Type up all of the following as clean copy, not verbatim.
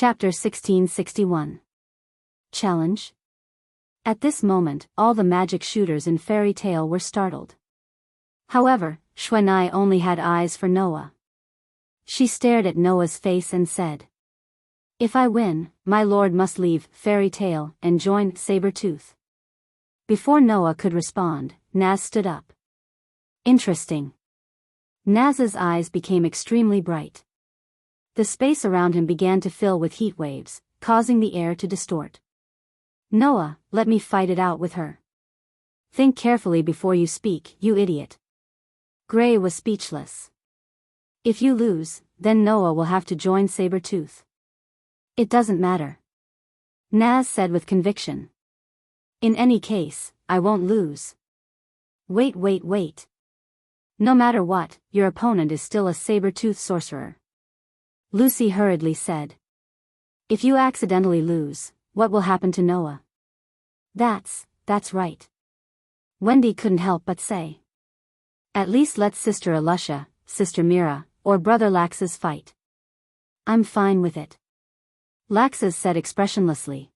Chapter 1661. Challenge? At this moment, all the magic shooters in Fairy Tale were startled. However, Xuanai only had eyes for Noah. She stared at Noah's face and said, "If I win, my lord must leave Fairy Tale and join Saber-Tooth." Before Noah could respond, Naz stood up. Interesting. Naz's eyes became extremely bright. The space around him began to fill with heat waves, causing the air to distort. "Noah, let me fight it out with her." "Think carefully before you speak, you idiot." Gray was speechless. "If you lose, then Noah will have to join Saber-Tooth." "It doesn't matter," Naz said with conviction. "In any case, I won't lose." Wait. No matter what, your opponent is still a Saber-Tooth sorcerer," Lucy hurriedly said. "If you accidentally lose, what will happen to Noah?" That's right," Wendy couldn't help but say. "At least let Sister Alusha, Sister Mira, or Brother Laxus fight." "I'm fine with it," Laxus said expressionlessly.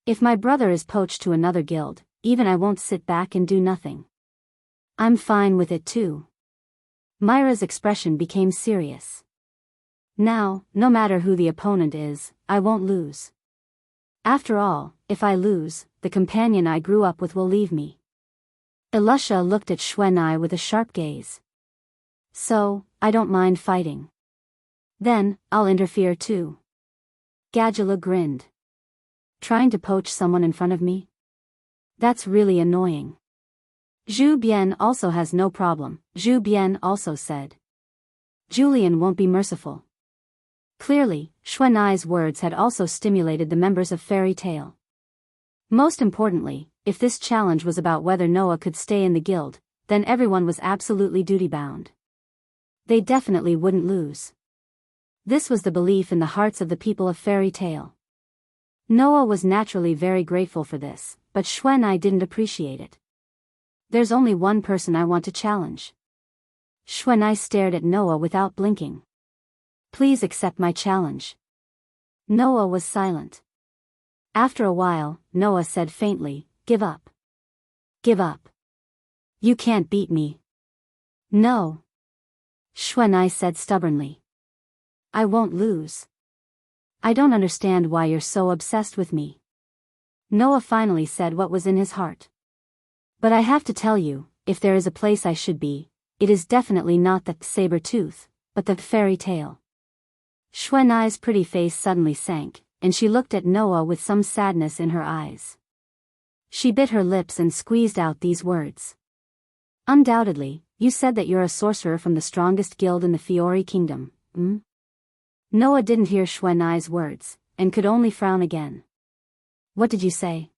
"If my brother is poached to another guild, even I won't sit back and do nothing." "I'm fine with it too." Myra's expression became serious. "Now, no matter who the opponent is, I won't lose. After all, if I lose, the companion I grew up with will leave me." Alusha looked at Xuanai with a sharp gaze. "So, I don't mind fighting. Then, I'll interfere too." Gadula grinned. "Trying to poach someone in front of me? That's really annoying." "Zhu Bian also has no problem," Zhu Bian also said. "Julian won't be merciful." Clearly, Xuanai's words had also stimulated the members of Fairy Tale. Most importantly, if this challenge was about whether Noah could stay in the guild, then everyone was absolutely duty-bound. They definitely wouldn't lose. This was the belief in the hearts of the people of Fairy Tale. Noah was naturally very grateful for this, but Xuanai didn't appreciate it. "There's only one person I want to challenge." Xuanai stared at Noah without blinking. "Please accept my challenge." Noah was silent. After a while, Noah said faintly, "Give up." "Give up? You can't beat me." "No," Xuanai said stubbornly. "I won't lose. I don't understand why you're so obsessed with me." Noah finally said what was in his heart. "But I have to tell you, if there is a place I should be, it is definitely not the Saber-Tooth, but the Fairy Tale." Xuanai's pretty face suddenly sank, and she looked at Noah with some sadness in her eyes. She bit her lips and squeezed out these words. "Undoubtedly, you said that you're a sorcerer from the strongest guild in the Fiori Kingdom, hmm?" Noah didn't hear Xuanai's words, and could only frown again. "What did you say?"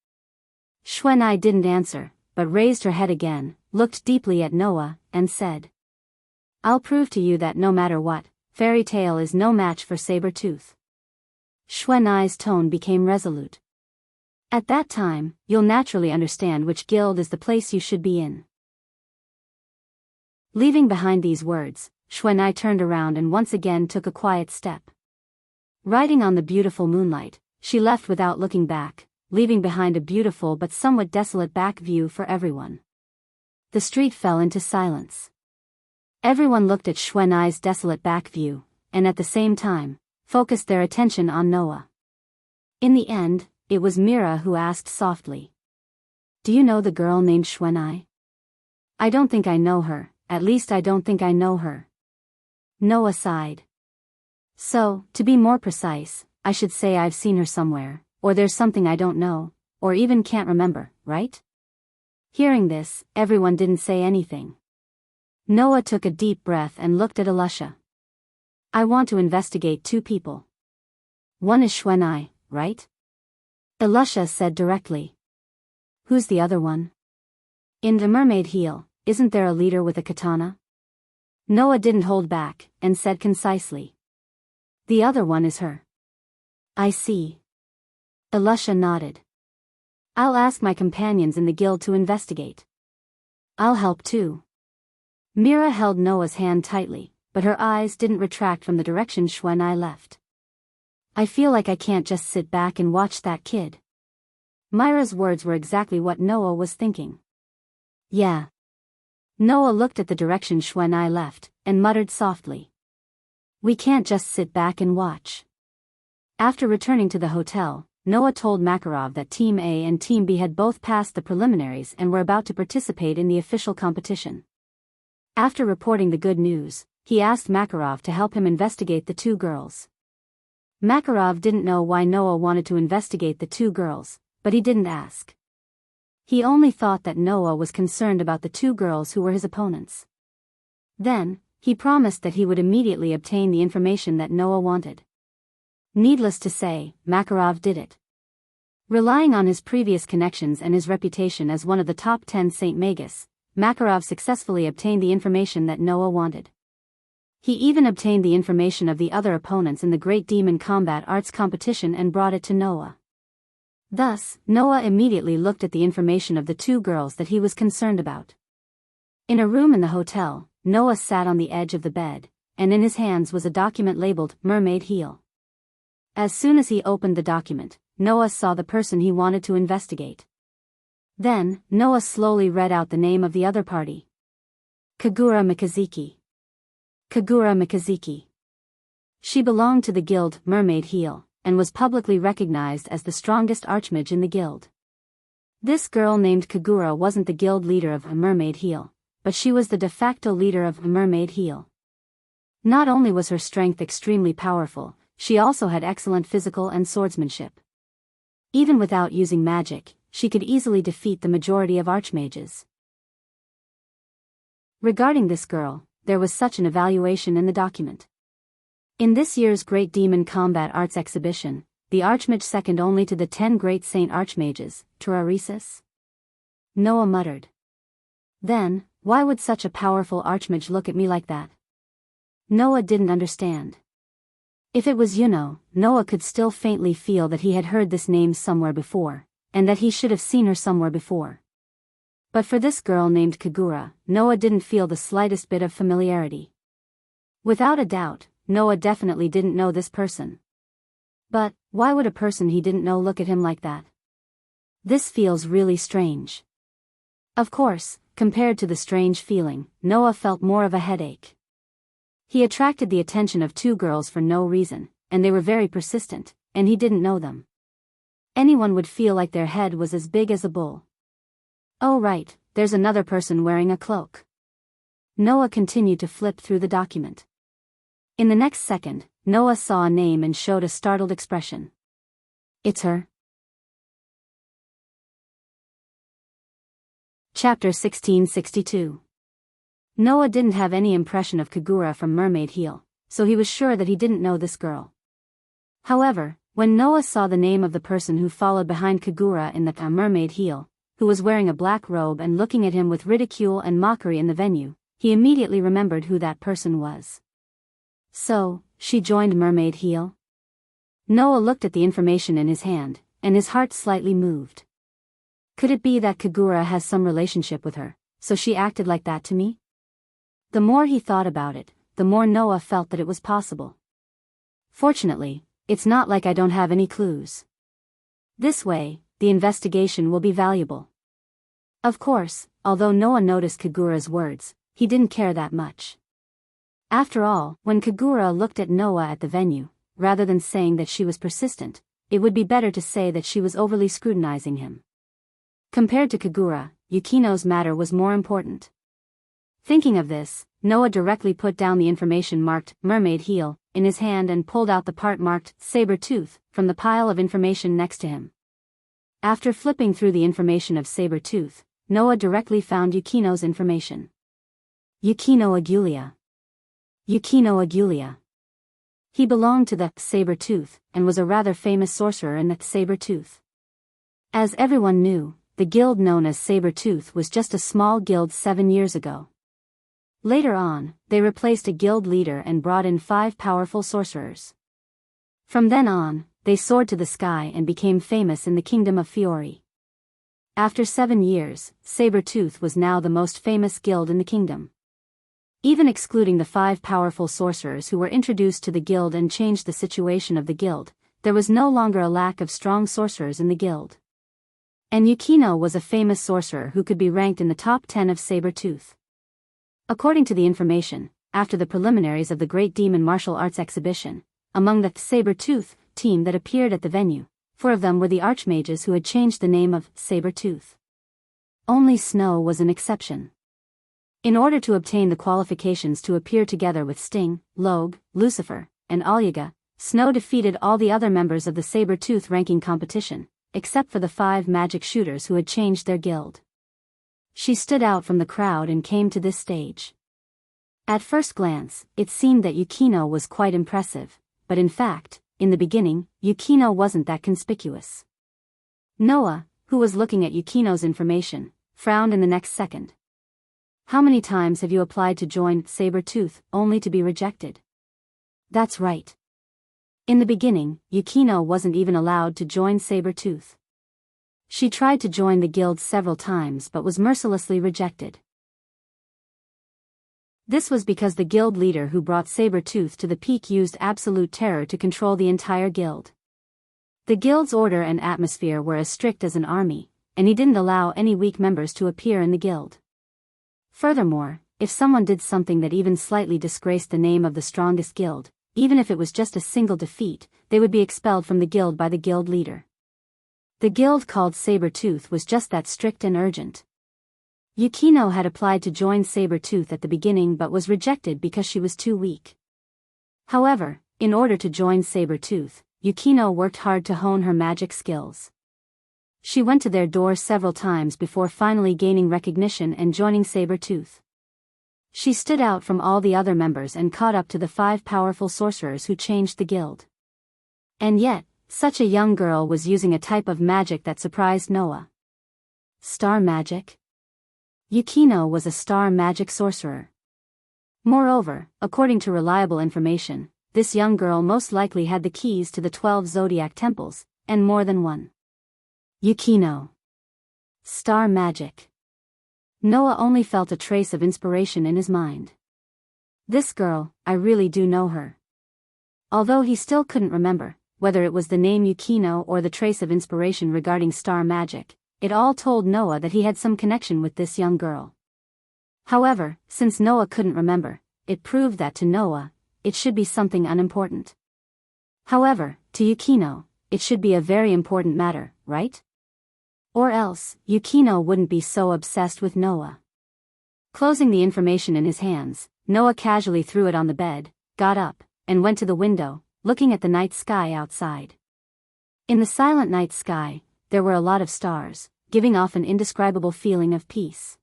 Xuanai didn't answer, but raised her head again, looked deeply at Noah, and said, "I'll prove to you that no matter what, Fairy Tale is no match for Saber-Tooth." Xuanai's tone became resolute. "At that time, you'll naturally understand which guild is the place you should be in." Leaving behind these words, Xuanai turned around and once again took a quiet step. Riding on the beautiful moonlight, she left without looking back, leaving behind a beautiful but somewhat desolate back view for everyone. The street fell into silence. Everyone looked at Xuanai's desolate back view, and at the same time, focused their attention on Noah. In the end, it was Mira who asked softly, "Do you know the girl named Xuanai?" "I don't think I know her, at least I don't think I know her." Noah sighed. "So, to be more precise, I should say I've seen her somewhere, or there's something I don't know, or even can't remember, right?" Hearing this, everyone didn't say anything. Noah took a deep breath and looked at Alusha. "I want to investigate two people. One is Xuanai, right?" Alusha said directly. "Who's the other one?" "In the mermaid heel, isn't there a leader with a katana?" Noah didn't hold back, and said concisely. "The other one is her." "I see." Alusha nodded. "I'll ask my companions in the guild to investigate." "I'll help too." Mira held Noah's hand tightly, but her eyes didn't retract from the direction Xuanai left. I feel like I can't just sit back and watch that kid. Myra's words were exactly what Noah was thinking. Yeah. Noah looked at the direction Xuanai left, and muttered softly. We can't just sit back and watch. After returning to the hotel, Noah told Makarov that Team A and Team B had both passed the preliminaries and were about to participate in the official competition. After reporting the good news, he asked Makarov to help him investigate the two girls. Makarov didn't know why Noah wanted to investigate the two girls, but he didn't ask. He only thought that Noah was concerned about the two girls who were his opponents. Then, he promised that he would immediately obtain the information that Noah wanted. Needless to say, Makarov did it. Relying on his previous connections and his reputation as one of the top 10 St. Magus, Makarov successfully obtained the information that Noah wanted. He even obtained the information of the other opponents in the Great Demon Combat Arts competition and brought it to Noah. Thus, Noah immediately looked at the information of the two girls that he was concerned about. In a room in the hotel, Noah sat on the edge of the bed, and in his hands was a document labeled Mermaid Heel. As soon as he opened the document, Noah saw the person he wanted to investigate. Then, Noah slowly read out the name of the other party. Kagura Mikazuki. Kagura Mikazuki. She belonged to the guild Mermaid Heel, and was publicly recognized as the strongest archmage in the guild. This girl named Kagura wasn't the guild leader of a Mermaid Heel, but she was the de facto leader of a Mermaid Heel. Not only was her strength extremely powerful, she also had excellent physical and swordsmanship. Even without using magic, she could easily defeat the majority of archmages. Regarding this girl, there was such an evaluation in the document. In this year's Great Demon Combat Arts exhibition, the archmage second only to the 10 great saint archmages, Turaresis? Noah muttered. Then, why would such a powerful archmage look at me like that? Noah didn't understand. If it was Yuno, Noah could still faintly feel that he had heard this name somewhere before, and that he should have seen her somewhere before. But for this girl named Kagura, Noah didn't feel the slightest bit of familiarity. Without a doubt, Noah definitely didn't know this person. But, why would a person he didn't know look at him like that? This feels really strange. Of course, compared to the strange feeling, Noah felt more of a headache. He attracted the attention of two girls for no reason, and they were very persistent, and he didn't know them. Anyone would feel like their head was as big as a bull. Oh right, there's another person wearing a cloak. Noah continued to flip through the document. In the next second, Noah saw a name and showed a startled expression. It's her. Chapter 1662. Noah didn't have any impression of Kagura from Mermaid Heel, so he was sure that he didn't know this girl. However, when Noah saw the name of the person who followed behind Kagura in the Mermaid Heel, who was wearing a black robe and looking at him with ridicule and mockery in the venue, he immediately remembered who that person was. So, she joined Mermaid Heel? Noah looked at the information in his hand, and his heart slightly moved. Could it be that Kagura has some relationship with her, so she acted like that to me? The more he thought about it, the more Noah felt that it was possible. Fortunately, it's not like I don't have any clues. This way, the investigation will be valuable. Of course, although Noah noticed Kagura's words, he didn't care that much. After all, when Kagura looked at Noah at the venue, rather than saying that she was persistent, it would be better to say that she was overly scrutinizing him. Compared to Kagura, Yukino's matter was more important. Thinking of this, Noah directly put down the information marked Mermaid Heel in his hand and pulled out the part marked Saber Tooth from the pile of information next to him. After flipping through the information of Saber Tooth, Noah directly found Yukino's information. Yukino Agulia. Yukino Agulia. He belonged to the Saber Tooth and was a rather famous sorcerer in the Saber Tooth. As everyone knew, the guild known as Saber Tooth was just a small guild 7 years ago. Later on, they replaced a guild leader and brought in 5 powerful sorcerers. From then on, they soared to the sky and became famous in the kingdom of Fiori. After 7 years, Saber Tooth was now the most famous guild in the kingdom. Even excluding the 5 powerful sorcerers who were introduced to the guild and changed the situation of the guild, there was no longer a lack of strong sorcerers in the guild. And Yukino was a famous sorcerer who could be ranked in the top 10 of Saber-Tooth. According to the information, after the preliminaries of the Great Demon Martial Arts Exhibition, among the Saber-Tooth team that appeared at the venue, 4 of them were the archmages who had changed the name of Saber-Tooth. Only Snow was an exception. In order to obtain the qualifications to appear together with Sting, Logue, Lucifer, and Alyaga, Snow defeated all the other members of the Saber-Tooth ranking competition, except for the 5 magic shooters who had changed their guild. She stood out from the crowd and came to this stage. At first glance, it seemed that Yukino was quite impressive, but in fact, in the beginning, Yukino wasn't that conspicuous. Noah, who was looking at Yukino's information, frowned in the next second. How many times have you applied to join Saber-Tooth only to be rejected? That's right. In the beginning, Yukino wasn't even allowed to join Saber-Tooth. She tried to join the guild several times but was mercilessly rejected. This was because the guild leader who brought Saber-Tooth to the peak used absolute terror to control the entire guild. The guild's order and atmosphere were as strict as an army, and he didn't allow any weak members to appear in the guild. Furthermore, if someone did something that even slightly disgraced the name of the strongest guild, even if it was just a single defeat, they would be expelled from the guild by the guild leader. The guild called Saber-Tooth was just that strict and urgent. Yukino had applied to join Saber-Tooth at the beginning but was rejected because she was too weak. However, in order to join Saber-Tooth, Yukino worked hard to hone her magic skills. She went to their door several times before finally gaining recognition and joining Saber-Tooth. She stood out from all the other members and caught up to the 5 powerful sorcerers who changed the guild. And yet, such a young girl was using a type of magic that surprised Noah. Star magic? Yukino was a star magic sorcerer. Moreover, according to reliable information, this young girl most likely had the keys to the 12 zodiac temples, and more than one. Yukino. Star magic. Noah only felt a trace of inspiration in his mind. This girl, I really do know her. Although he still couldn't remember, whether it was the name Yukino or the trace of inspiration regarding star magic, it all told Noah that he had some connection with this young girl. However, since Noah couldn't remember, it proved that to Noah, it should be something unimportant. However, to Yukino, it should be a very important matter, right? Or else, Yukino wouldn't be so obsessed with Noah. Closing the information in his hands, Noah casually threw it on the bed, got up, and went to the window, looking at the night sky outside. In the silent night sky, there were a lot of stars, giving off an indescribable feeling of peace.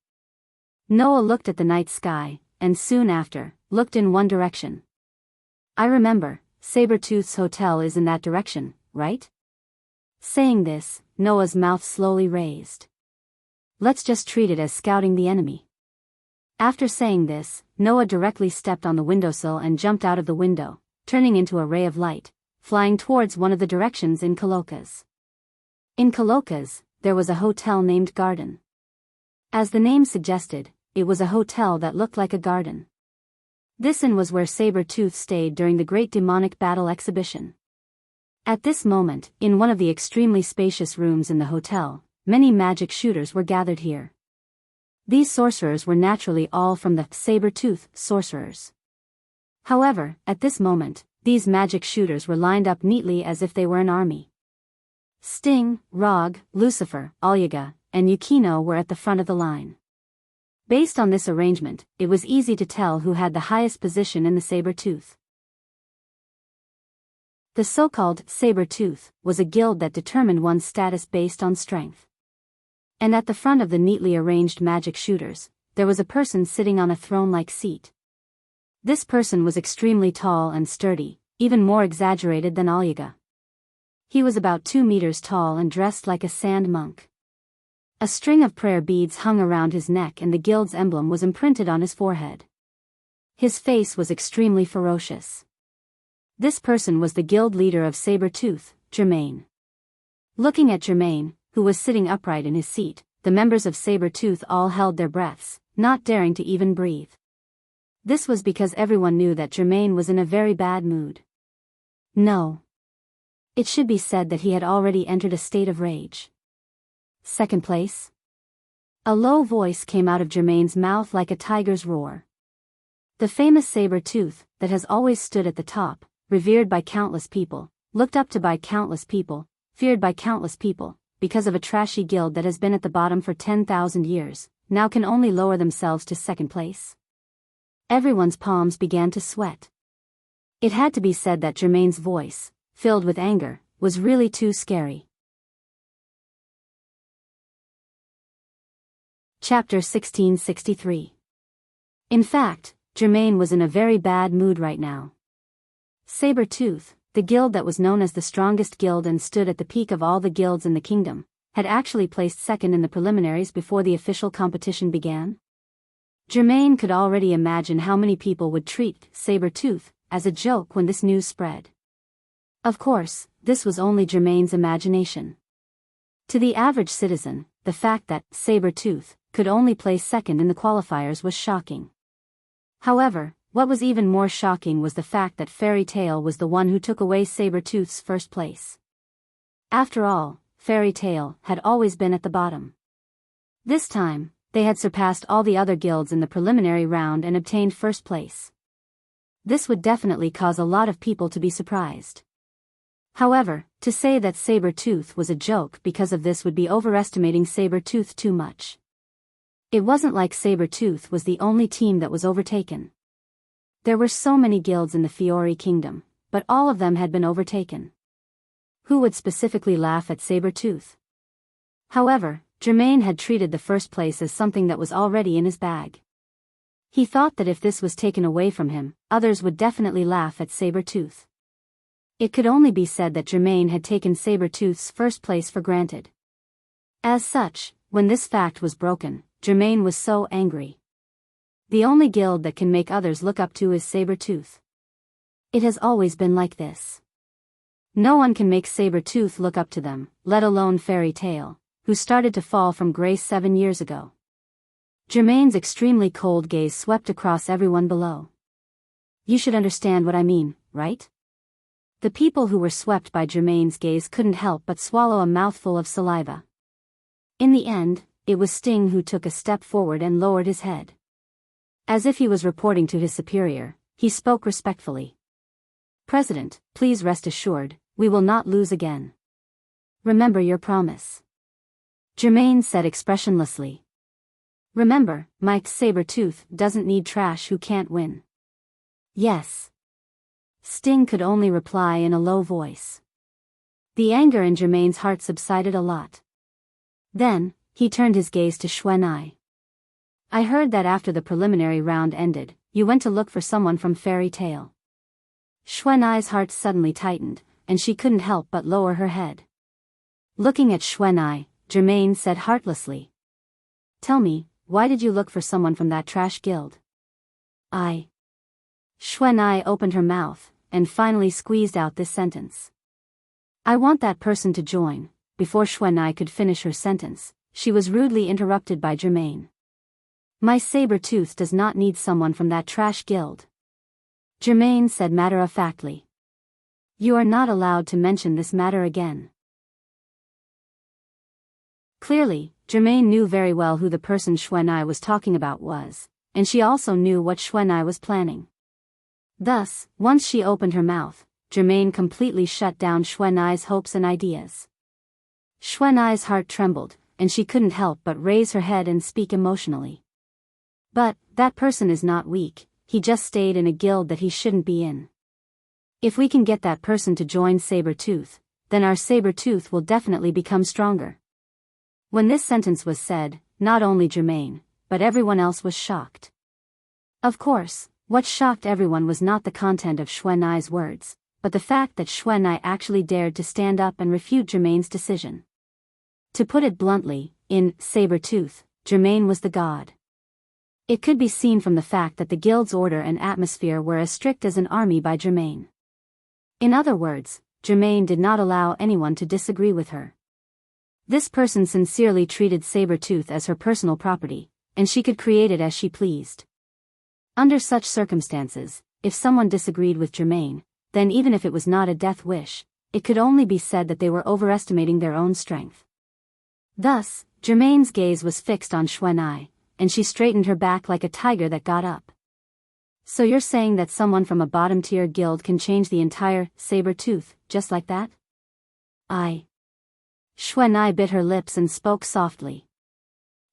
Noah looked at the night sky, and soon after, looked in one direction. I remember, Saber-Tooth's hotel is in that direction, right? Saying this, Noah's mouth slowly raised. Let's just treat it as scouting the enemy. After saying this, Noah directly stepped on the windowsill and jumped out of the window, turning into a ray of light, flying towards one of the directions in Coloca's. In Coloca's, there was a hotel named Garden. As the name suggested, it was a hotel that looked like a garden. This inn was where Saber-Tooth stayed during the Great Demonic Battle Exhibition. At this moment, in one of the extremely spacious rooms in the hotel, many magic shooters were gathered here. These sorcerers were naturally all from the Saber-Tooth sorcerers. However, at this moment, these magic shooters were lined up neatly as if they were an army. Sting, Rog, Lucifer, Alyaga, and Yukino were at the front of the line. Based on this arrangement, it was easy to tell who had the highest position in the Saber-Tooth. The so-called Saber-Tooth was a guild that determined one's status based on strength. And at the front of the neatly arranged magic shooters, there was a person sitting on a throne-like seat. This person was extremely tall and sturdy, even more exaggerated than Alyaga. He was about 2 meters tall and dressed like a sand monk. A string of prayer beads hung around his neck and the guild's emblem was imprinted on his forehead. His face was extremely ferocious. This person was the guild leader of Saber-Tooth, Germain. Looking at Germain, who was sitting upright in his seat, the members of Saber-Tooth all held their breaths, not daring to even breathe. This was because everyone knew that Germain was in a very bad mood. No. It should be said that he had already entered a state of rage. Second place? A low voice came out of Germain's mouth like a tiger's roar. The famous saber-tooth, that has always stood at the top, revered by countless people, looked up to by countless people, feared by countless people, because of a trashy guild that has been at the bottom for 10,000 years, now can only lower themselves to second place. Everyone's palms began to sweat. It had to be said that Germain's voice, filled with anger, was really too scary. Chapter 1663. In fact, Germain was in a very bad mood right now. Saber-tooth, the guild that was known as the strongest guild and stood at the peak of all the guilds in the kingdom, had actually placed second in the preliminaries before the official competition began. Germain could already imagine how many people would treat Saber-tooth as a joke when this news spread. Of course, this was only Germain's imagination. To the average citizen, the fact that Saber-tooth could only place second in the qualifiers was shocking. However, what was even more shocking was the fact that Fairy Tail was the one who took away Saber-tooth's first place. After all, Fairy Tail had always been at the bottom. This time, they had surpassed all the other guilds in the preliminary round and obtained first place. This would definitely cause a lot of people to be surprised. However, to say that Saber-tooth was a joke because of this would be overestimating Saber-tooth too much. It wasn't like Saber-tooth was the only team that was overtaken. There were so many guilds in the Fiori Kingdom, but all of them had been overtaken. Who would specifically laugh at Saber-tooth? However, Germain had treated the first place as something that was already in his bag. He thought that if this was taken away from him, others would definitely laugh at Saber-tooth. It could only be said that Germain had taken Saber-tooth's first place for granted. As such, when this fact was broken, Germain was so angry. The only guild that can make others look up to is Saber-tooth. It has always been like this. No one can make Saber-tooth look up to them, let alone Fairy Tail, who started to fall from grace 7 years ago. Germain's extremely cold gaze swept across everyone below. You should understand what I mean, right? The people who were swept by Germain's gaze couldn't help but swallow a mouthful of saliva. In the end, it was Sting who took a step forward and lowered his head. As if he was reporting to his superior, he spoke respectfully. President, please rest assured, we will not lose again. Remember your promise. Germain said expressionlessly. Remember, Mike Saber-tooth doesn't need trash who can't win. Yes. Sting could only reply in a low voice. The anger in Germain's heart subsided a lot. Then, he turned his gaze to Xuanai. I heard that after the preliminary round ended, you went to look for someone from Fairy Tail. Xuanai's heart suddenly tightened, and she couldn't help but lower her head. Looking at Xuanai, Germain said heartlessly. Tell me, why did you look for someone from that trash guild? Xuanai opened her mouth, and finally squeezed out this sentence. I want that person to join. Before Xuanai could finish her sentence, she was rudely interrupted by Germain. My Saber-tooth does not need someone from that trash guild. Germain said matter-of-factly. You are not allowed to mention this matter again. Clearly, Germain knew very well who the person Xuanai was talking about was, and she also knew what Xuanai was planning. Thus, once she opened her mouth, Germain completely shut down Xuanai's hopes and ideas. Xuanai's heart trembled, and she couldn't help but raise her head and speak emotionally. But, that person is not weak, he just stayed in a guild that he shouldn't be in. If we can get that person to join Saber-tooth, then our Saber-tooth will definitely become stronger. When this sentence was said, not only Germain, but everyone else was shocked. Of course, what shocked everyone was not the content of Xuanai's words, but the fact that Xuanai actually dared to stand up and refute Germain's decision. To put it bluntly, in Saber-tooth, Germain was the god. It could be seen from the fact that the guild's order and atmosphere were as strict as an army by Germain. In other words, Germain did not allow anyone to disagree with her. This person sincerely treated Saber-tooth as her personal property, and she could create it as she pleased. Under such circumstances, if someone disagreed with Germain, then even if it was not a death wish, it could only be said that they were overestimating their own strength. Thus, Germain's gaze was fixed on Xuanai, and she straightened her back like a tiger that got up. So you're saying that someone from a bottom-tier guild can change the entire saber-tooth, just like that? Xuanai bit her lips and spoke softly.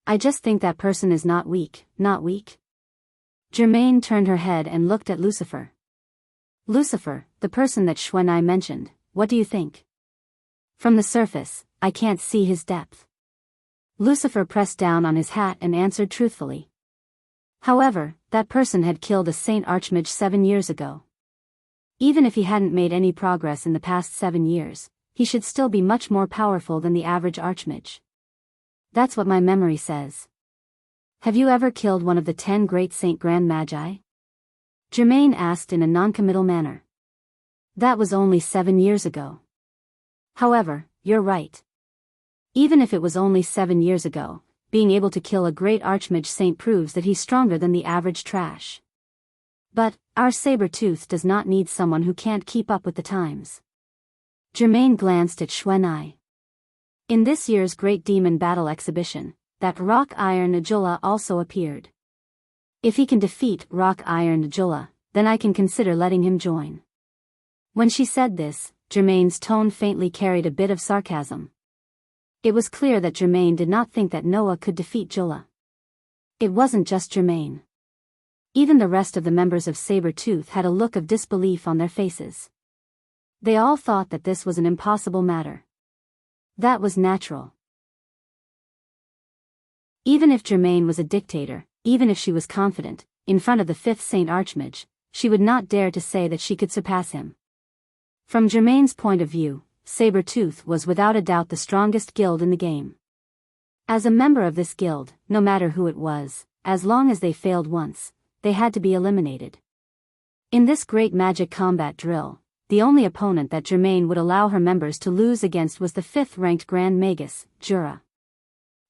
I just think that person is not weak, not weak. Germain turned her head and looked at Lucifer. Lucifer, the person that Xuanai mentioned, what do you think? From the surface, I can't see his depth. Lucifer pressed down on his hat and answered truthfully. However, that person had killed a Saint Archmage 7 years ago. Even if he hadn't made any progress in the past 7 years, he should still be much more powerful than the average Archmage. That's what my memory says. Have you ever killed one of the 10 great Saint Grand Magi? Germain asked in a non-committal manner. That was only 7 years ago. However, you're right. Even if it was only 7 years ago, being able to kill a great Archmage Saint proves that he's stronger than the average trash. But, our saber-tooth does not need someone who can't keep up with the times. Germain glanced at Xuanai. In this year's Great Demon Battle exhibition, that Rock Iron Najula also appeared. If he can defeat Rock Iron Najula, then I can consider letting him join. When she said this, Germain's tone faintly carried a bit of sarcasm. It was clear that Germain did not think that Noah could defeat Jula. It wasn't just Germain. Even the rest of the members of Saber-Tooth had a look of disbelief on their faces. They all thought that this was an impossible matter. That was natural. Even if Germain was a dictator, even if she was confident, in front of the 5th Saint Archmage, she would not dare to say that she could surpass him. From Germain's point of view, Saber-Tooth was without a doubt the strongest guild in the game. As a member of this guild, no matter who it was, as long as they failed once, they had to be eliminated. In this great magic combat drill, the only opponent that Germain would allow her members to lose against was the 5th-ranked Grand Magus, Jura.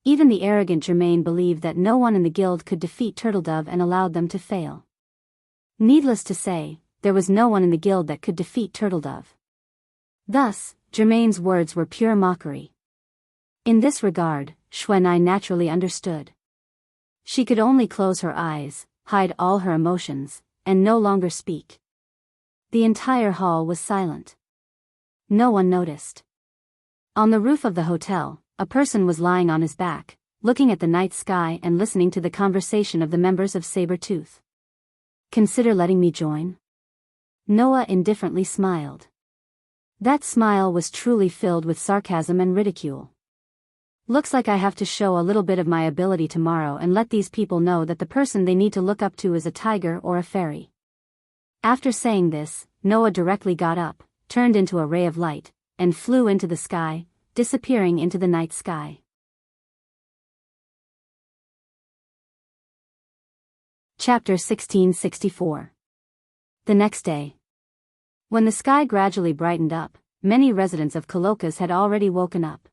Even the arrogant Germain believed that no one in the guild could defeat Turtledove and allowed them to fail. Needless to say, there was no one in the guild that could defeat Turtledove. Thus, Germain's words were pure mockery. In this regard, Xuanai naturally understood. She could only close her eyes, hide all her emotions, and no longer speak. The entire hall was silent. No one noticed. On the roof of the hotel, a person was lying on his back, looking at the night sky and listening to the conversation of the members of Saber-Tooth. Consider letting me join? Noah indifferently smiled. That smile was truly filled with sarcasm and ridicule. Looks like I have to show a little bit of my ability tomorrow and let these people know that the person they need to look up to is a tiger or a fairy. After saying this, Noah directly got up, turned into a ray of light, and flew into the sky, disappearing into the night sky. Chapter 1664. The next day. When the sky gradually brightened up, many residents of Coloccas had already woken up.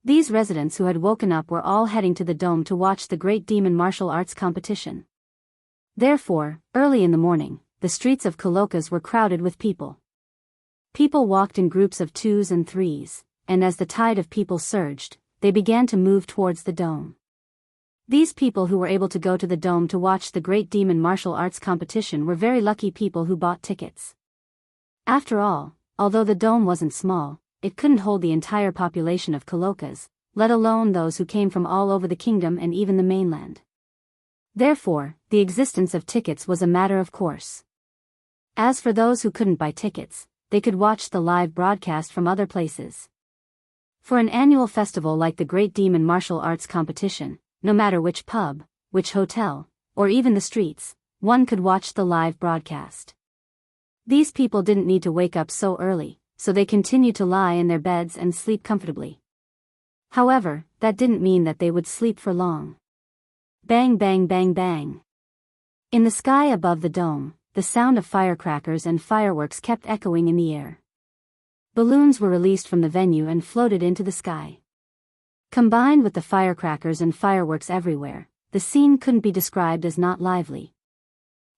These residents who had woken up were all heading to the dome to watch the Great Demon Martial Arts competition. Therefore, early in the morning, the streets of Coloccas were crowded with people. People walked in groups of 2s and 3s, and as the tide of people surged, they began to move towards the dome. These people who were able to go to the dome to watch the Great Demon Martial Arts competition were very lucky people who bought tickets. After all, although the dome wasn't small, it couldn't hold the entire population of Coloccas, let alone those who came from all over the kingdom and even the mainland. Therefore, the existence of tickets was a matter of course. As for those who couldn't buy tickets, they could watch the live broadcast from other places. For an annual festival like the Great Demon Martial Arts competition, no matter which pub, which hotel, or even the streets, one could watch the live broadcast. These people didn't need to wake up so early, so they continued to lie in their beds and sleep comfortably. However, that didn't mean that they would sleep for long. Bang bang bang bang. In the sky above the dome, the sound of firecrackers and fireworks kept echoing in the air. Balloons were released from the venue and floated into the sky. Combined with the firecrackers and fireworks everywhere, the scene couldn't be described as not lively.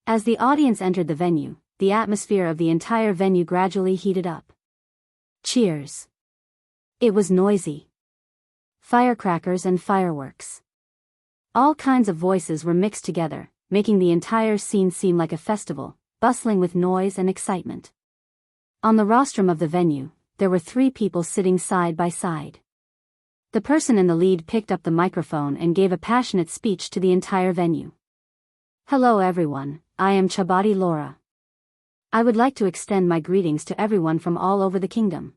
As the audience entered the venue, the atmosphere of the entire venue gradually heated up. Cheers. It was noisy. Firecrackers and fireworks. All kinds of voices were mixed together, making the entire scene seem like a festival, bustling with noise and excitement. On the rostrum of the venue, there were 3 people sitting side by side. The person in the lead picked up the microphone and gave a passionate speech to the entire venue. Hello everyone, I am Chabadi Laura. I would like to extend my greetings to everyone from all over the kingdom.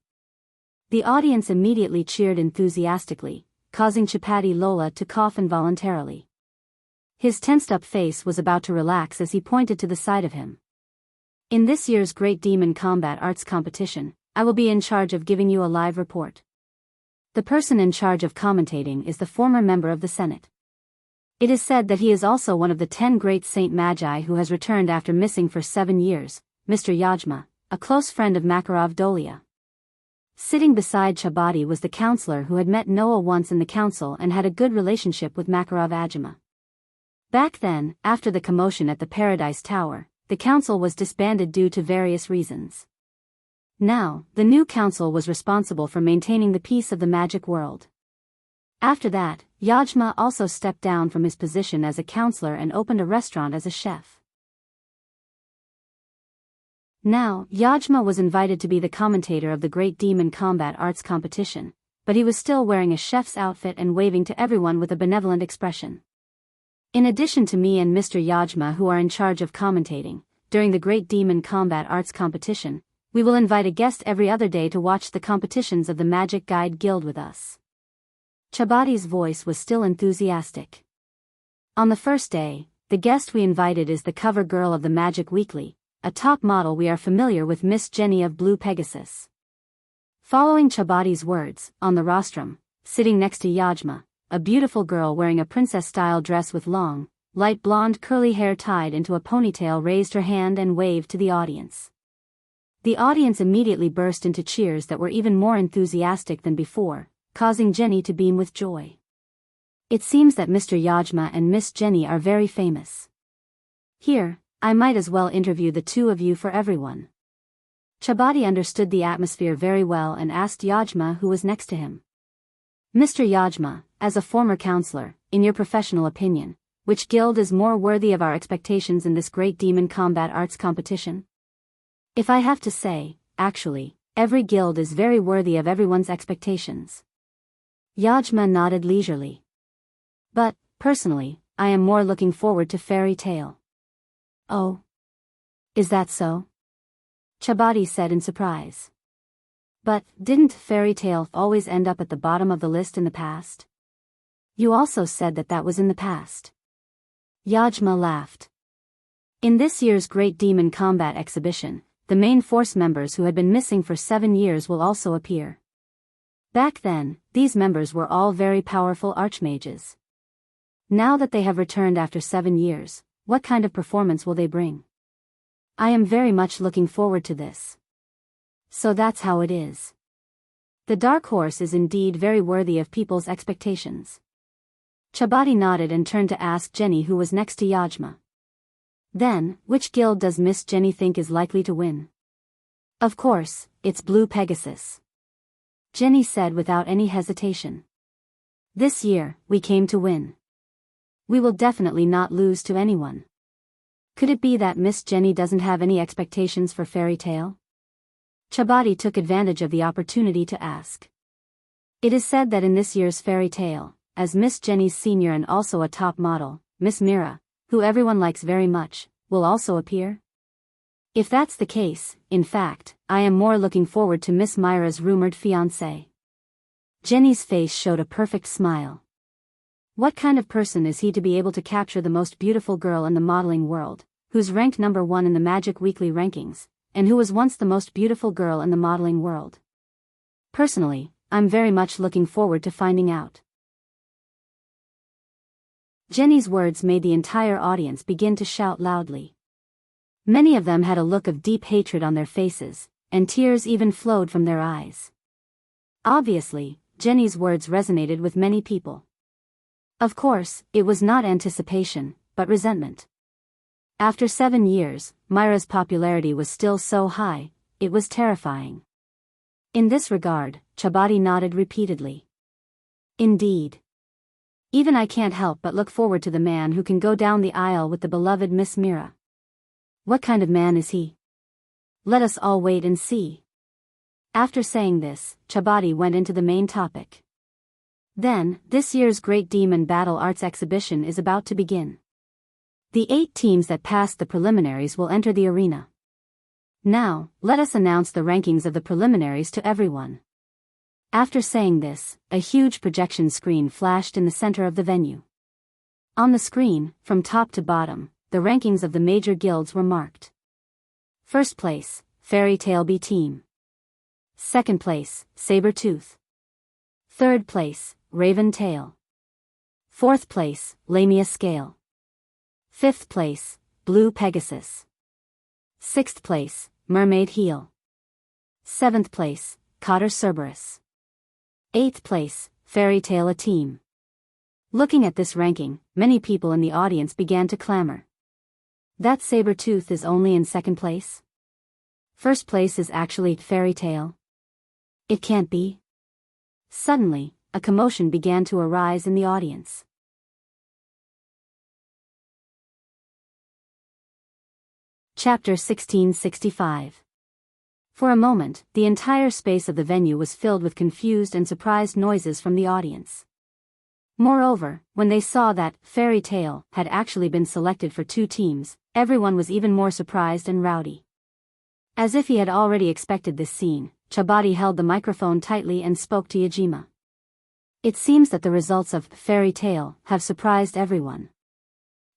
The audience immediately cheered enthusiastically, causing Chapati Lola to cough involuntarily. His tensed-up face was about to relax as he pointed to the side of him. In this year's Great Demon Combat Arts Competition, I will be in charge of giving you a live report. The person in charge of commentating is the former member of the Senate. It is said that he is also one of the 10 great Saint Magi who has returned after missing for 7 years, Mr. Yajma, a close friend of Makarov Dolia. Sitting beside Chabadi was the counselor who had met Noah once in the council and had a good relationship with Makarov Ajima. Back then, after the commotion at the Paradise Tower, the council was disbanded due to various reasons. Now, the new council was responsible for maintaining the peace of the magic world. After that, Yajma also stepped down from his position as a counselor and opened a restaurant as a chef. Now, Yajma was invited to be the commentator of the Great Demon Combat Arts Competition, but he was still wearing a chef's outfit and waving to everyone with a benevolent expression. In addition to me and Mr. Yajma who are in charge of commentating, during the Great Demon Combat Arts Competition, we will invite a guest every other day to watch the competitions of the Magic Guide Guild with us. Chabadi's voice was still enthusiastic. On the first day, the guest we invited is the cover girl of the Magic Weekly, a top model we are familiar with, Miss Jenny of Blue Pegasus. Following Chabadi's words, on the rostrum, sitting next to Yajma, a beautiful girl wearing a princess-style dress with long, light blonde curly hair tied into a ponytail raised her hand and waved to the audience. The audience immediately burst into cheers that were even more enthusiastic than before, causing Jenny to beam with joy. It seems that Mr. Yajma and Miss Jenny are very famous. Here, I might as well interview the 2 of you for everyone. Chabadi understood the atmosphere very well and asked Yajma who was next to him. Mr. Yajma, as a former counselor, in your professional opinion, which guild is more worthy of our expectations in this Great Demon Combat Arts Competition? If I have to say, actually, every guild is very worthy of everyone's expectations. Yajma nodded leisurely. But, personally, I am more looking forward to Fairy Tale. Oh. Is that so? Chabadi said in surprise. But, didn't Fairy Tale always end up at the bottom of the list in the past? You also said that that was in the past. Yajma laughed. In this year's Great Demon Combat Exhibition, the main force members who had been missing for 7 years will also appear. Back then, these members were all very powerful archmages. Now that they have returned after 7 years, what kind of performance will they bring? I am very much looking forward to this. So that's how it is. The dark horse is indeed very worthy of people's expectations. Chabadi nodded and turned to ask Jenny who was next to Yajma. Then, which guild does Miss Jenny think is likely to win? Of course, it's Blue Pegasus. Jenny said without any hesitation. This year, we came to win. We will definitely not lose to anyone. Could it be that Miss Jenny doesn't have any expectations for Fairy Tale? Chabadi took advantage of the opportunity to ask. It is said that in this year's Fairy Tale, as Miss Jenny's senior and also a top model, Miss Mira, who everyone likes very much, will also appear? If that's the case, in fact, I am more looking forward to Miss Myra's rumored fiancé. Jenny's face showed a perfect smile. What kind of person is he to be able to capture the most beautiful girl in the modeling world, who's ranked number 1 in the Magic Weekly rankings, and who was once the most beautiful girl in the modeling world? Personally, I'm very much looking forward to finding out. Jenny's words made the entire audience begin to shout loudly. Many of them had a look of deep hatred on their faces, and tears even flowed from their eyes. Obviously, Jenny's words resonated with many people. Of course, it was not anticipation, but resentment. After 7 years, Myra's popularity was still so high, it was terrifying. In this regard, Chabadi nodded repeatedly. Indeed. Even I can't help but look forward to the man who can go down the aisle with the beloved Miss Mira. What kind of man is he? Let us all wait and see. After saying this, Chabadi went into the main topic. Then, this year's Great Demon Battle Arts Exhibition is about to begin. The 8 teams that passed the preliminaries will enter the arena. Now, let us announce the rankings of the preliminaries to everyone. After saying this, a huge projection screen flashed in the center of the venue. On the screen, from top to bottom, the rankings of the major guilds were marked. First place, Fairy Tale B Team. Second place, Saber Tooth. Third place, Raven Tail. Fourth place, Lamia Scale. Fifth place, Blue Pegasus. Sixth place, Mermaid Heel. Seventh place, Cotter Cerberus. Eighth place, Fairy Tale A Team. Looking at this ranking, many people in the audience began to clamor. That Saber Tooth is only in second place? First place is actually Fairy Tale? It can't be. Suddenly, a commotion began to arise in the audience. Chapter 1665. For a moment, the entire space of the venue was filled with confused and surprised noises from the audience. Moreover, when they saw that Fairy Tale had actually been selected for 2 teams, everyone was even more surprised and rowdy. As if he had already expected this scene, Chabadi held the microphone tightly and spoke to Yajima. It seems that the results of Fairy Tale have surprised everyone.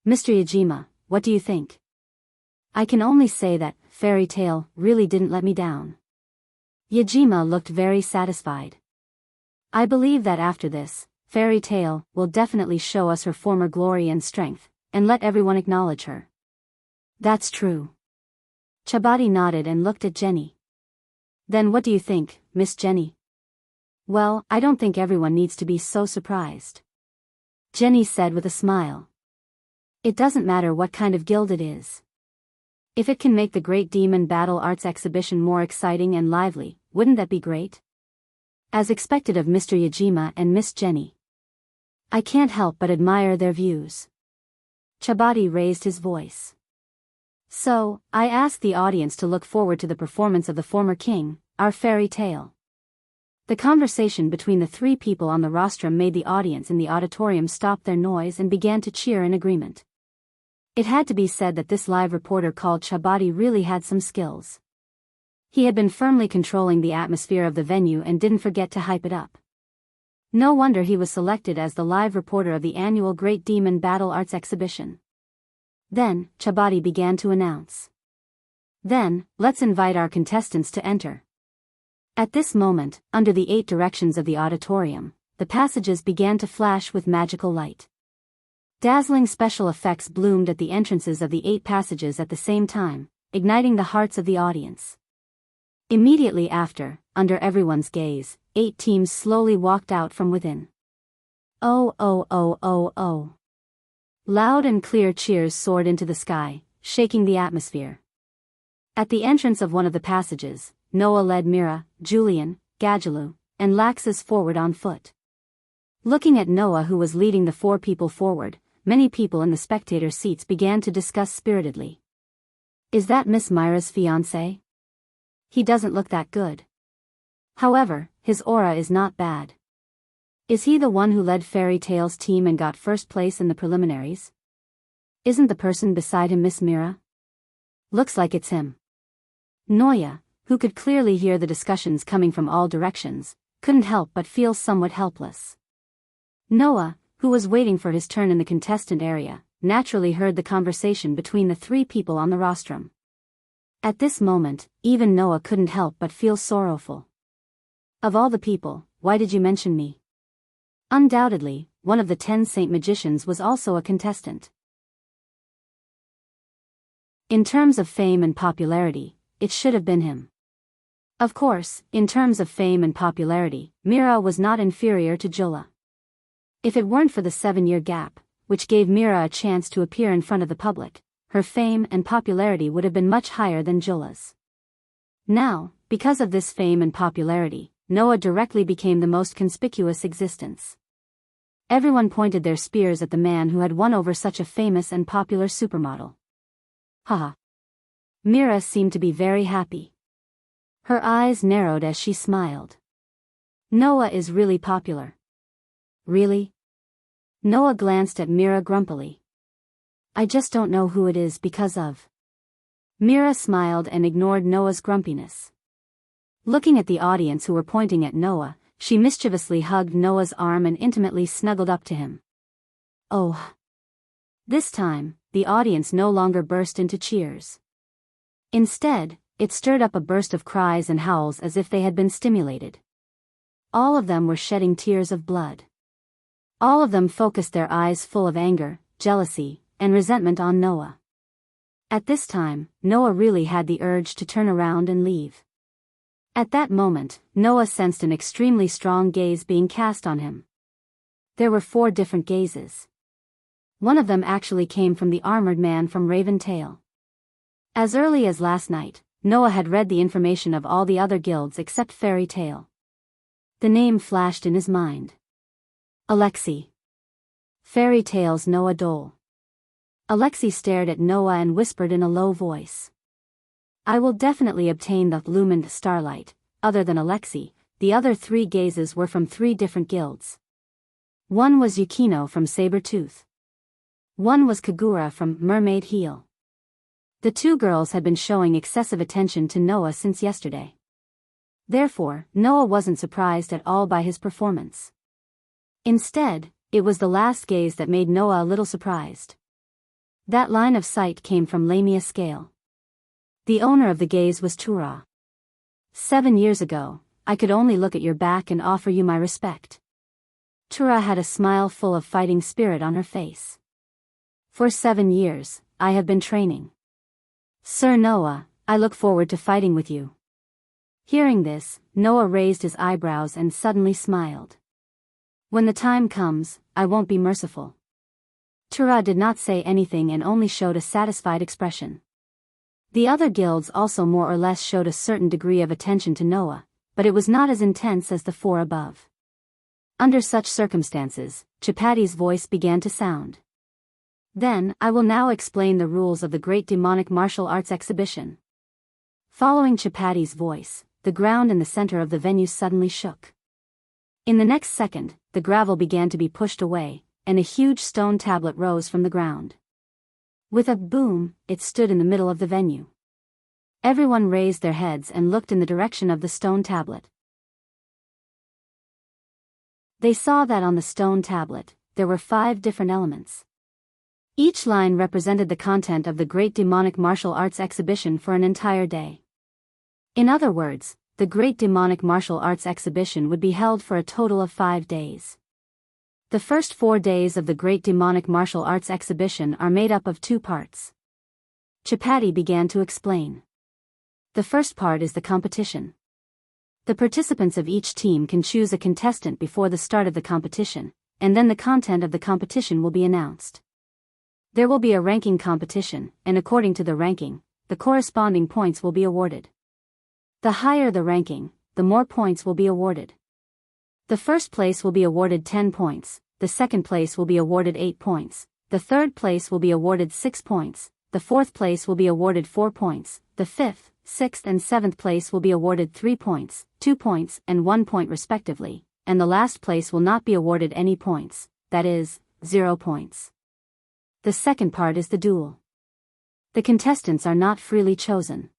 Mr. Yajima, what do you think? I can only say that Fairy Tale really didn't let me down. Yajima looked very satisfied. I believe that after this, Fairy Tale will definitely show us her former glory and strength, and let everyone acknowledge her. That's true. Chabadi nodded and looked at Jenny. Then what do you think, Miss Jenny? Well, I don't think everyone needs to be so surprised. Jenny said with a smile. It doesn't matter what kind of guild it is. If it can make the Great Demon Battle Arts Exhibition more exciting and lively, wouldn't that be great? As expected of Mr. Yajima and Miss Jenny. I can't help but admire their views. Chabadi raised his voice. So, I ask the audience to look forward to the performance of the former king, our Fairy Tale. The conversation between the 3 people on the rostrum made the audience in the auditorium stop their noise and began to cheer in agreement. It had to be said that this live reporter called Chabadi really had some skills. He had been firmly controlling the atmosphere of the venue and didn't forget to hype it up. No wonder he was selected as the live reporter of the annual Great Demon Battle Arts Exhibition. Then, Chabadi began to announce. Then, let's invite our contestants to enter. At this moment, under the 8 directions of the auditorium, the passages began to flash with magical light. Dazzling special effects bloomed at the entrances of the 8 passages at the same time, igniting the hearts of the audience. Immediately after, under everyone's gaze, 8 teams slowly walked out from within. Oh oh oh oh oh. Loud and clear cheers soared into the sky, shaking the atmosphere. At the entrance of one of the passages, Noah led Mira, Julian, Gadjaloo, and Laxus forward on foot. Looking at Noah, who was leading the 4 people forward, many people in the spectator seats began to discuss spiritedly. Is that Miss Myra's fiancé? He doesn't look that good. However, his aura is not bad. Is he the one who led Fairy Tale's team and got first place in the preliminaries? Isn't the person beside him Miss Mira? Looks like it's him. Noya, who could clearly hear the discussions coming from all directions, couldn't help but feel somewhat helpless. Noah, who was waiting for his turn in the contestant area, naturally heard the conversation between the 3 people on the rostrum. At this moment, even Noah couldn't help but feel sorrowful. Of all the people, why did you mention me? Undoubtedly, one of the 10 saint magicians was also a contestant. In terms of fame and popularity, it should have been him. Of course, in terms of fame and popularity, Mira was not inferior to Jula. If it weren't for the 7-year gap, which gave Mira a chance to appear in front of the public, her fame and popularity would have been much higher than Jula's. Now, Because of this fame and popularity, Noah directly became the most conspicuous existence. Everyone pointed their spears at the man who had won over such a famous and popular supermodel. Haha. Mira seemed to be very happy. Her eyes narrowed as she smiled. Noah is really popular. Really? Noah glanced at Mira grumpily. I just don't know who it is because of. Mira smiled and ignored Noah's grumpiness. Looking at the audience who were pointing at Noah, she mischievously hugged Noah's arm and intimately snuggled up to him. Oh. This time, the audience no longer burst into cheers. Instead, it stirred up a burst of cries and howls as if they had been stimulated. All of them were shedding tears of blood. All of them focused their eyes full of anger, jealousy, and resentment on Noah. At this time, Noah really had the urge to turn around and leave. At that moment, Noah sensed an extremely strong gaze being cast on him. There were 4 different gazes. One of them actually came from the armored man from Raven Tail. As early as last night, Noah had read the information of all the other guilds except Fairy Tail. The name flashed in his mind. Alexei. Fairy Tail's Noah Dole. Alexei stared at Noah and whispered in a low voice. I will definitely obtain the illumined starlight. Other than Alexei, the other 3 gazes were from 3 different guilds. One was Yukino from Saber-Tooth. One was Kagura from Mermaid Heel. The 2 girls had been showing excessive attention to Noah since yesterday. Therefore, Noah wasn't surprised at all by his performance. Instead, it was the last gaze that made Noah a little surprised. That line of sight came from Lamia Scale. The owner of the gaze was Tura. 7 years ago, I could only look at your back and offer you my respect. Tura had a smile full of fighting spirit on her face. For 7 years, I have been training. Sir Noah, I look forward to fighting with you. Hearing this, Noah raised his eyebrows and suddenly smiled. When the time comes, I won't be merciful. Tura did not say anything and only showed a satisfied expression. The other guilds also more or less showed a certain degree of attention to Noah, but it was not as intense as the 4 above. Under such circumstances, Chapati's voice began to sound. Then, I will now explain the rules of the Great Demonic Martial Arts Exhibition. Following Chapati's voice, the ground in the center of the venue suddenly shook. In the next second, the gravel began to be pushed away, and a huge stone tablet rose from the ground. With a boom, it stood in the middle of the venue. Everyone raised their heads and looked in the direction of the stone tablet. They saw that on the stone tablet, there were 5 different elements. Each line represented the content of the Great Demonic Martial Arts Exhibition for an entire day. In other words, the Great Demonic Martial Arts Exhibition would be held for a total of 5 days. The first 4 days of the Great Demonic Martial Arts Exhibition are made up of 2 parts. Chapati began to explain. The first part is the competition. The participants of each team can choose a contestant before the start of the competition, and then the content of the competition will be announced. There will be a ranking competition, and according to the ranking, the corresponding points will be awarded. The higher the ranking, the more points will be awarded. The first place will be awarded 10 points, the second place will be awarded 8 points, the third place will be awarded 6 points, the fourth place will be awarded 4 points, the fifth, sixth and seventh place will be awarded 3 points, 2 points and 1 point respectively, and the last place will not be awarded any points, that is, 0 points. The second part is the duel. The contestants are not freely chosen.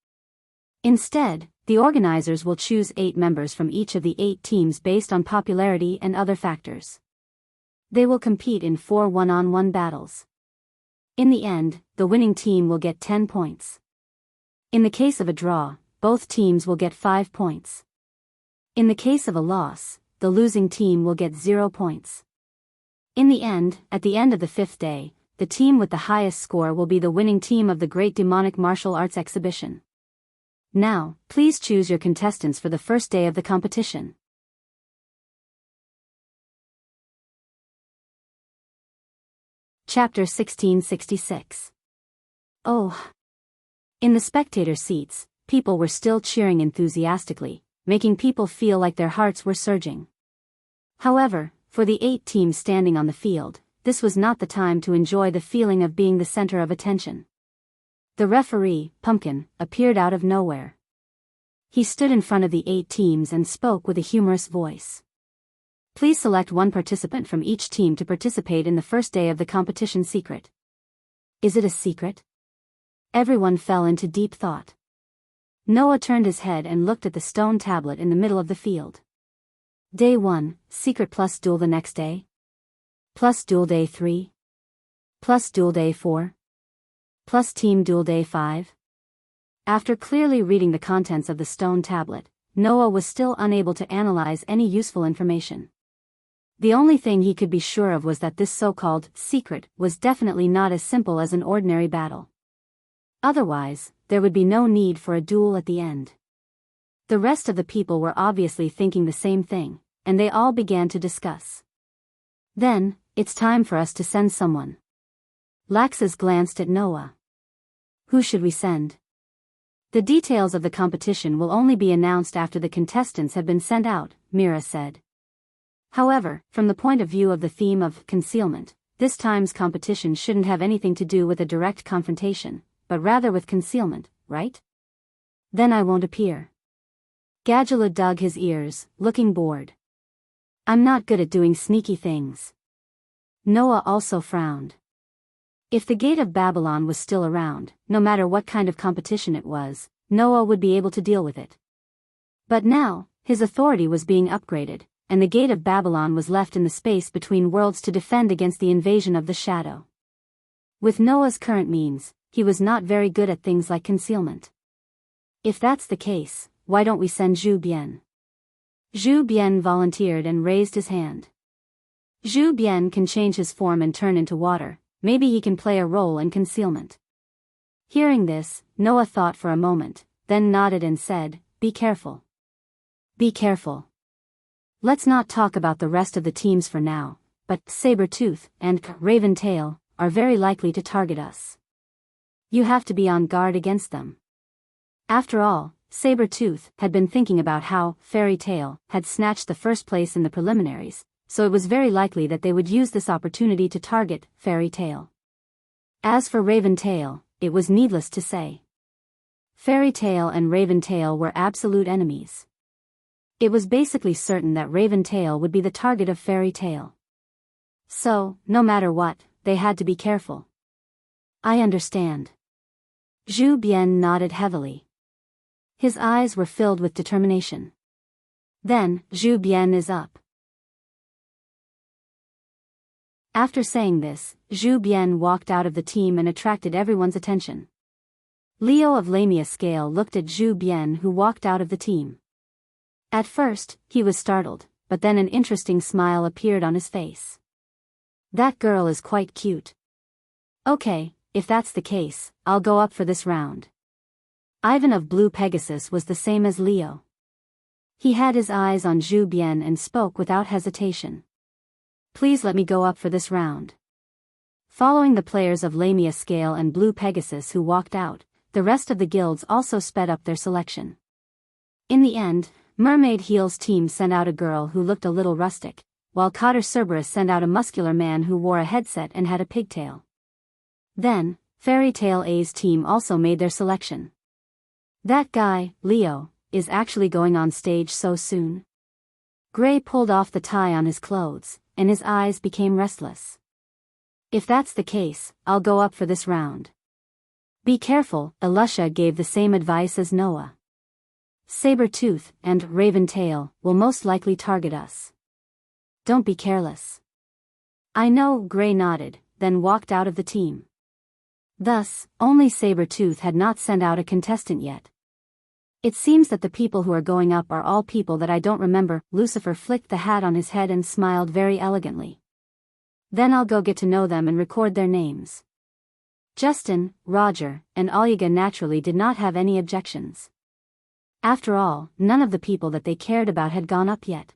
Instead, the organizers will choose 8 members from each of the 8 teams based on popularity and other factors. They will compete in 4 one-on-one battles. In the end, the winning team will get 10 points. In the case of a draw, both teams will get 5 points. In the case of a loss, the losing team will get 0 points. In the end, at the end of the 5th day, the team with the highest score will be the winning team of the Great Demonic Martial Arts Exhibition. Now, please choose your contestants for the first day of the competition. Chapter 1666. Oh. In the spectator seats, people were still cheering enthusiastically, making people feel like their hearts were surging. However, for the 8 teams standing on the field, this was not the time to enjoy the feeling of being the center of attention. The referee, Pumpkin, appeared out of nowhere. He stood in front of the 8 teams and spoke with a humorous voice. Please select one participant from each team to participate in the first day of the competition secret. Is it a secret? Everyone fell into deep thought. Noah turned his head and looked at the stone tablet in the middle of the field. Day 1, secret plus duel the next day? Plus duel day 3? Plus duel day 4? Plus team duel day 5? After clearly reading the contents of the stone tablet, Noah was still unable to analyze any useful information. The only thing he could be sure of was that this so-called secret was definitely not as simple as an ordinary battle. Otherwise, there would be no need for a duel at the end. The rest of the people were obviously thinking the same thing, and they all began to discuss. Then, it's time for us to send someone. Laxus glanced at Noah. Who should we send? The details of the competition will only be announced after the contestants have been sent out, Mira said. However, from the point of view of the theme of concealment, this time's competition shouldn't have anything to do with a direct confrontation, but rather with concealment, right? Then I won't appear. Gadula dug his ears, looking bored. I'm not good at doing sneaky things. Noah also frowned. If the Gate of Babylon was still around, no matter what kind of competition it was, Noah would be able to deal with it. But now, his authority was being upgraded, and the Gate of Babylon was left in the space between worlds to defend against the invasion of the Shadow. With Noah's current means, he was not very good at things like concealment. If that's the case, why don't we send Zhu Bian? Zhu Bian volunteered and raised his hand. Zhu Bian can change his form and turn into water, maybe he can play a role in concealment. Hearing this, Noah thought for a moment, then nodded and said, Be careful. Be careful. Let's not talk about the rest of the teams for now, but Saber-Tooth and Raven-Tail are very likely to target us. You have to be on guard against them. After all, Saber-Tooth had been thinking about how Fairy Tail had snatched the first place in the preliminaries, so it was very likely that they would use this opportunity to target Fairy Tail. As for Raven-Tail, it was needless to say. Fairy Tail and Raven-Tail were absolute enemies. It was basically certain that Raven-Tail would be the target of Fairy Tail. So, no matter what, they had to be careful. I understand. Zhu Bian nodded heavily. His eyes were filled with determination. Then, Zhu Bian is up. After saying this, Zhu Bian walked out of the team and attracted everyone's attention. Leo of Lamia Scale looked at Zhu Bian, who walked out of the team. At first, he was startled, but then an interesting smile appeared on his face. That girl is quite cute. Okay, if that's the case, I'll go up for this round. Ivan of Blue Pegasus was the same as Leo. He had his eyes on Zhu Bian and spoke without hesitation. Please let me go up for this round. Following the players of Lamia Scale and Blue Pegasus who walked out, the rest of the guilds also sped up their selection. In the end, Mermaid Heel's team sent out a girl who looked a little rustic, while Cotter Cerberus sent out a muscular man who wore a headset and had a pigtail. Then, Fairy Tail A's team also made their selection. That guy, Leo, is actually going on stage so soon? Gray pulled off the tie on his clothes, and his eyes became restless. If that's the case, I'll go up for this round. Be careful, Elusha gave the same advice as Noah. Saber-Tooth and Raven-Tail will most likely target us. Don't be careless. I know, Gray nodded, then walked out of the team. Thus, only Saber-Tooth had not sent out a contestant yet. It seems that the people who are going up are all people that I don't remember. Lucifer flicked the hat on his head and smiled very elegantly. Then I'll go get to know them and record their names. Justin, Roger, and Olga naturally did not have any objections. After all, none of the people that they cared about had gone up yet.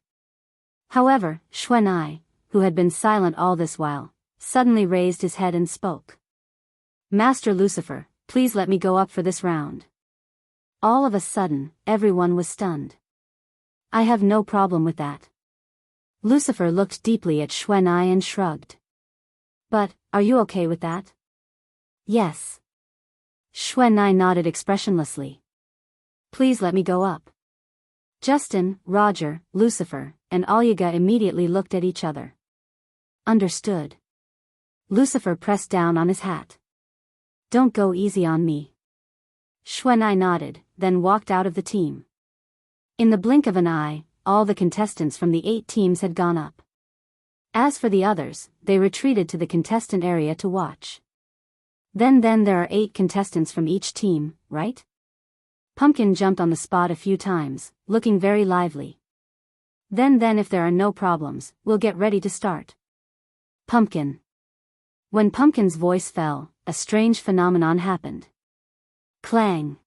However, Xuanai, who had been silent all this while, suddenly raised his head and spoke. Master Lucifer, please let me go up for this round. All of a sudden, everyone was stunned. I have no problem with that. Lucifer looked deeply at Xuanai and shrugged. But, are you okay with that? Yes. Xuanai nodded expressionlessly. Please let me go up. Justin, Roger, Lucifer, and Olga immediately looked at each other. Understood. Lucifer pressed down on his hat. Don't go easy on me. Xuanai nodded, then walked out of the team. In the blink of an eye, all the contestants from the 8 teams had gone up. As for the others, they retreated to the contestant area to watch. Then there are 8 contestants from each team, right? Pumpkin jumped on the spot a few times, looking very lively. Then if there are no problems, we'll get ready to start. Pumpkin. When Pumpkin's voice fell, a strange phenomenon happened. Clang.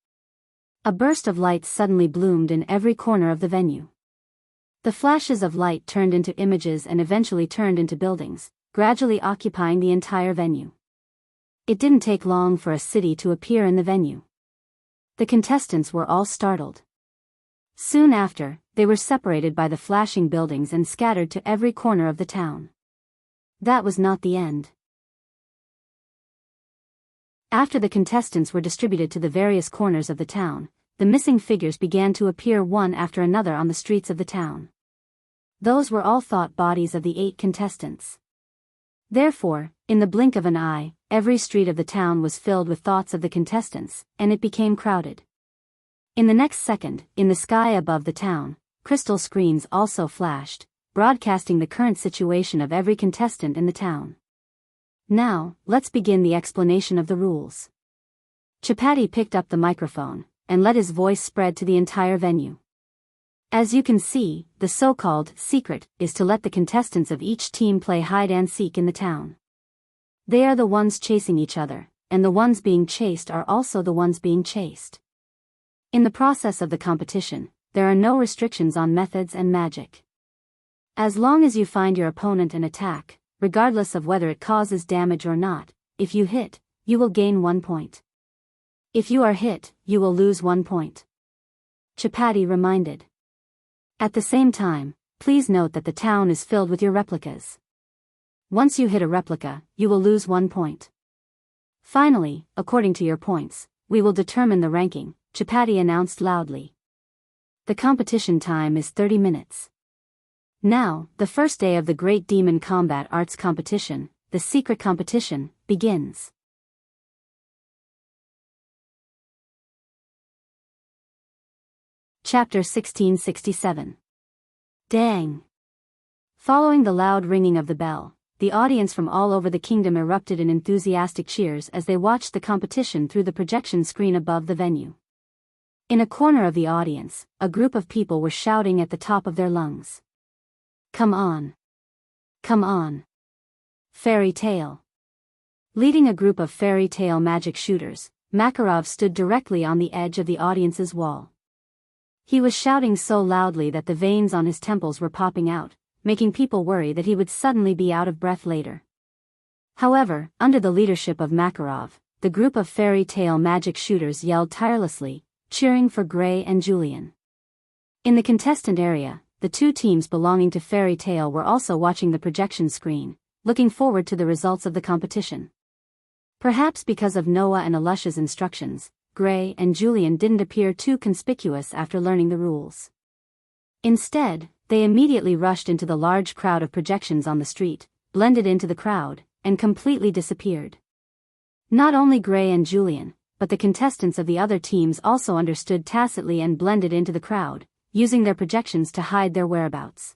A burst of light suddenly bloomed in every corner of the venue. The flashes of light turned into images and eventually turned into buildings, gradually occupying the entire venue. It didn't take long for a city to appear in the venue. The contestants were all startled. Soon after, they were separated by the flashing buildings and scattered to every corner of the town. That was not the end. After the contestants were distributed to the various corners of the town, the missing figures began to appear one after another on the streets of the town. Those were all thought bodies of the 8 contestants. Therefore, in the blink of an eye, every street of the town was filled with thoughts of the contestants, and it became crowded. In the next second, in the sky above the town, crystal screens also flashed, broadcasting the current situation of every contestant in the town. Now, let's begin the explanation of the rules. Chapati picked up the microphone, and let his voice spread to the entire venue. As you can see, the so-called secret is to let the contestants of each team play hide and seek in the town. They are the ones chasing each other, and the ones being chased are also the ones being chased. In the process of the competition, there are no restrictions on methods and magic. As long as you find your opponent and attack, regardless of whether it causes damage or not, if you hit, you will gain 1 point. If you are hit, you will lose 1 point. Chapati reminded. At the same time, please note that the town is filled with your replicas. Once you hit a replica, you will lose 1 point. Finally, according to your points, we will determine the ranking, Chapati announced loudly. The competition time is 30 minutes. Now, the first day of the Great Demon Combat Arts Competition, the secret competition, begins. Chapter 1667. Dang! Following the loud ringing of the bell, the audience from all over the kingdom erupted in enthusiastic cheers as they watched the competition through the projection screen above the venue. In a corner of the audience, a group of people were shouting at the top of their lungs. Come on! Come on! Fairy tale! Leading a group of fairy tale magic shooters, Makarov stood directly on the edge of the audience's wall. He was shouting so loudly that the veins on his temples were popping out, making people worry that he would suddenly be out of breath later. However, under the leadership of Makarov, the group of fairy tale magic shooters yelled tirelessly, cheering for Gray and Julian. In the contestant area, the 2 teams belonging to Fairy Tale were also watching the projection screen, looking forward to the results of the competition. Perhaps because of Noah and Alusha's instructions, Gray and Julian didn't appear too conspicuous after learning the rules. Instead, they immediately rushed into the large crowd of projections on the street, blended into the crowd, and completely disappeared. Not only Gray and Julian, but the contestants of the other teams also understood tacitly and blended into the crowd, using their projections to hide their whereabouts.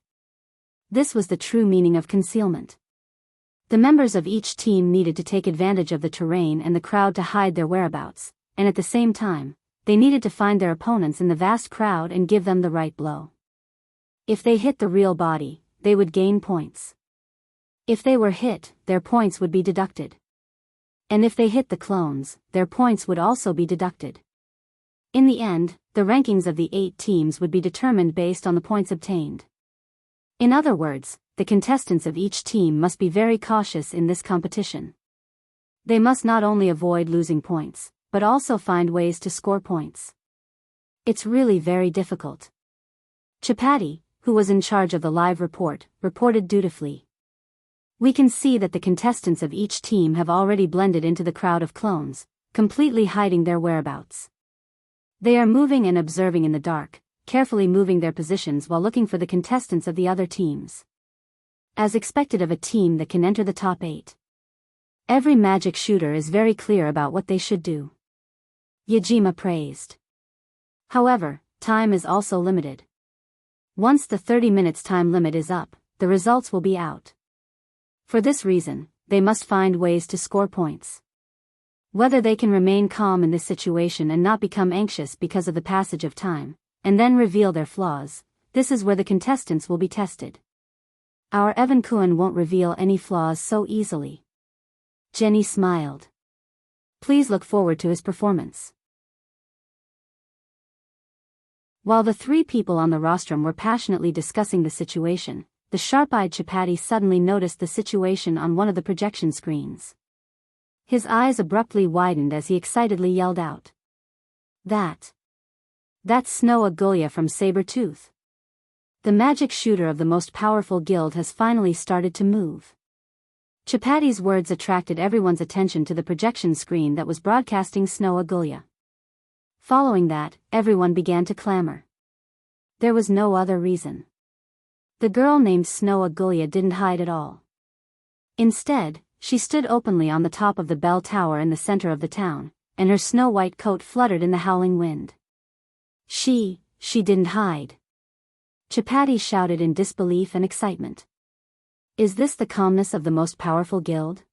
This was the true meaning of concealment. The members of each team needed to take advantage of the terrain and the crowd to hide their whereabouts, and at the same time, they needed to find their opponents in the vast crowd and give them the right blow. If they hit the real body, they would gain points. If they were hit, their points would be deducted. And if they hit the clones, their points would also be deducted. In the end, the rankings of the 8 teams would be determined based on the points obtained. In other words, the contestants of each team must be very cautious in this competition. They must not only avoid losing points, but also find ways to score points. It's really very difficult. Chapati, who was in charge of the live report, reported dutifully. We can see that the contestants of each team have already blended into the crowd of clones, completely hiding their whereabouts. They are moving and observing in the dark, carefully moving their positions while looking for the contestants of the other teams. As expected of a team that can enter the top 8. Every magic shooter is very clear about what they should do. Yajima praised. However, time is also limited. Once the 30 minutes time limit is up, the results will be out. For this reason, they must find ways to score points. Whether they can remain calm in this situation and not become anxious because of the passage of time, and then reveal their flaws, this is where the contestants will be tested. Our Evan Kuhn won't reveal any flaws so easily. Jenny smiled. Please look forward to his performance. While the 3 people on the rostrum were passionately discussing the situation, the sharp-eyed Chapati suddenly noticed the situation on one of the projection screens. His eyes abruptly widened as he excitedly yelled out. That's Snow Agulya from Saber-Tooth. The magic shooter of the most powerful guild has finally started to move. Chapati's words attracted everyone's attention to the projection screen that was broadcasting Snow Agulya. Following that, everyone began to clamor. There was no other reason. The girl named Snow Agulya didn't hide at all. Instead, she stood openly on the top of the bell tower in the center of the town, and her snow-white coat fluttered in the howling wind. She didn't hide. Chapati shouted in disbelief and excitement. Is this the calmness of the most powerful guild?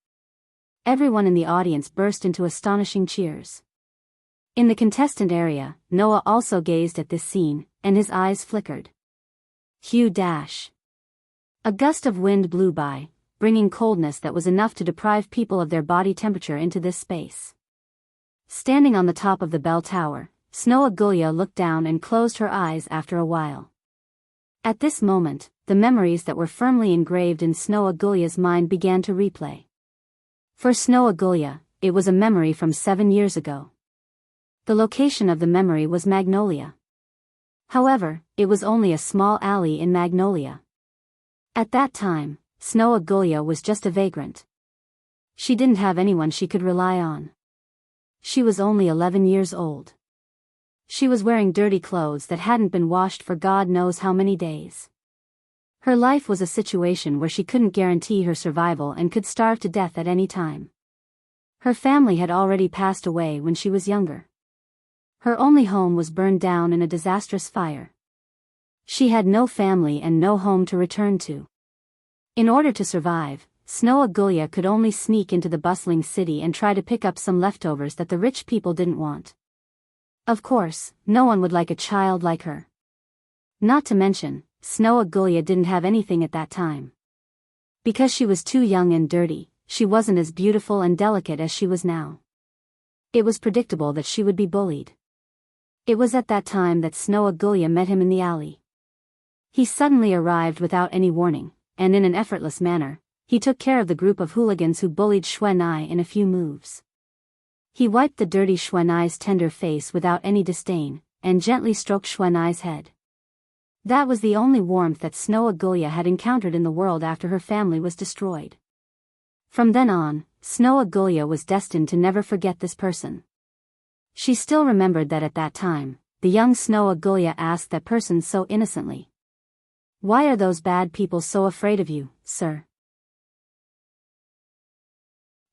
Everyone in the audience burst into astonishing cheers. In the contestant area, Noah also gazed at this scene, and his eyes flickered. Hugh dash. A gust of wind blew by, bringing coldness that was enough to deprive people of their body temperature into this space. Standing on the top of the bell tower, Snow Agulya looked down and closed her eyes after a while. At this moment, the memories that were firmly engraved in Snow Agulya's mind began to replay. For Snow Agulya, it was a memory from 7 years ago. The location of the memory was Magnolia. However, it was only a small alley in Magnolia. At that time, Snow Agulya was just a vagrant. She didn't have anyone she could rely on. She was only 11 years old. She was wearing dirty clothes that hadn't been washed for God knows how many days. Her life was a situation where she couldn't guarantee her survival and could starve to death at any time. Her family had already passed away when she was younger. Her only home was burned down in a disastrous fire. She had no family and no home to return to. In order to survive, Snow Agulya could only sneak into the bustling city and try to pick up some leftovers that the rich people didn't want. Of course, no one would like a child like her. Not to mention, Snow Agulya didn't have anything at that time. Because she was too young and dirty, she wasn't as beautiful and delicate as she was now. It was predictable that she would be bullied. It was at that time that Snow Agulya met him in the alley. He suddenly arrived without any warning, and in an effortless manner, he took care of the group of hooligans who bullied Xuanai in a few moves. He wiped the dirty Xuanai's tender face without any disdain, and gently stroked Xuanai's head. That was the only warmth that Snow Agulya had encountered in the world after her family was destroyed. From then on, Snow Agulya was destined to never forget this person. She still remembered that at that time, the young Snow Agulya asked that person so innocently. Why are those bad people so afraid of you, sir?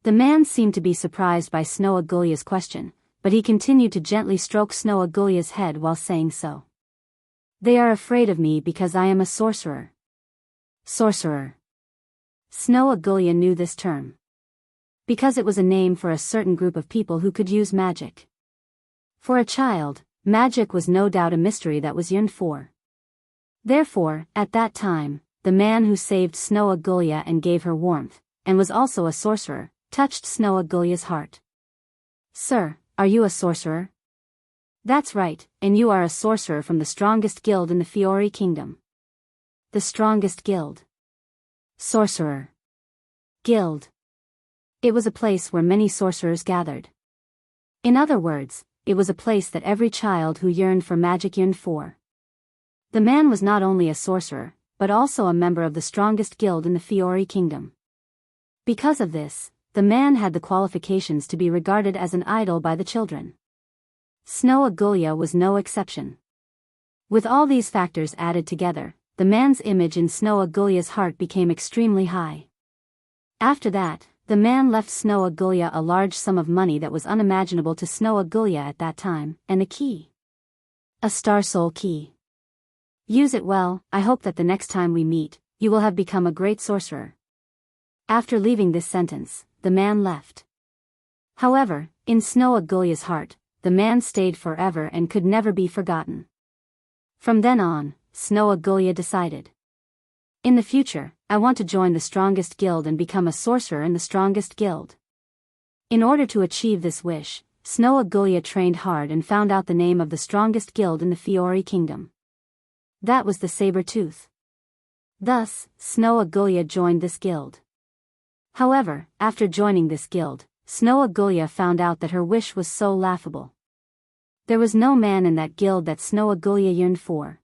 The man seemed to be surprised by Snow Agulya's question, but he continued to gently stroke Snow Agulya's head while saying so. They are afraid of me because I am a sorcerer. Sorcerer. Snow Agulya knew this term. Because it was a name for a certain group of people who could use magic. For a child, magic was no doubt a mystery that was yearned for. Therefore, at that time, the man who saved Snow Agulya and gave her warmth, and was also a sorcerer, touched Snow Agulya's heart. Sir, are you a sorcerer? That's right, and you are a sorcerer from the strongest guild in the Fiori Kingdom. The strongest guild. Sorcerer. Guild. It was a place where many sorcerers gathered. In other words, it was a place that every child who yearned for magic yearned for. The man was not only a sorcerer, but also a member of the strongest guild in the Fiori Kingdom. Because of this, the man had the qualifications to be regarded as an idol by the children. Snow Agulya was no exception. With all these factors added together, the man's image in Snow Agulya's heart became extremely high. After that, the man left Snow Agulya a large sum of money that was unimaginable to Snow Agulya at that time, and a key. A Star Soul key. Use it well. I hope that the next time we meet, you will have become a great sorcerer. After leaving this sentence, the man left. However, in Snow Agulya's heart, the man stayed forever and could never be forgotten. From then on, Snow Agulya decided. In the future, I want to join the strongest guild and become a sorcerer in the strongest guild. In order to achieve this wish, Snow Agulya trained hard and found out the name of the strongest guild in the Fiori Kingdom. That was the Saber-Tooth. Thus, Snow Agulya joined this guild. However, after joining this guild, Snow Agulya found out that her wish was so laughable. There was no man in that guild that Snow Agulya yearned for.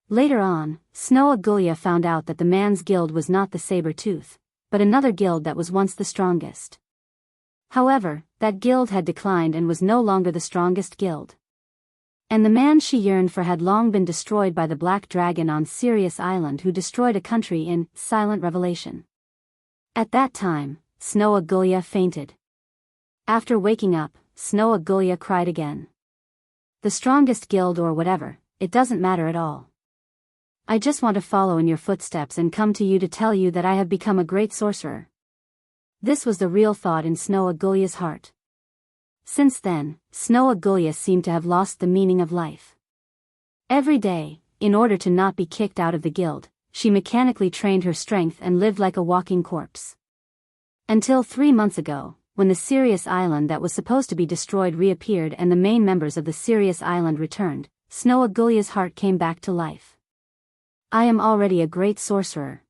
Later on, Snow Agulya found out that the man's guild was not the Saber-Tooth, but another guild that was once the strongest. However, that guild had declined and was no longer the strongest guild. And the man she yearned for had long been destroyed by the Black Dragon on Sirius Island, who destroyed a country in Silent Revelation. At that time, Snow Agulya fainted. After waking up, Snow Agulya cried again. The strongest guild or whatever, it doesn't matter at all. I just want to follow in your footsteps and come to you to tell you that I have become a great sorcerer. This was the real thought in Snow Agulya's heart. Since then, Snow Agulya seemed to have lost the meaning of life. Every day, in order to not be kicked out of the guild, she mechanically trained her strength and lived like a walking corpse. Until 3 months ago, when the Sirius Island that was supposed to be destroyed reappeared and the main members of the Sirius Island returned, Snow Agulya's heart came back to life. I am already a great sorcerer.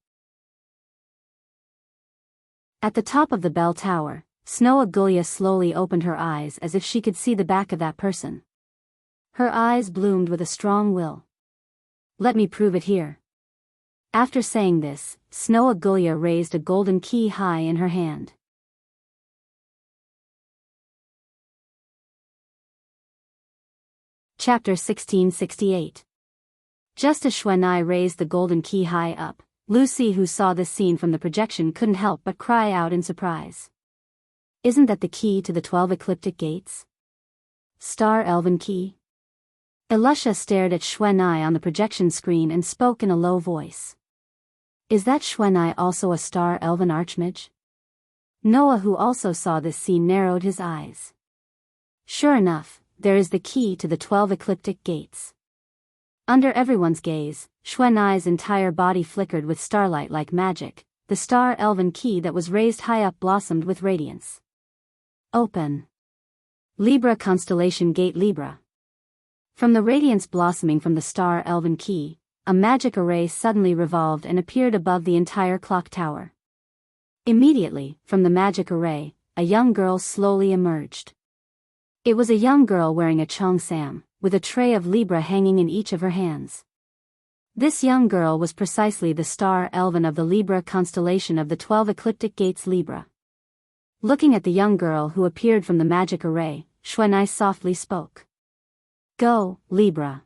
At the top of the bell tower, Snow Agulya slowly opened her eyes as if she could see the back of that person. Her eyes bloomed with a strong will. Let me prove it here. After saying this, Snow Agulya raised a golden key high in her hand. Chapter 1668. Just as Xuanai raised the golden key high up, Lucy, who saw this scene from the projection, couldn't help but cry out in surprise. Isn't that the key to the 12 ecliptic gates? Star Elven key? Elusha stared at Xuanai on the projection screen and spoke in a low voice. Is that Xuanai also a Star Elven Archmage? Noah, who also saw this scene, narrowed his eyes. Sure enough, there is the key to the 12 ecliptic gates. Under everyone's gaze, Xuanai's entire body flickered with starlight like magic. The Star Elven key that was raised high up blossomed with radiance. Open. Libra Constellation Gate Libra. From the radiance blossoming from the Star Elven key, a magic array suddenly revolved and appeared above the entire clock tower. Immediately, from the magic array, a young girl slowly emerged. It was a young girl wearing a cheongsam, with a tray of Libra hanging in each of her hands. This young girl was precisely the Star Elven of the Libra constellation of the 12 ecliptic gates Libra. Looking at the young girl who appeared from the magic array, Xuanai softly spoke. Go, Libra.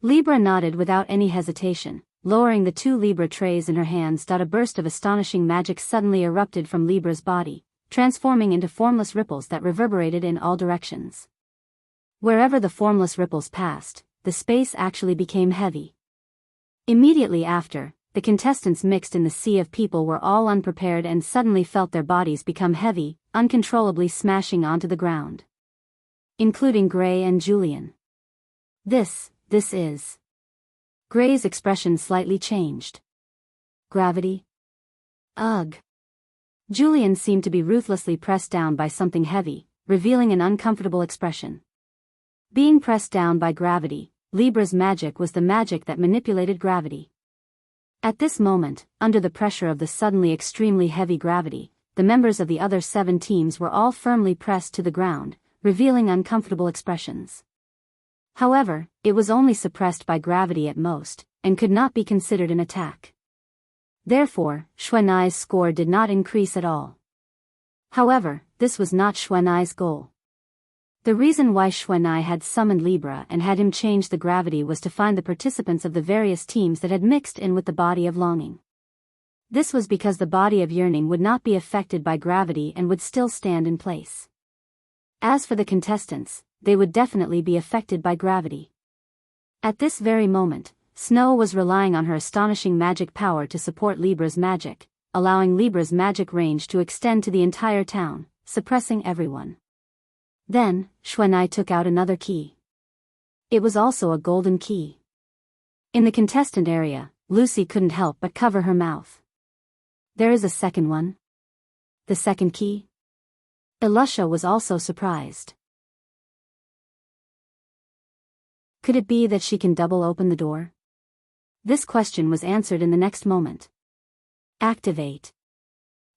Libra nodded without any hesitation, lowering the 2 Libra trays in her hands. A burst of astonishing magic suddenly erupted from Libra's body, transforming into formless ripples that reverberated in all directions. Wherever the formless ripples passed, the space actually became heavy. Immediately after, the contestants mixed in the sea of people were all unprepared and suddenly felt their bodies become heavy, uncontrollably smashing onto the ground. Including Gray and Julian. This is. Gray's expression slightly changed. Gravity? Ugh. Julian seemed to be ruthlessly pressed down by something heavy, revealing an uncomfortable expression. Being pressed down by gravity, Libra's magic was the magic that manipulated gravity. At this moment, under the pressure of the suddenly extremely heavy gravity, the members of the other 7 teams were all firmly pressed to the ground, revealing uncomfortable expressions. However, it was only suppressed by gravity at most, and could not be considered an attack. Therefore, Xuanai's score did not increase at all. However, this was not Xuanai's goal. The reason why Xuanai had summoned Libra and had him change the gravity was to find the participants of the various teams that had mixed in with the body of longing. This was because the body of yearning would not be affected by gravity and would still stand in place. As for the contestants, they would definitely be affected by gravity. At this very moment, Snow was relying on her astonishing magic power to support Libra's magic, allowing Libra's magic range to extend to the entire town, suppressing everyone. Then, Xuanai took out another key. It was also a golden key. In the contestant area, Lucy couldn't help but cover her mouth. There is a second one? The second key? Elusha was also surprised. Could it be that she can double open the door? This question was answered in the next moment. Activate.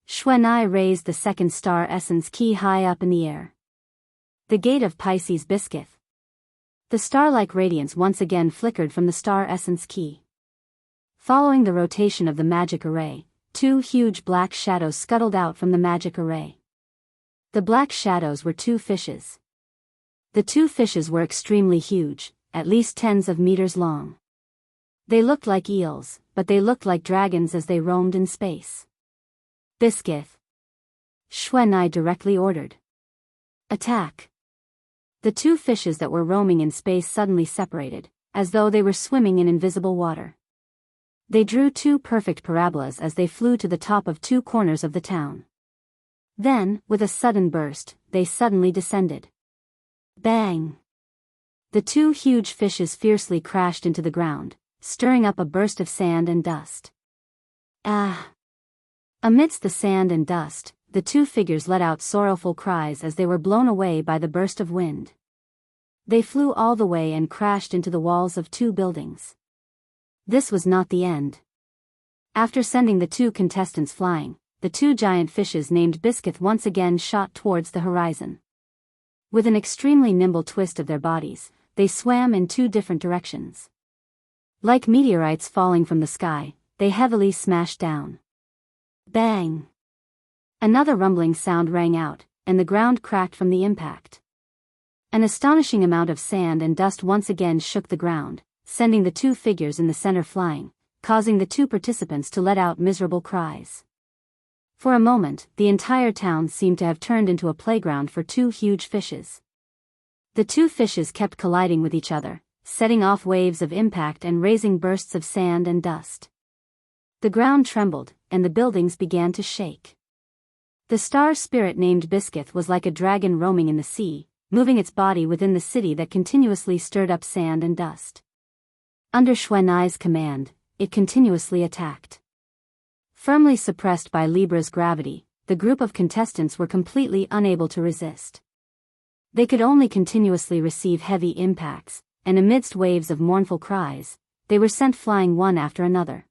Xuanai raised the second star essence key high up in the air. The gate of Pisces Biscuit. The star-like radiance once again flickered from the star essence key. Following the rotation of the magic array, two huge black shadows scuttled out from the magic array. The black shadows were two fishes. The two fishes were extremely huge, at least tens of meters long. They looked like eels, but they looked like dragons as they roamed in space. Biscuit. Xuanai directly ordered. Attack. The two fishes that were roaming in space suddenly separated, as though they were swimming in invisible water. They drew two perfect parabolas as they flew to the top of two corners of the town. Then, with a sudden burst, they suddenly descended. Bang! The two huge fishes fiercely crashed into the ground, stirring up a burst of sand and dust. Ah! Amidst the sand and dust, the two figures let out sorrowful cries as they were blown away by the burst of wind. They flew all the way and crashed into the walls of two buildings. This was not the end. After sending the two contestants flying, the two giant fishes named Biscuit once again shot towards the horizon. With an extremely nimble twist of their bodies, they swam in two different directions. Like meteorites falling from the sky, they heavily smashed down. Bang! Another rumbling sound rang out, and the ground cracked from the impact. An astonishing amount of sand and dust once again shook the ground, sending the two figures in the center flying, causing the two participants to let out miserable cries. For a moment, the entire town seemed to have turned into a playground for two huge fishes. The two fishes kept colliding with each other, setting off waves of impact and raising bursts of sand and dust. The ground trembled, and the buildings began to shake. The star spirit named Biscuit was like a dragon roaming in the sea, moving its body within the city that continuously stirred up sand and dust. Under Xuanai's command, it continuously attacked. Firmly suppressed by Libra's gravity, the group of contestants were completely unable to resist. They could only continuously receive heavy impacts, and amidst waves of mournful cries, they were sent flying one after another.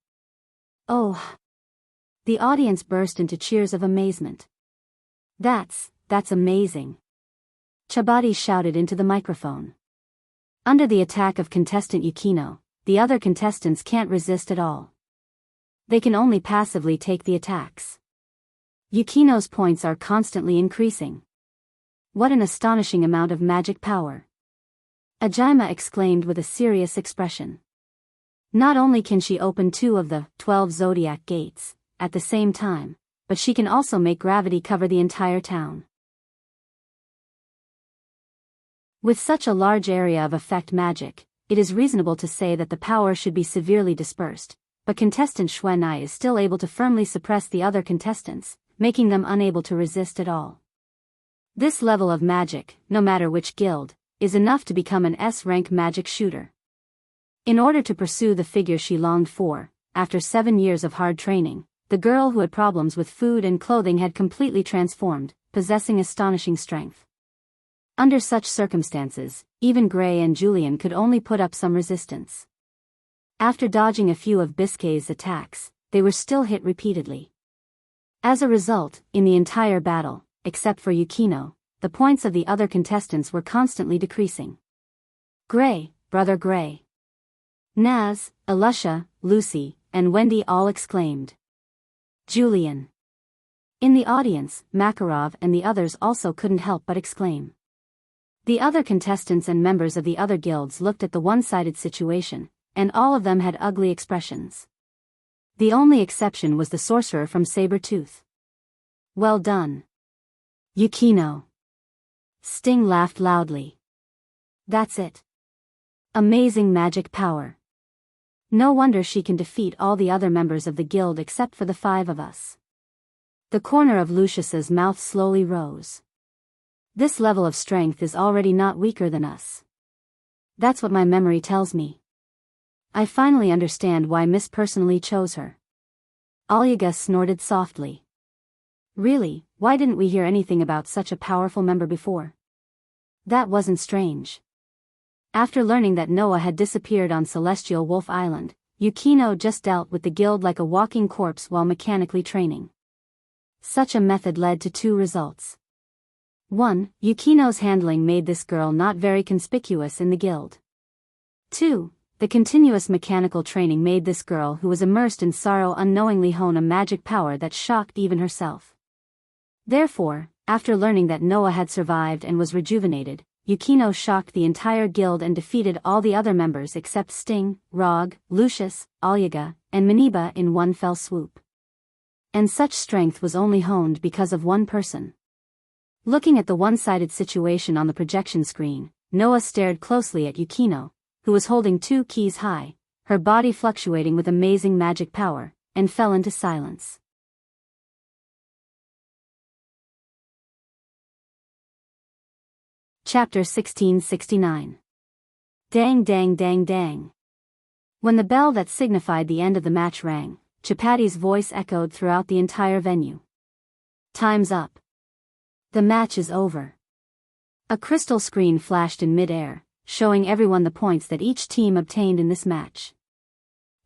Oh! The audience burst into cheers of amazement. That's amazing. Chabadi shouted into the microphone. Under the attack of contestant Yukino, the other contestants can't resist at all. They can only passively take the attacks. Yukino's points are constantly increasing. What an astonishing amount of magic power! Ajima exclaimed with a serious expression. Not only can she open 2 of the 12 zodiac gates at the same time, but she can also make gravity cover the entire town. With such a large area of effect magic, it is reasonable to say that the power should be severely dispersed, but contestant Xuanai is still able to firmly suppress the other contestants, making them unable to resist at all. This level of magic, no matter which guild, is enough to become an S-rank magic shooter. In order to pursue the figure she longed for, after 7 years of hard training, the girl who had problems with food and clothing had completely transformed, possessing astonishing strength. Under such circumstances, even Gray and Julian could only put up some resistance. After dodging a few of Biscay's attacks, they were still hit repeatedly. As a result, in the entire battle, except for Yukino, the points of the other contestants were constantly decreasing. Gray, brother Gray. Naz, Elusha, Lucy, and Wendy all exclaimed. Julian. In the audience, Makarov and the others also couldn't help but exclaim. The other contestants and members of the other guilds looked at the one-sided situation, and all of them had ugly expressions. The only exception was the sorcerer from Saber-Tooth. Well done. Yukino. Sting laughed loudly. That's it. Amazing magic power. No wonder she can defeat all the other members of the guild except for the 5 of us. The corner of Lucius's mouth slowly rose. This level of strength is already not weaker than us. That's what my memory tells me. I finally understand why Miss personally chose her. Olga snorted softly. Really, why didn't we hear anything about such a powerful member before? That wasn't strange. After learning that Noah had disappeared on Celestial Wolf Island, Yukino just dealt with the guild like a walking corpse while mechanically training. Such a method led to 2 results. 1. Yukino's handling made this girl not very conspicuous in the guild. 2. The continuous mechanical training made this girl who was immersed in sorrow unknowingly hone a magic power that shocked even herself. Therefore, after learning that Noah had survived and was rejuvenated, Yukino shocked the entire guild and defeated all the other members except Sting, Rog, Lucius, Olga, and Maniba in one fell swoop. And such strength was only honed because of one person. Looking at the one-sided situation on the projection screen, Noah stared closely at Yukino, who was holding 2 keys high, her body fluctuating with amazing magic power, and fell into silence. Chapter 1669. Dang dang dang dang. When the bell that signified the end of the match rang, Chapati's voice echoed throughout the entire venue. Time's up. The match is over. A crystal screen flashed in mid-air, showing everyone the points that each team obtained in this match.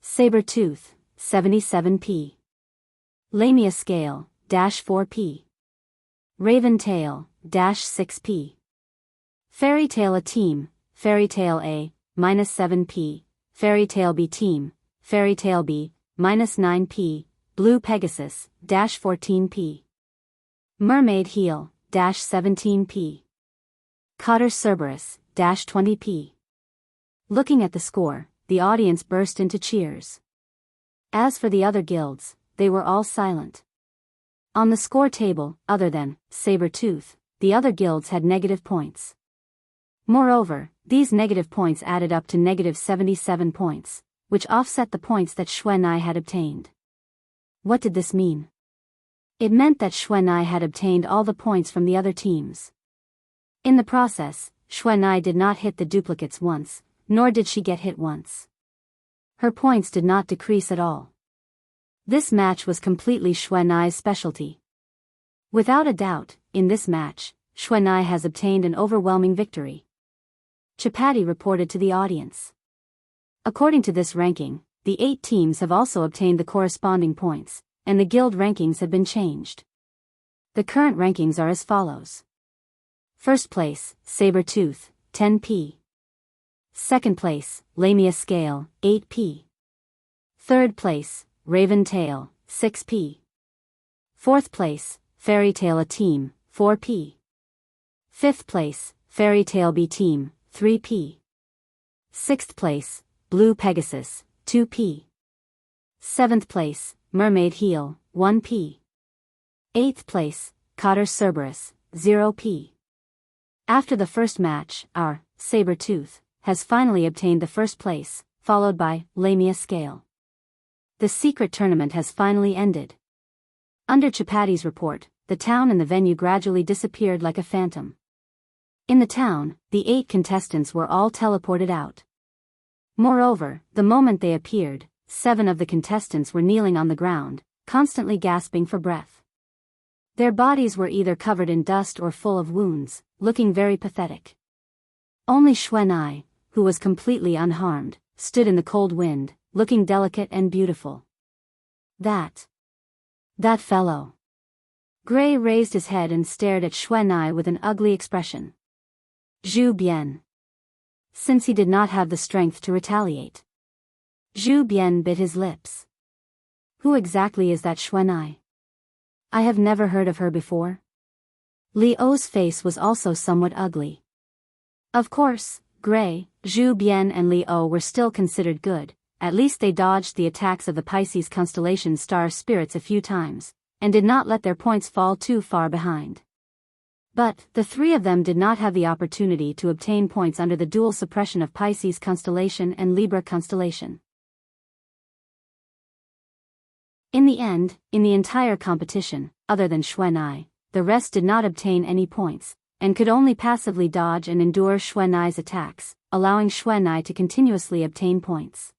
Saber-Tooth, 77p. Lamia Scale, -4p. Raven Tail, -6p. Fairy Tail A Team, Fairy Tail A, -7p, Fairy Tail B Team, Fairy Tail B, -9p, Blue Pegasus, -14p. Mermaid Heel, -17p. Cotter Cerberus, -20p. Looking at the score, the audience burst into cheers. As for the other guilds, they were all silent. On the score table, other than Saber-Tooth, the other guilds had negative points. Moreover, these negative points added up to -77 points, which offset the points that Xuanai had obtained. What did this mean? It meant that Xuanai had obtained all the points from the other teams. In the process, Xuanai did not hit the duplicates once, nor did she get hit once. Her points did not decrease at all. This match was completely Xuanai's specialty. Without a doubt, in this match, Xuanai has obtained an overwhelming victory. Chapati reported to the audience. According to this ranking, the 8 teams have also obtained the corresponding points, and the guild rankings have been changed. The current rankings are as follows. First place, Saber-Tooth, 10p. Second place, Lamia Scale, 8p. Third place, Raven Tail, 6p. Fourth place, Fairy Tail A Team, 4p. Fifth place, Fairy Tail B Team, 3p. Sixth place, Blue Pegasus, 2p. Seventh place, Mermaid Heel, 1p. Eighth place, Cotter Cerberus, 0p. After the first match, our Saber-Tooth has finally obtained the first place, followed by Lamia Scale. The secret tournament has finally ended. Under Chapati's report, the town and the venue gradually disappeared like a phantom. In the town, the 8 contestants were all teleported out. Moreover, the moment they appeared, 7 of the contestants were kneeling on the ground, constantly gasping for breath. Their bodies were either covered in dust or full of wounds, looking very pathetic. Only Xuanai, who was completely unharmed, stood in the cold wind, looking delicate and beautiful. That fellow. Gray raised his head and stared at Xuanai with an ugly expression. Zhu Bian. Since he did not have the strength to retaliate. Zhu Bian bit his lips. Who exactly is that Xuanai? I have never heard of her before. Li Ou's face was also somewhat ugly. Of course, Gray, Zhu Bian and Li Ou were still considered good. At least they dodged the attacks of the Pisces constellation star spirits a few times, and did not let their points fall too far behind. But the three of them did not have the opportunity to obtain points under the dual suppression of Pisces constellation and Libra constellation. In the end, in the entire competition, other than Xuanai, the rest did not obtain any points, and could only passively dodge and endure Xuanai's attacks, allowing Xuanai to continuously obtain points.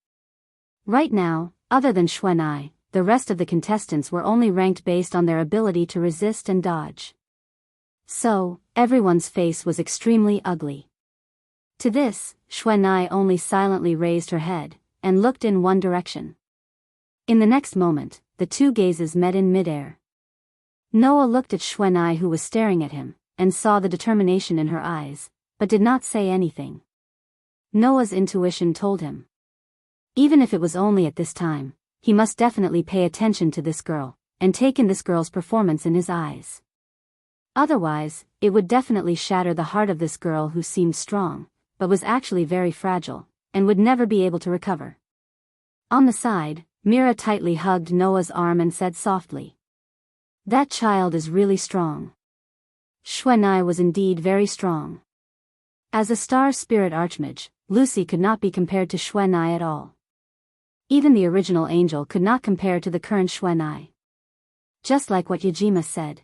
Right now, other than Xuanai, the rest of the contestants were only ranked based on their ability to resist and dodge. So, everyone's face was extremely ugly. To this, Xuanai only silently raised her head, and looked in one direction. In the next moment, the two gazes met in midair. Noah looked at Xuanai, who was staring at him, and saw the determination in her eyes, but did not say anything. Noah's intuition told him. Even if it was only at this time, he must definitely pay attention to this girl, and take in this girl's performance in his eyes. Otherwise, it would definitely shatter the heart of this girl who seemed strong, but was actually very fragile, and would never be able to recover. On the side, Mira tightly hugged Noah's arm and said softly, "That child is really strong." Xuanai was indeed very strong. As a star spirit archmage, Lucy could not be compared to Xuanai at all. Even the original angel could not compare to the current Xuanai. Just like what Yajima said.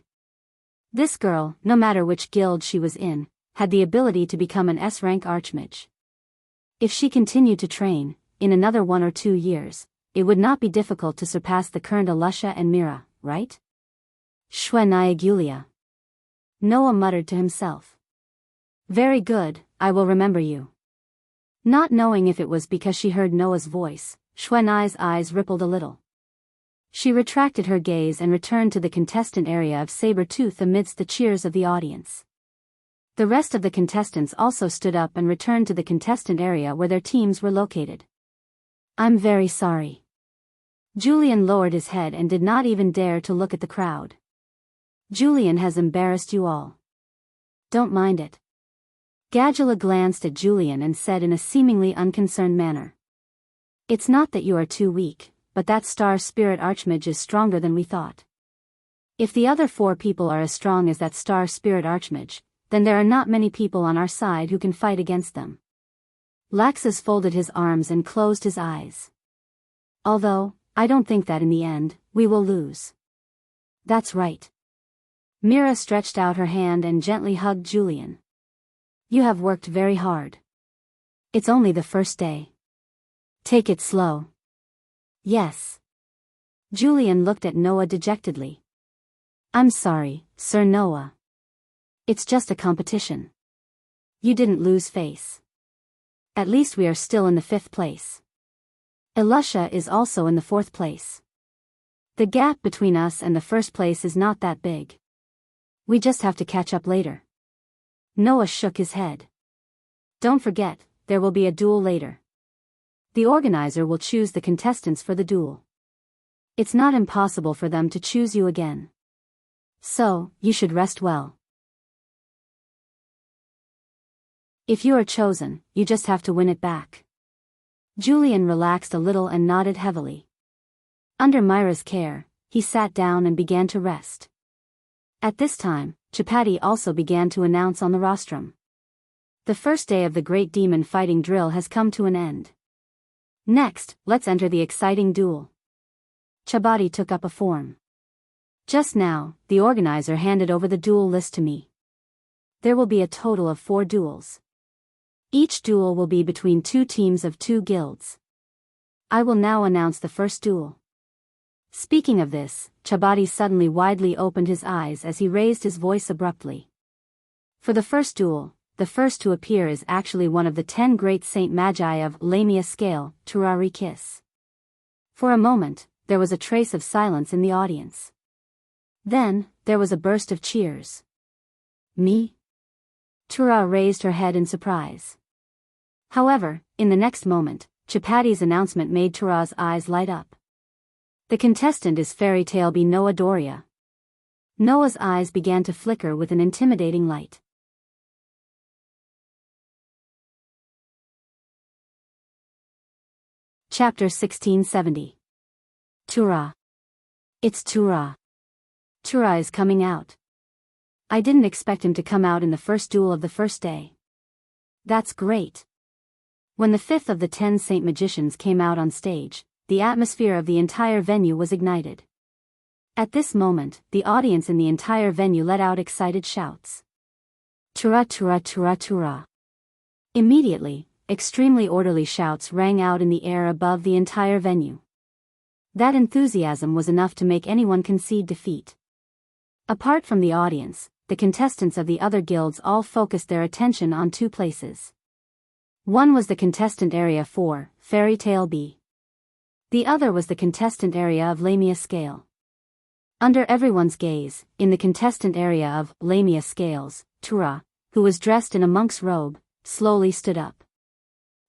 This girl, no matter which guild she was in, had the ability to become an S-rank archmage. If she continued to train, in another 1 or 2 years, it would not be difficult to surpass the current Alusha and Mira, right? Xuanai Agulia. Noah muttered to himself. Very good, I will remember you. Not knowing if it was because she heard Noah's voice, Xuanai's eyes rippled a little. She retracted her gaze and returned to the contestant area of Saber-Tooth amidst the cheers of the audience. The rest of the contestants also stood up and returned to the contestant area where their teams were located. I'm very sorry. Julian lowered his head and did not even dare to look at the crowd. Julian has embarrassed you all. Don't mind it. Gadula glanced at Julian and said in a seemingly unconcerned manner. It's not that you are too weak, but that star spirit archmage is stronger than we thought. If the other 4 people are as strong as that star spirit archmage, then there are not many people on our side who can fight against them. Laxus folded his arms and closed his eyes. Although, I don't think that in the end, we will lose. That's right. Mira stretched out her hand and gently hugged Julian. You have worked very hard. It's only the first day. Take it slow. Yes. Julian looked at Noah dejectedly. I'm sorry, Sir Noah. It's just a competition. You didn't lose face. At least we are still in the 5th place. Elusha is also in the 4th place. The gap between us and the 1st place is not that big. We just have to catch up later. Noah shook his head. Don't forget, there will be a duel later. The organizer will choose the contestants for the duel. It's not impossible for them to choose you again. So, you should rest well. If you are chosen, you just have to win it back. Julian relaxed a little and nodded heavily. Under Myra's care, he sat down and began to rest. At this time, Chapati also began to announce on the rostrum. The first day of the Great Demon Fighting Drill has come to an end. Next, let's enter the exciting duel. Chabati took up a form. Just now, the organizer handed over the duel list to me. There will be a total of 4 duels. Each duel will be between 2 teams of 2 guilds. I will now announce the first duel. Speaking of this, Chabati suddenly widely opened his eyes as he raised his voice abruptly. For the first duel, the first to appear is actually one of the 10 great Saint Magi of Lamia scale, Turari Kiss. For a moment, there was a trace of silence in the audience. Then, there was a burst of cheers. Me? Tura raised her head in surprise. However, in the next moment, Chapati's announcement made Tura's eyes light up. The contestant is fairy tale B Noah Doria. Noah's eyes began to flicker with an intimidating light. Chapter 1670. Tura. It's Tura. Tura is coming out. I didn't expect him to come out in the first duel of the first day. That's great. When the fifth of the 10 Saint Magicians came out on stage, the atmosphere of the entire venue was ignited. At this moment, the audience in the entire venue let out excited shouts. Tura Tura Tura Tura. Immediately, extremely orderly shouts rang out in the air above the entire venue. That enthusiasm was enough to make anyone concede defeat. Apart from the audience, the contestants of the other guilds all focused their attention on 2 places. One was the contestant area 4, Fairy Tale B. The other was the contestant area of Lamia Scale. Under everyone's gaze, in the contestant area of Lamia Scales, Tura, who was dressed in a monk's robe, slowly stood up.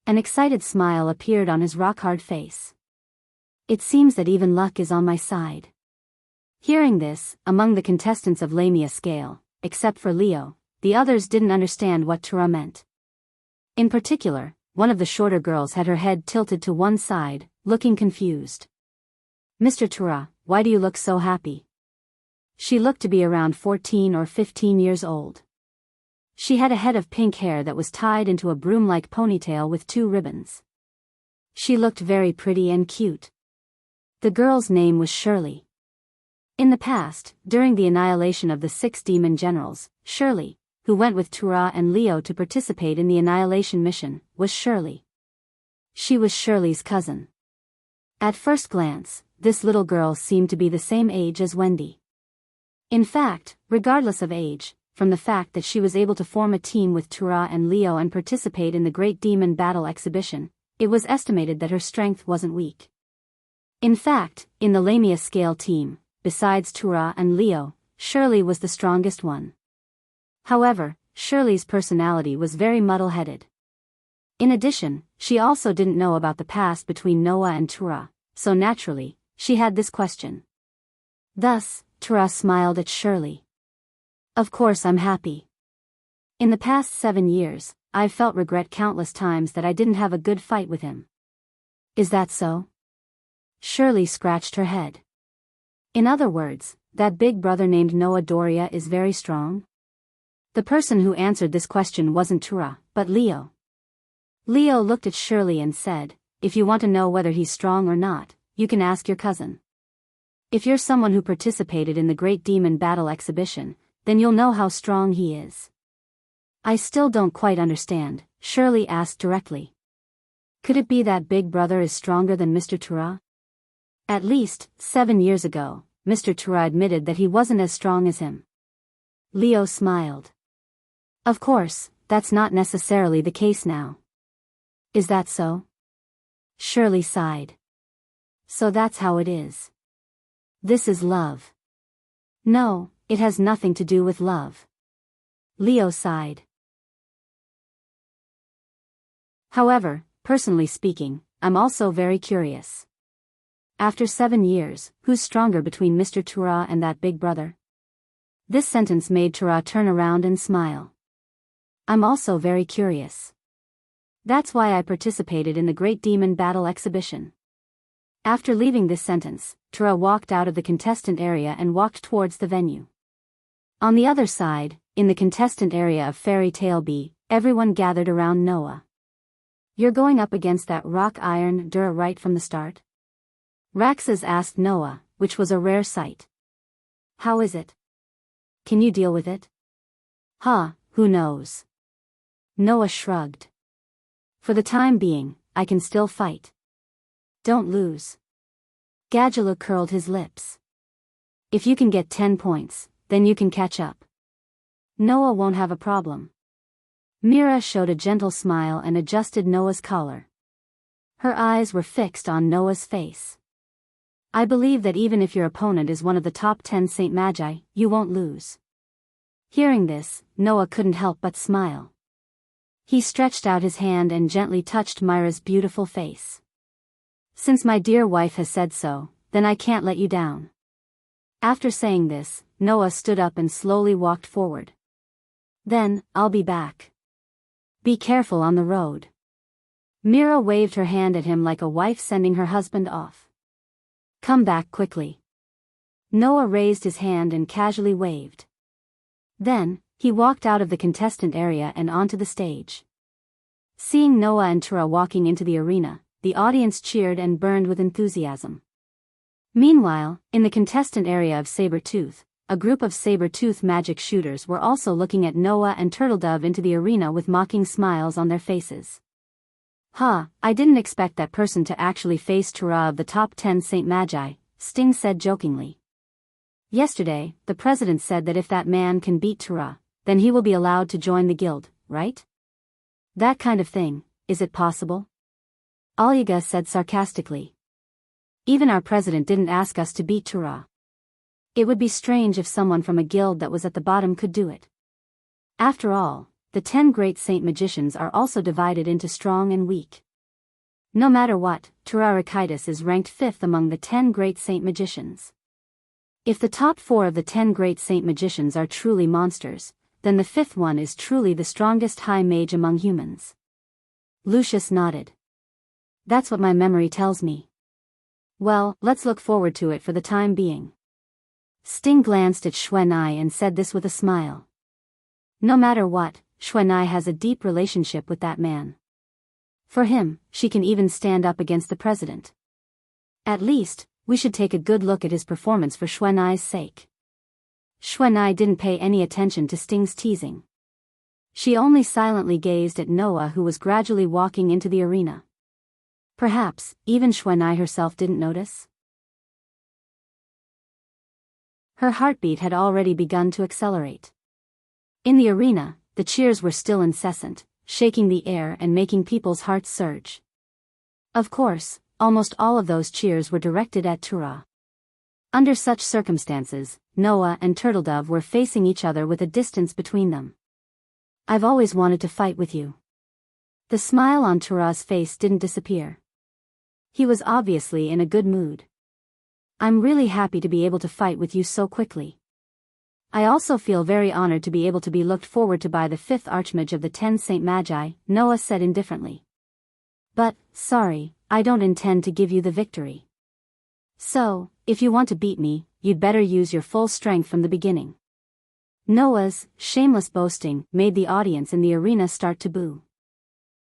An excited smile appeared on his rock-hard face. It seems that even luck is on my side. Hearing this, among the contestants of Lamia Scale, except for Leo, the others didn't understand what Tura meant. In particular, one of the shorter girls had her head tilted to one side, looking confused. Mr. Tura, why do you look so happy? She looked to be around 14 or 15 years old. She had a head of pink hair that was tied into a broom-like ponytail with 2 ribbons. She looked very pretty and cute. The girl's name was Shirley. In the past, during the annihilation of the 6 demon generals, Shirley, who went with Tura and Leo to participate in the annihilation mission, was Shirley. She was Shirley's cousin. At first glance, this little girl seemed to be the same age as Wendy. In fact, regardless of age, from the fact that she was able to form a team with Tura and Leo and participate in the Great Demon Battle exhibition, it was estimated that her strength wasn't weak. In fact, in the Lamia Scale team, besides Tura and Leo, Shirley was the strongest one. However, Shirley's personality was very muddle-headed. In addition, she also didn't know about the past between Noah and Tura, so naturally, she had this question. Thus, Tura smiled at Shirley. Of course I'm happy. In the past 7 years, I've felt regret countless times that I didn't have a good fight with him. Is that so? Shirley scratched her head. In other words, that big brother named Noah Doria is very strong? The person who answered this question wasn't Tura, but Leo. Leo looked at Shirley and said, if you want to know whether he's strong or not, you can ask your cousin. If you're someone who participated in the Great Demon Battle exhibition, then you'll know how strong he is. I still don't quite understand, Shirley asked directly. Could it be that big brother is stronger than Mr. Tura? At least, 7 years ago, Mr. Tura admitted that he wasn't as strong as him. Leo smiled. Of course, that's not necessarily the case now. Is that so? Shirley sighed. So that's how it is. This is love. No, it has nothing to do with love. Leo sighed. However, personally speaking, I'm also very curious. After 7 years, who's stronger between Mr. Tura and that big brother? This sentence made Tura turn around and smile. I'm also very curious. That's why I participated in the Great Demon Battle exhibition. After leaving this sentence, Tura walked out of the contestant area and walked towards the venue. On the other side, in the contestant area of Fairy Tale B, everyone gathered around Noah. You're going up against that rock iron Dura right from the start? Raxus asked Noah, which was a rare sight. How is it? Can you deal with it? Who knows? Noah shrugged. For the time being, I can still fight. Don't lose. Gadgula curled his lips. If you can get 10 points, then you can catch up. Noah won't have a problem. Mira showed a gentle smile and adjusted Noah's collar. Her eyes were fixed on Noah's face. I believe that even if your opponent is one of the top 10 Saint Magi, you won't lose. Hearing this, Noah couldn't help but smile. He stretched out his hand and gently touched Myra's beautiful face. Since my dear wife has said so, then I can't let you down. After saying this, Noah stood up and slowly walked forward. Then, I'll be back. Be careful on the road. Myra waved her hand at him like a wife sending her husband off. Come back quickly. Noah raised his hand and casually waved. Then, he walked out of the contestant area and onto the stage. Seeing Noah and Tura walking into the arena, the audience cheered and burned with enthusiasm. Meanwhile, in the contestant area of Sabertooth, a group of Sabertooth magic shooters were also looking at Noah and Turtledove into the arena with mocking smiles on their faces. I didn't expect that person to actually face Tura of the top 10 Saint Magi, Sting said jokingly. Yesterday, the president said that if that man can beat Tura, then he will be allowed to join the guild, right? That kind of thing, is it possible? Alyaga said sarcastically. Even our president didn't ask us to beat Tura. It would be strange if someone from a guild that was at the bottom could do it. After all, the 10 great saint magicians are also divided into strong and weak. No matter what, Turarikitis is ranked 5th among the 10 great saint magicians. If the top 4 of the 10 great saint magicians are truly monsters, then the 5th one is truly the strongest high mage among humans. Lucius nodded. That's what my memory tells me. Well, let's look forward to it for the time being. Sting glanced at Xuanai and said this with a smile. No matter what, Xuanai has a deep relationship with that man. For him, she can even stand up against the president. At least, we should take a good look at his performance for Xuanai's sake. Xuanai didn't pay any attention to Sting's teasing. She only silently gazed at Noah, who was gradually walking into the arena. Perhaps, even Xuanai herself didn't notice. Her heartbeat had already begun to accelerate. In the arena, the cheers were still incessant, shaking the air and making people's hearts surge. Of course, almost all of those cheers were directed at Tura. Under such circumstances, Noah and Turtledove were facing each other with a distance between them. I've always wanted to fight with you. The smile on Tura's face didn't disappear. He was obviously in a good mood. I'm really happy to be able to fight with you so quickly. I also feel very honored to be able to be looked forward to by the 5th Archmage of the 10 Saint Magi, Noah said indifferently. But, sorry, I don't intend to give you the victory. So, if you want to beat me, you'd better use your full strength from the beginning. Noah's shameless boasting made the audience in the arena start to boo.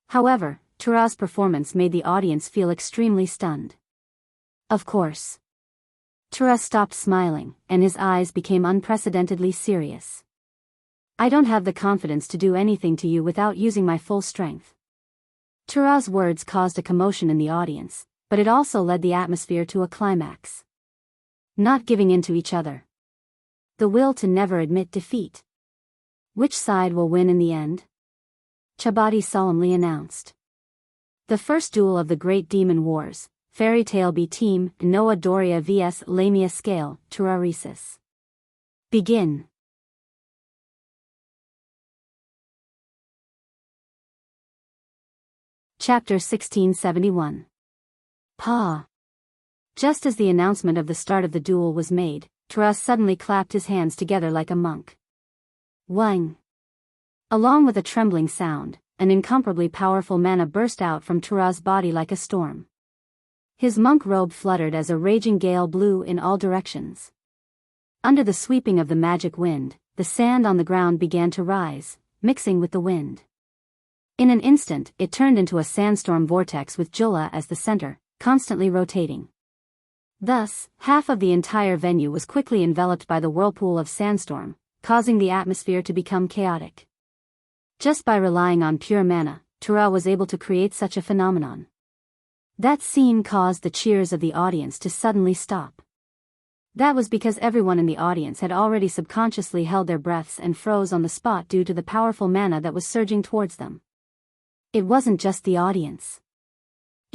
However, Tura's performance made the audience feel extremely stunned. Of course. Tura stopped smiling, and his eyes became unprecedentedly serious. I don't have the confidence to do anything to you without using my full strength. Tura's words caused a commotion in the audience, but it also led the atmosphere to a climax. Not giving in to each other. The will to never admit defeat. Which side will win in the end? Chabati solemnly announced. The first duel of the Great Demon Wars, Fairy Tale B Team, Noah Doria vs Lamia Scale, Turaresis. Begin. Chapter 1671. Pa. Just as the announcement of the start of the duel was made, Tura suddenly clapped his hands together like a monk. Wang. Along with a trembling sound, an incomparably powerful mana burst out from Tura's body like a storm. His monk robe fluttered as a raging gale blew in all directions. Under the sweeping of the magic wind, the sand on the ground began to rise, mixing with the wind. In an instant, it turned into a sandstorm vortex with Jula as the center, constantly rotating. Thus, half of the entire venue was quickly enveloped by the whirlpool of sandstorm, causing the atmosphere to become chaotic. Just by relying on pure mana, Tura was able to create such a phenomenon. That scene caused the cheers of the audience to suddenly stop. That was because everyone in the audience had already subconsciously held their breaths and froze on the spot due to the powerful mana that was surging towards them. It wasn't just the audience.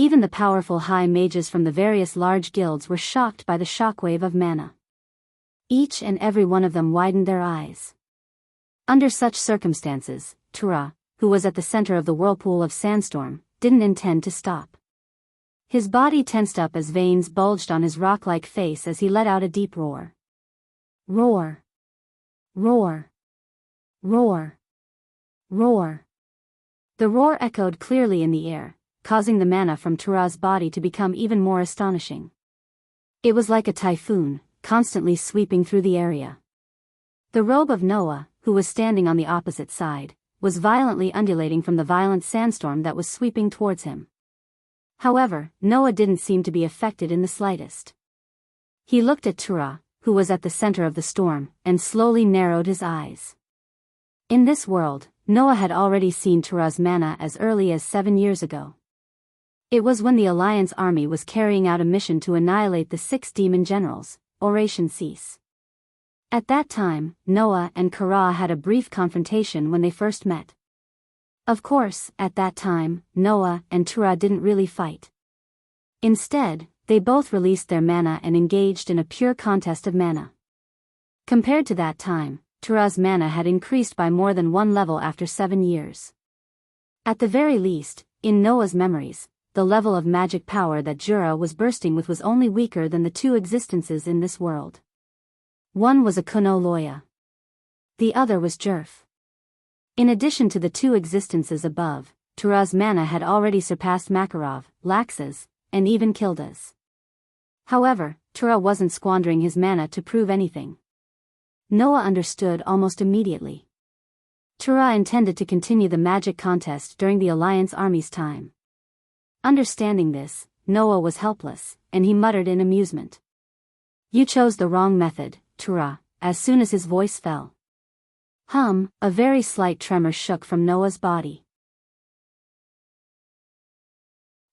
Even the powerful high mages from the various large guilds were shocked by the shockwave of mana. Each and every one of them widened their eyes. Under such circumstances, Tura, who was at the center of the whirlpool of sandstorm, didn't intend to stop. His body tensed up as veins bulged on his rock-like face as he let out a deep roar. Roar. Roar. Roar. Roar. The roar echoed clearly in the air, causing the mana from Tura's body to become even more astonishing. It was like a typhoon, constantly sweeping through the area. The robe of Noah, who was standing on the opposite side, was violently undulating from the violent sandstorm that was sweeping towards him. However, Noah didn't seem to be affected in the slightest. He looked at Tura, who was at the center of the storm, and slowly narrowed his eyes. In this world, Noah had already seen Tura's mana as early as 7 years ago. It was when the Alliance army was carrying out a mission to annihilate the 6 demon generals, Oration Cease. At that time, Noah and Kara had a brief confrontation when they first met. Of course, at that time, Noah and Tura didn't really fight. Instead, they both released their mana and engaged in a pure contest of mana. Compared to that time, Tura's mana had increased by more than 1 level after 7 years. At the very least, in Noah's memories, the level of magic power that Jura was bursting with was only weaker than the 2 existences in this world. One was a Kuno Loya. The other was Jerf. In addition to the 2 existences above, Tura's mana had already surpassed Makarov, Lax's, and even Kilda's. However, Tura wasn't squandering his mana to prove anything. Noah understood almost immediately. Tura intended to continue the magic contest during the Alliance army's time. Understanding this, Noah was helpless, and he muttered in amusement. "You chose the wrong method, Tura," as soon as his voice fell. A very slight tremor shook from Noah's body.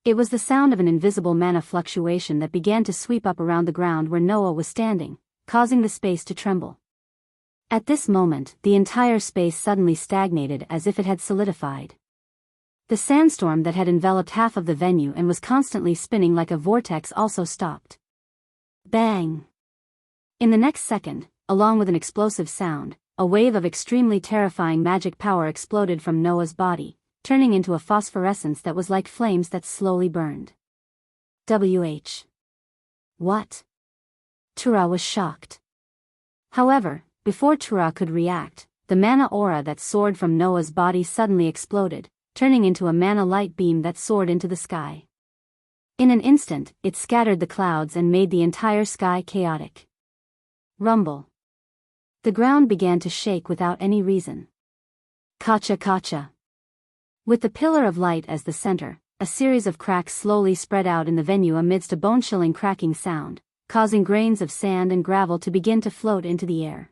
It was the sound of an invisible mana fluctuation that began to sweep up around the ground where Noah was standing, causing the space to tremble. At this moment, the entire space suddenly stagnated as if it had solidified. The sandstorm that had enveloped half of the venue and was constantly spinning like a vortex also stopped. Bang! In the next second, along with an explosive sound, a wave of extremely terrifying magic power exploded from Noah's body, turning into a phosphorescence that was like flames that slowly burned. What? Tura was shocked. However, before Tura could react, the mana aura that soared from Noah's body suddenly exploded, turning into a mana light beam that soared into the sky. In an instant, it scattered the clouds and made the entire sky chaotic. Rumble. The ground began to shake without any reason. Kacha kacha. With the pillar of light as the center, a series of cracks slowly spread out in the venue amidst a bone-chilling cracking sound, causing grains of sand and gravel to begin to float into the air.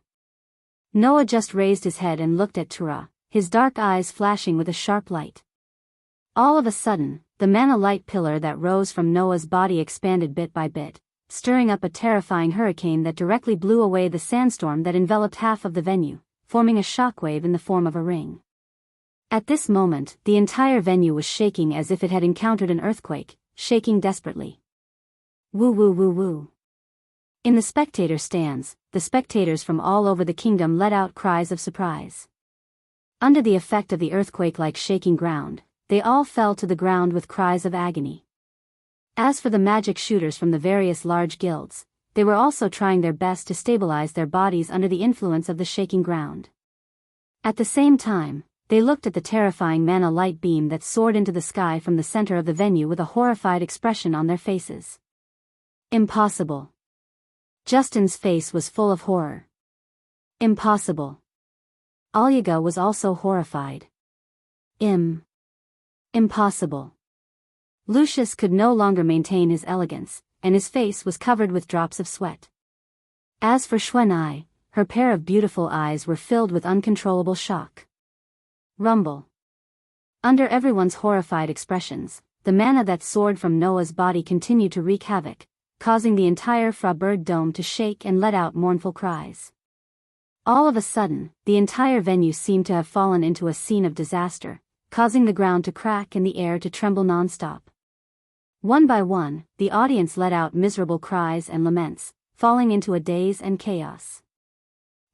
Noah just raised his head and looked at Tura, his dark eyes flashing with a sharp light. All of a sudden, the mana light pillar that rose from Noah's body expanded bit by bit, stirring up a terrifying hurricane that directly blew away the sandstorm that enveloped half of the venue, forming a shockwave in the form of a ring. At this moment, the entire venue was shaking as if it had encountered an earthquake, shaking desperately. Woo woo woo woo. In the spectator stands, the spectators from all over the kingdom let out cries of surprise. Under the effect of the earthquake-like shaking ground, they all fell to the ground with cries of agony. As for the magic shooters from the various large guilds, they were also trying their best to stabilize their bodies under the influence of the shaking ground. At the same time, they looked at the terrifying mana light beam that soared into the sky from the center of the venue with a horrified expression on their faces. Impossible. Justin's face was full of horror. Impossible. Alyaga was also horrified. Impossible. Lucius could no longer maintain his elegance, and his face was covered with drops of sweat. As for Xuanai, her pair of beautiful eyes were filled with uncontrollable shock. Rumble. Under everyone's horrified expressions, the mana that soared from Noah's body continued to wreak havoc, causing the entire Frabird dome to shake and let out mournful cries. All of a sudden, the entire venue seemed to have fallen into a scene of disaster, causing the ground to crack and the air to tremble non-stop. One by one, the audience let out miserable cries and laments, falling into a daze and chaos.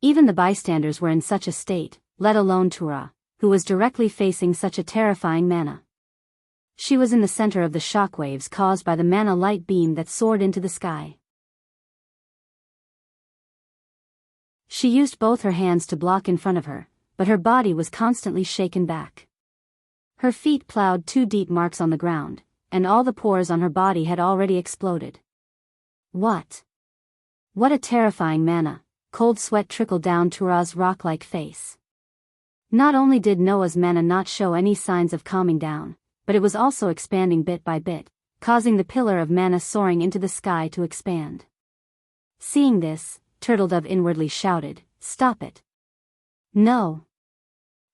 Even the bystanders were in such a state, let alone Tura, who was directly facing such a terrifying mana. She was in the center of the shockwaves caused by the mana light beam that soared into the sky. She used both her hands to block in front of her, but her body was constantly shaken back. Her feet plowed 2 deep marks on the ground, and all the pores on her body had already exploded. What a terrifying mana! Cold sweat trickled down Tura's rock-like face. Not only did Noah's mana not show any signs of calming down, but it was also expanding bit by bit, causing the pillar of mana soaring into the sky to expand. Seeing this, Turtledove inwardly shouted, "Stop it! No!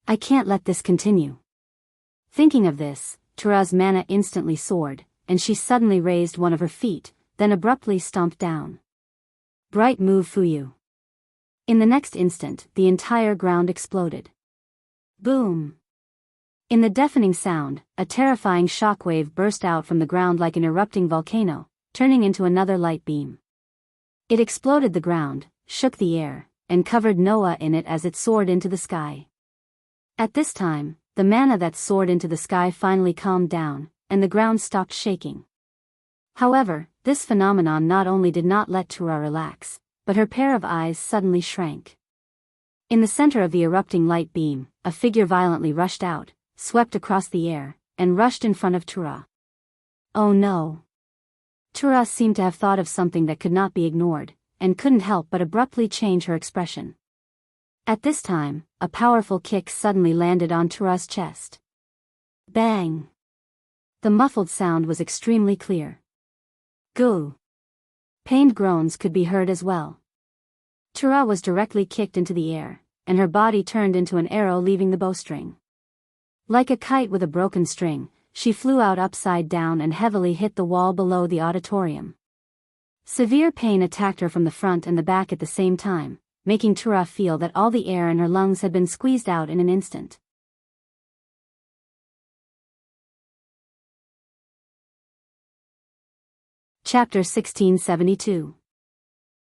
I can't let this continue." Thinking of this, Tura's mana instantly soared, and she suddenly raised one of her feet, then abruptly stomped down. Bright move, Fuyu. In the next instant, the entire ground exploded. Boom! In the deafening sound, a terrifying shockwave burst out from the ground like an erupting volcano, turning into another light beam. It exploded the ground, shook the air, and covered Noah in it as it soared into the sky. At this time, the mana that soared into the sky finally calmed down, and the ground stopped shaking. However, this phenomenon not only did not let Tura relax, but her pair of eyes suddenly shrank. In the center of the erupting light beam, a figure violently rushed out, swept across the air, and rushed in front of Tura. Oh no! Tura seemed to have thought of something that could not be ignored, and couldn't help but abruptly change her expression. At this time, a powerful kick suddenly landed on Tura's chest. Bang! The muffled sound was extremely clear. Goo! Pained groans could be heard as well. Tura was directly kicked into the air, and her body turned into an arrow leaving the bowstring. Like a kite with a broken string, she flew out upside down and heavily hit the wall below the auditorium. Severe pain attacked her from the front and the back at the same time, making Tura feel that all the air in her lungs had been squeezed out in an instant. Chapter 1672.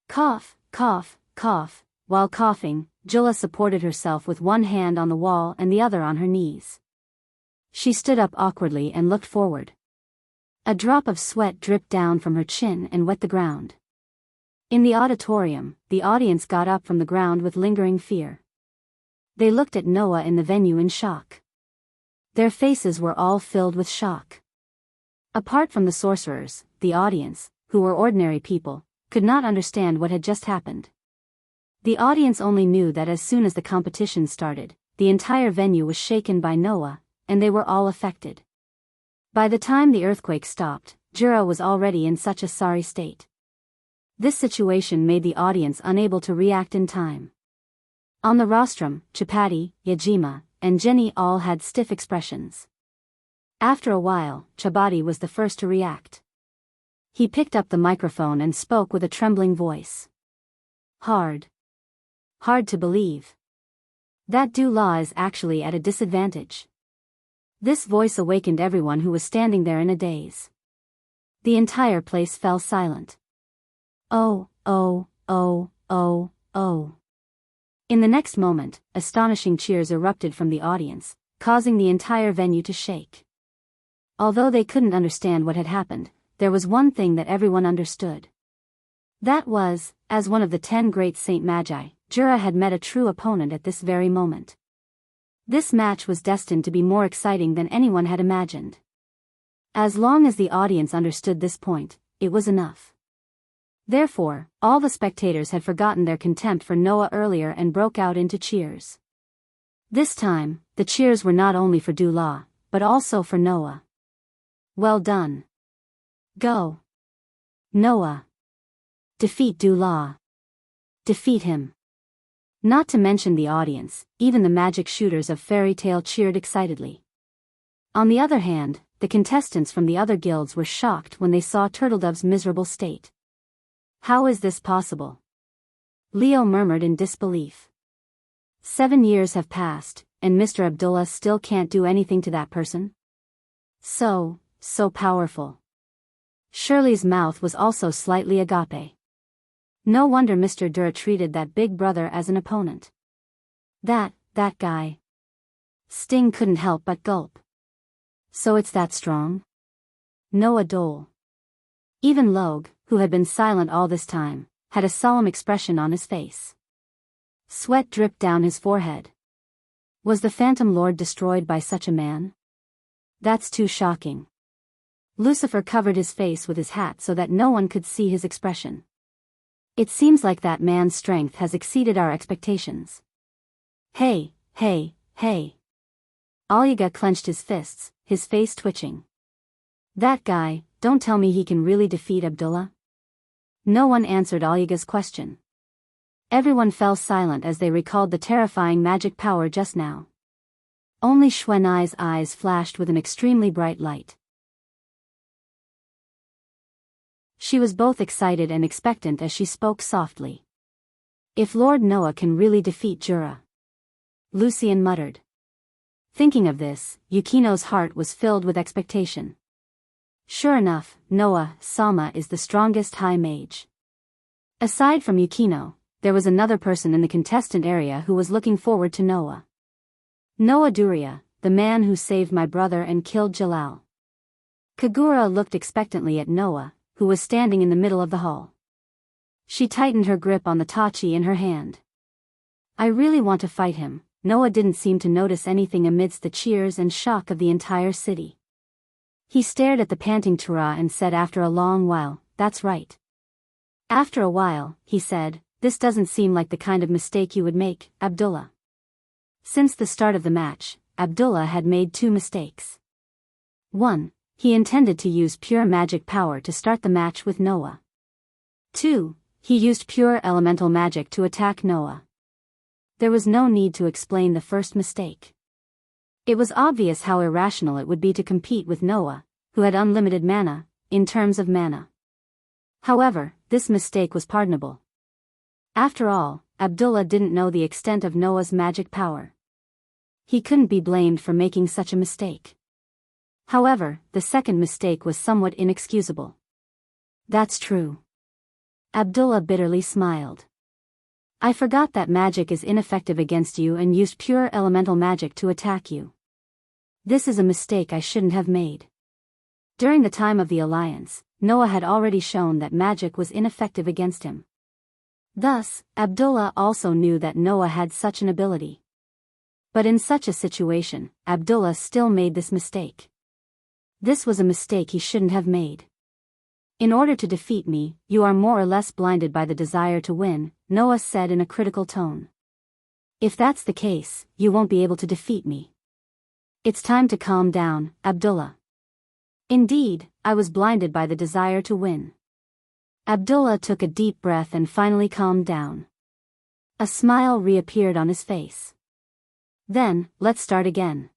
Cough, cough, cough. While coughing, Jula supported herself with one hand on the wall and the other on her knees. She stood up awkwardly and looked forward. A drop of sweat dripped down from her chin and wet the ground. In the auditorium, the audience got up from the ground with lingering fear. They looked at Noah in the venue in shock. Their faces were all filled with shock. Apart from the sorcerers, the audience, who were ordinary people, could not understand what had just happened. The audience only knew that as soon as the competition started, the entire venue was shaken by Noah, and they were all affected. By the time the earthquake stopped, Jura was already in such a sorry state. This situation made the audience unable to react in time. On the rostrum, Chapati, Yajima, and Jenny all had stiff expressions. After a while, Chabati was the first to react. He picked up the microphone and spoke with a trembling voice. Hard to believe. That Dula is actually at a disadvantage. This voice awakened everyone who was standing there in a daze. The entire place fell silent. Oh, oh, oh, oh, oh. In the next moment, astonishing cheers erupted from the audience, causing the entire venue to shake. Although they couldn't understand what had happened, there was one thing that everyone understood. That was, as one of the 10 great Saint Magi, Jura had met a true opponent at this very moment. This match was destined to be more exciting than anyone had imagined. As long as the audience understood this point, it was enough. Therefore, all the spectators had forgotten their contempt for Noah earlier and broke out into cheers. This time, the cheers were not only for Dula, but also for Noah. Well done. Go. Noah. Defeat Dula. Defeat him. Not to mention the audience, even the magic shooters of Fairy Tale cheered excitedly. On the other hand, the contestants from the other guilds were shocked when they saw Turtledove's miserable state. How is this possible? Leo murmured in disbelief. 7 years have passed, and Mr. Abdullah still can't do anything to that person? So powerful. Shirley's mouth was also slightly agape. No wonder Mr. Durr treated that big brother as an opponent. That guy. Sting couldn't help but gulp. So it's that strong? Noah Dole. Even Logue, who had been silent all this time, had a solemn expression on his face. Sweat dripped down his forehead. Was the Phantom Lord destroyed by such a man? That's too shocking. Lucifer covered his face with his hat so that no one could see his expression. It seems like that man's strength has exceeded our expectations. Hey. Olga clenched his fists, his face twitching. That guy, don't tell me he can really defeat Abdullah? No one answered Olga's question. Everyone fell silent as they recalled the terrifying magic power just now. Only Xuanai's eyes flashed with an extremely bright light. She was both excited and expectant as she spoke softly. If Lord Noah can really defeat Jura. Lucian muttered. Thinking of this, Yukino's heart was filled with expectation. Sure enough, Noah Sama is the strongest high mage. Aside from Yukino, there was another person in the contestant area who was looking forward to Noah. Noah Duria, the man who saved my brother and killed Jalal. Kagura looked expectantly at Noah, who was standing in the middle of the hall. She tightened her grip on the tachi in her hand. I really want to fight him. Noah didn't seem to notice anything amidst the cheers and shock of the entire city. He stared at the panting Tura and said after a long while, that's right. After a while, he said, this doesn't seem like the kind of mistake you would make, Abdullah. Since the start of the match, Abdullah had made 2 mistakes. 1. He intended to use pure magic power to start the match with Noah. 2. He used pure elemental magic to attack Noah. There was no need to explain the first mistake. It was obvious how irrational it would be to compete with Noah, who had unlimited mana, in terms of mana. However, this mistake was pardonable. After all, Abdullah didn't know the extent of Noah's magic power. He couldn't be blamed for making such a mistake. However, the second mistake was somewhat inexcusable. That's true. Abdullah bitterly smiled. I forgot that magic is ineffective against you and used pure elemental magic to attack you. This is a mistake I shouldn't have made. During the time of the alliance, Noah had already shown that magic was ineffective against him. Thus, Abdullah also knew that Noah had such an ability. But in such a situation, Abdullah still made this mistake. This was a mistake he shouldn't have made. In order to defeat me, you are more or less blinded by the desire to win, Noah said in a critical tone. If that's the case, you won't be able to defeat me. It's time to calm down, Abdullah. Indeed, I was blinded by the desire to win. Abdullah took a deep breath and finally calmed down. A smile reappeared on his face. Then, let's start again.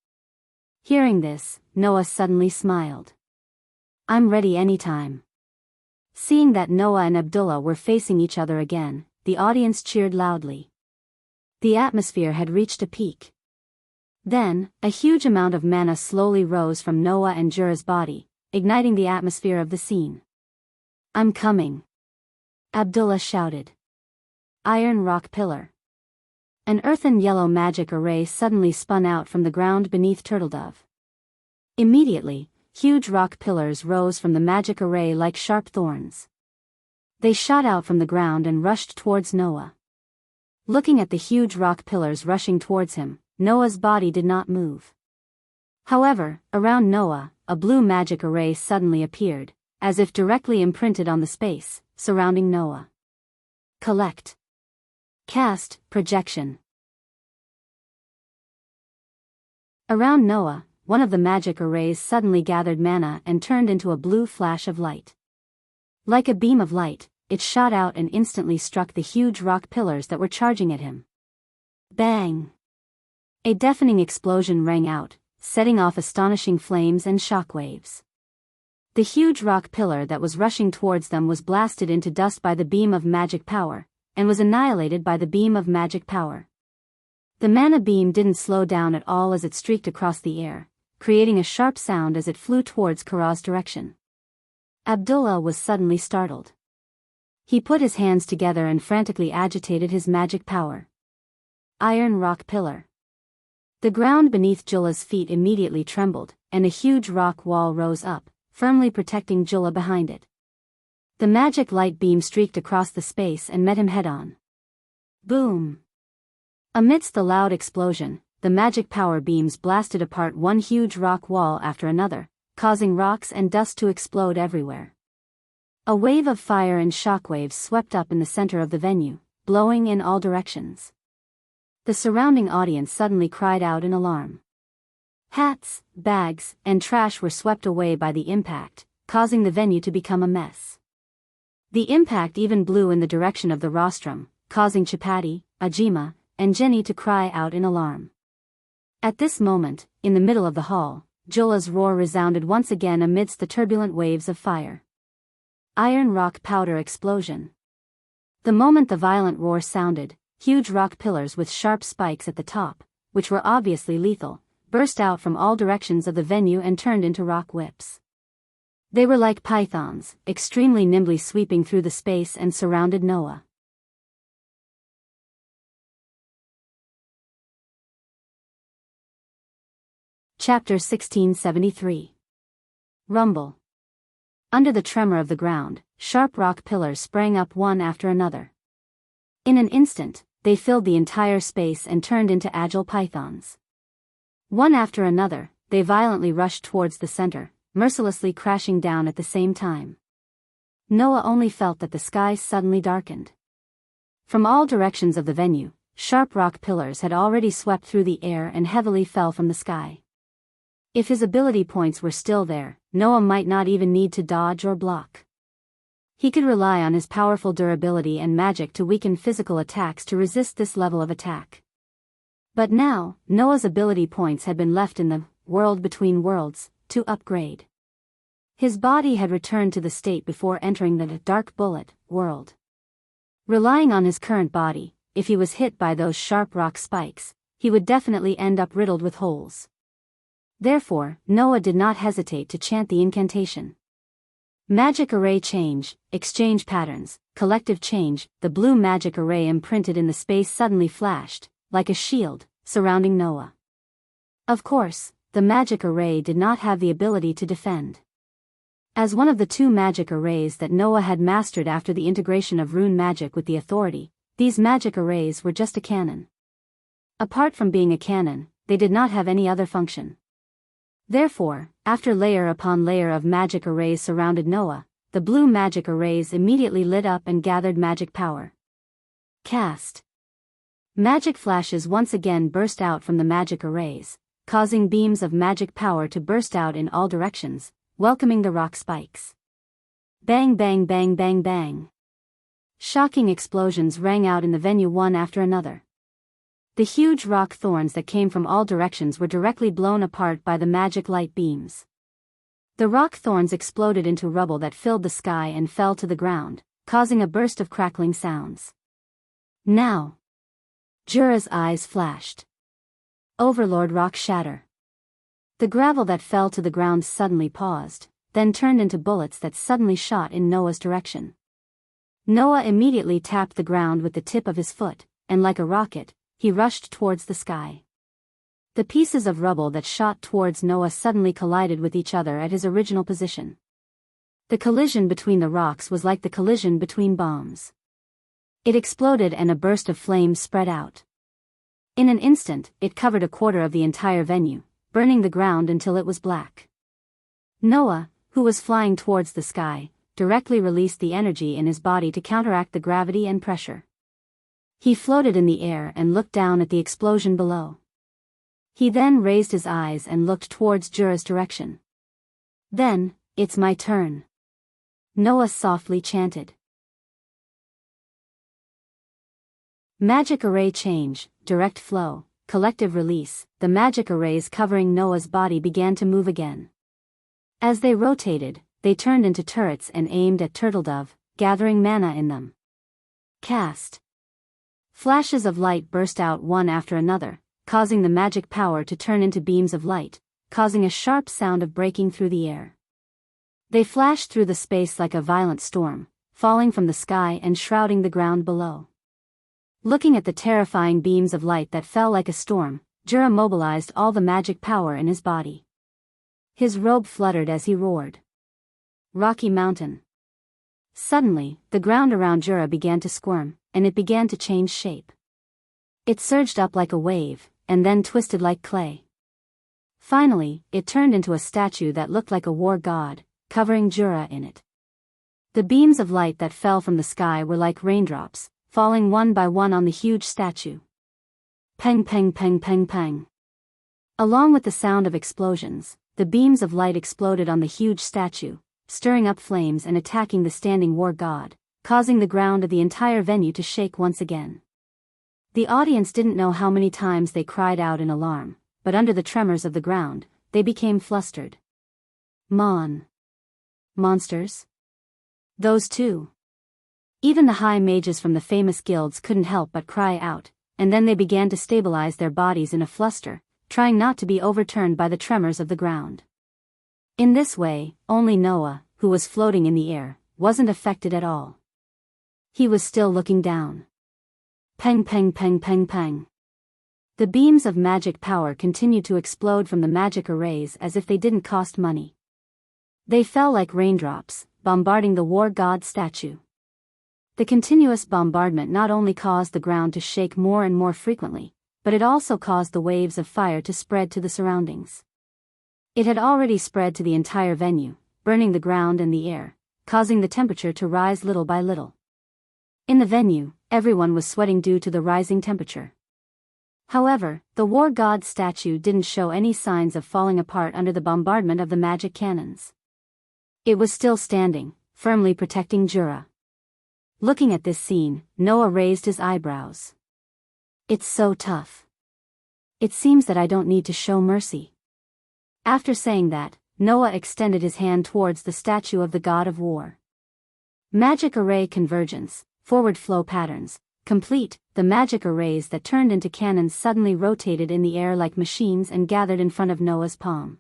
Hearing this, Noah suddenly smiled. I'm ready anytime. Seeing that Noah and Abdullah were facing each other again, the audience cheered loudly. The atmosphere had reached a peak. Then, a huge amount of mana slowly rose from Noah and Jura's body, igniting the atmosphere of the scene. I'm coming. Abdullah shouted. Iron rock pillar. An earthen yellow magic array suddenly spun out from the ground beneath Turtledove. Immediately, huge rock pillars rose from the magic array like sharp thorns. They shot out from the ground and rushed towards Noah. Looking at the huge rock pillars rushing towards him, Noah's body did not move. However, around Noah, a blue magic array suddenly appeared, as if directly imprinted on the space surrounding Noah. Collect. Cast, projection. Around Noah, one of the magic arrays suddenly gathered mana and turned into a blue flash of light. Like a beam of light, it shot out and instantly struck the huge rock pillars that were charging at him. Bang! A deafening explosion rang out, setting off astonishing flames and shockwaves. The huge rock pillar that was rushing towards them was blasted into dust by the beam of magic power, and was annihilated by the beam of magic power. The mana beam didn't slow down at all as it streaked across the air, creating a sharp sound as it flew towards Kara's direction. Abdullah was suddenly startled. He put his hands together and frantically agitated his magic power. Iron rock pillar. The ground beneath Jullah's feet immediately trembled, and a huge rock wall rose up, firmly protecting Jullah behind it. The magic light beam streaked across the space and met him head-on. Boom! Amidst the loud explosion, the magic power beams blasted apart one huge rock wall after another, causing rocks and dust to explode everywhere. A wave of fire and shockwaves swept up in the center of the venue, blowing in all directions. The surrounding audience suddenly cried out in alarm. Hats, bags, and trash were swept away by the impact, causing the venue to become a mess. The impact even blew in the direction of the rostrum, causing Chapati, Ajima, and Jenny to cry out in alarm. At this moment, in the middle of the hall, Jullah's roar resounded once again amidst the turbulent waves of fire. Iron rock powder explosion. The moment the violent roar sounded, huge rock pillars with sharp spikes at the top, which were obviously lethal, burst out from all directions of the venue and turned into rock whips. They were like pythons, extremely nimbly sweeping through the space and surrounded Noah. Chapter 1673. Rumble. Under the tremor of the ground, sharp rock pillars sprang up one after another. In an instant, they filled the entire space and turned into agile pythons. One after another, they violently rushed towards the center, mercilessly crashing down at the same time. Noah only felt that the sky suddenly darkened. From all directions of the venue, sharp rock pillars had already swept through the air and heavily fell from the sky. If his ability points were still there, Noah might not even need to dodge or block. He could rely on his powerful durability and magic to weaken physical attacks to resist this level of attack. But now, Noah's ability points had been left in the world between worlds to upgrade. His body had returned to the state before entering the dark bullet world. Relying on his current body, if he was hit by those sharp rock spikes, he would definitely end up riddled with holes. Therefore, Noah did not hesitate to chant the incantation. Magic array change, exchange patterns, collective change. The blue magic array imprinted in the space suddenly flashed, like a shield, surrounding Noah. Of course, the magic array did not have the ability to defend. As one of the two magic arrays that Noah had mastered after the integration of rune magic with the authority, these magic arrays were just a cannon. Apart from being a cannon, they did not have any other function. Therefore, after layer upon layer of magic arrays surrounded Noah, the blue magic arrays immediately lit up and gathered magic power. Cast. Magic flashes once again burst out from the magic arrays, causing beams of magic power to burst out in all directions, welcoming the rock spikes. Bang bang bang bang bang. Shocking explosions rang out in the venue one after another. The huge rock thorns that came from all directions were directly blown apart by the magic light beams. The rock thorns exploded into rubble that filled the sky and fell to the ground, causing a burst of crackling sounds. Now! Jura's eyes flashed. Overlord rock shatter. The gravel that fell to the ground suddenly paused, then turned into bullets that suddenly shot in Noah's direction. Noah immediately tapped the ground with the tip of his foot, and like a rocket, he rushed towards the sky. The pieces of rubble that shot towards Noah suddenly collided with each other at his original position. The collision between the rocks was like the collision between bombs. It exploded and a burst of flames spread out. In an instant, it covered a quarter of the entire venue, burning the ground until it was black. Noah, who was flying towards the sky, directly released the energy in his body to counteract the gravity and pressure. He floated in the air and looked down at the explosion below. He then raised his eyes and looked towards Jura's direction. Then, it's my turn. Noah softly chanted. Magic array change, direct flow, collective release. The magic arrays covering Noah's body began to move again. As they rotated, they turned into turrets and aimed at Turtledove, gathering mana in them. Cast. Flashes of light burst out one after another, causing the magic power to turn into beams of light, causing a sharp sound of breaking through the air. They flashed through the space like a violent storm, falling from the sky and shrouding the ground below. Looking at the terrifying beams of light that fell like a storm, Jura mobilized all the magic power in his body. His robe fluttered as he roared. Rocky Mountain. Suddenly, the ground around Jura began to squirm, and it began to change shape. It surged up like a wave, and then twisted like clay. Finally, it turned into a statue that looked like a war god, covering Jura in it. The beams of light that fell from the sky were like raindrops, falling one by one on the huge statue. Peng peng peng peng peng. Along with the sound of explosions, the beams of light exploded on the huge statue, stirring up flames and attacking the standing war god, causing the ground of the entire venue to shake once again. The audience didn't know how many times they cried out in alarm, but under the tremors of the ground, they became flustered. Monsters? Those two. Even the high mages from the famous guilds couldn't help but cry out, and then they began to stabilize their bodies in a fluster, trying not to be overturned by the tremors of the ground. In this way, only Noah, who was floating in the air, wasn't affected at all. He was still looking down. Peng peng peng peng peng. The beams of magic power continued to explode from the magic arrays as if they didn't cost money. They fell like raindrops, bombarding the war god statue. The continuous bombardment not only caused the ground to shake more and more frequently, but it also caused the waves of fire to spread to the surroundings. It had already spread to the entire venue, burning the ground and the air, causing the temperature to rise little by little. In the venue, everyone was sweating due to the rising temperature. However, the war god statue didn't show any signs of falling apart under the bombardment of the magic cannons. It was still standing, firmly protecting Jura. Looking at this scene, Noah raised his eyebrows. It's so tough. It seems that I don't need to show mercy. After saying that, Noah extended his hand towards the statue of the god of war. Magic array convergence, forward flow patterns, complete. The magic arrays that turned into cannons suddenly rotated in the air like machines and gathered in front of Noah's palm.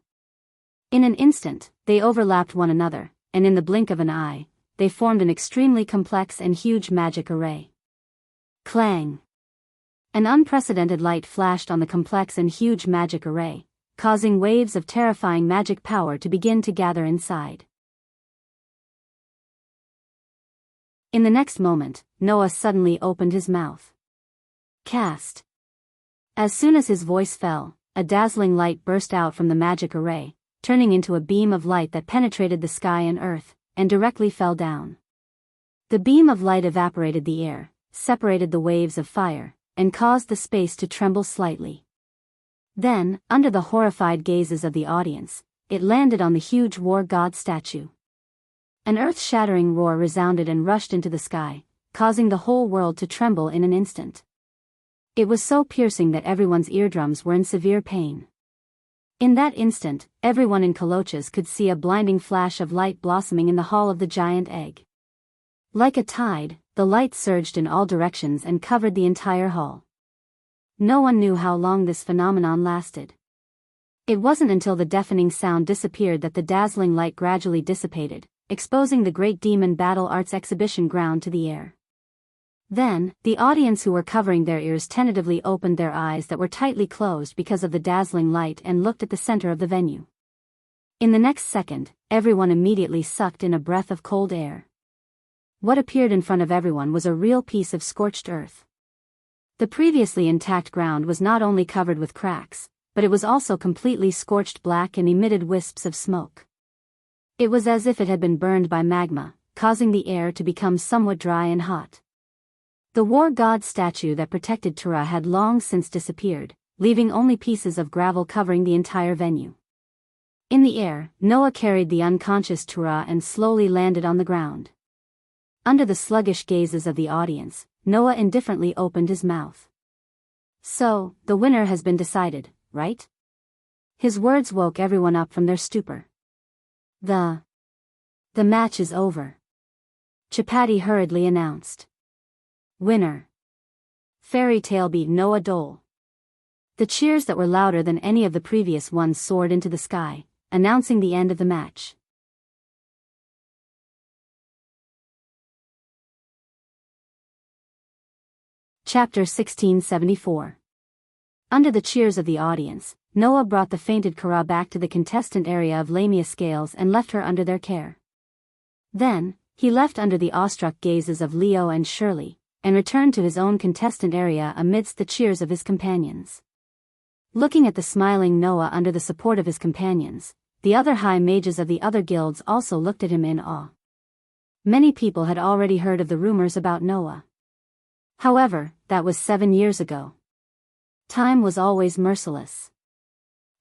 In an instant, they overlapped one another, and in the blink of an eye, they formed an extremely complex and huge magic array. Clang! An unprecedented light flashed on the complex and huge magic array, causing waves of terrifying magic power to begin to gather inside. In the next moment, Noah suddenly opened his mouth. Cast. As soon as his voice fell, a dazzling light burst out from the magic array, turning into a beam of light that penetrated the sky and earth, and directly fell down. The beam of light evaporated the air, separated the waves of fire, and caused the space to tremble slightly. Then, under the horrified gazes of the audience, it landed on the huge war god statue. An earth-shattering roar resounded and rushed into the sky, causing the whole world to tremble in an instant. It was so piercing that everyone's eardrums were in severe pain. In that instant, everyone in Colochas could see a blinding flash of light blossoming in the hall of the giant egg. Like a tide, the light surged in all directions and covered the entire hall. No one knew how long this phenomenon lasted. It wasn't until the deafening sound disappeared that the dazzling light gradually dissipated, exposing the great demon battle arts exhibition ground to the air. Then, the audience who were covering their ears tentatively opened their eyes that were tightly closed because of the dazzling light and looked at the center of the venue. In the next second, everyone immediately sucked in a breath of cold air. What appeared in front of everyone was a real piece of scorched earth. The previously intact ground was not only covered with cracks, but it was also completely scorched black and emitted wisps of smoke. It was as if it had been burned by magma, causing the air to become somewhat dry and hot. The war god statue that protected Tura had long since disappeared, leaving only pieces of gravel covering the entire venue. In the air, Noah carried the unconscious Tura and slowly landed on the ground. Under the sluggish gazes of the audience, Noah indifferently opened his mouth. So, the winner has been decided, right? His words woke everyone up from their stupor. The match is over. Chapati hurriedly announced. Winner. Fairy Tale beat Noah Dole. The cheers that were louder than any of the previous ones soared into the sky, announcing the end of the match. Chapter 1674. Under the cheers of the audience, Noah brought the fainted Kara back to the contestant area of Lamia Scales and left her under their care. Then, he left under the awestruck gazes of Leo and Shirley, and returned to his own contestant area amidst the cheers of his companions. Looking at the smiling Noah under the support of his companions, the other high mages of the other guilds also looked at him in awe. Many people had already heard of the rumors about Noah. However, that was 7 years ago. Time was always merciless.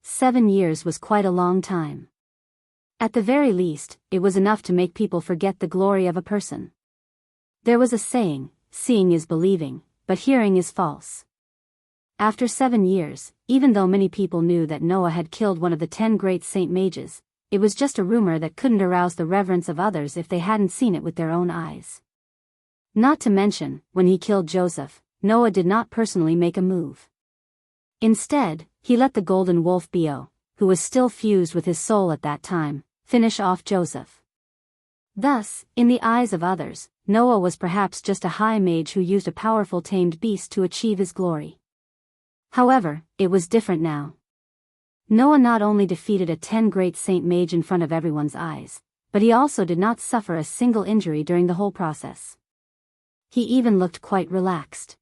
7 years was quite a long time. At the very least, it was enough to make people forget the glory of a person. There was a saying, seeing is believing, but hearing is false. After 7 years, even though many people knew that Noah had killed one of the 10 great saint mages, it was just a rumor that couldn't arouse the reverence of others if they hadn't seen it with their own eyes. Not to mention, when he killed Joseph, Noah did not personally make a move. Instead, he let the golden wolf Bio, who was still fused with his soul at that time, finish off Joseph. Thus, in the eyes of others, Noah was perhaps just a high mage who used a powerful tamed beast to achieve his glory. However, it was different now. Noah not only defeated a 10 great saint mage in front of everyone's eyes, but he also did not suffer a single injury during the whole process. He even looked quite relaxed.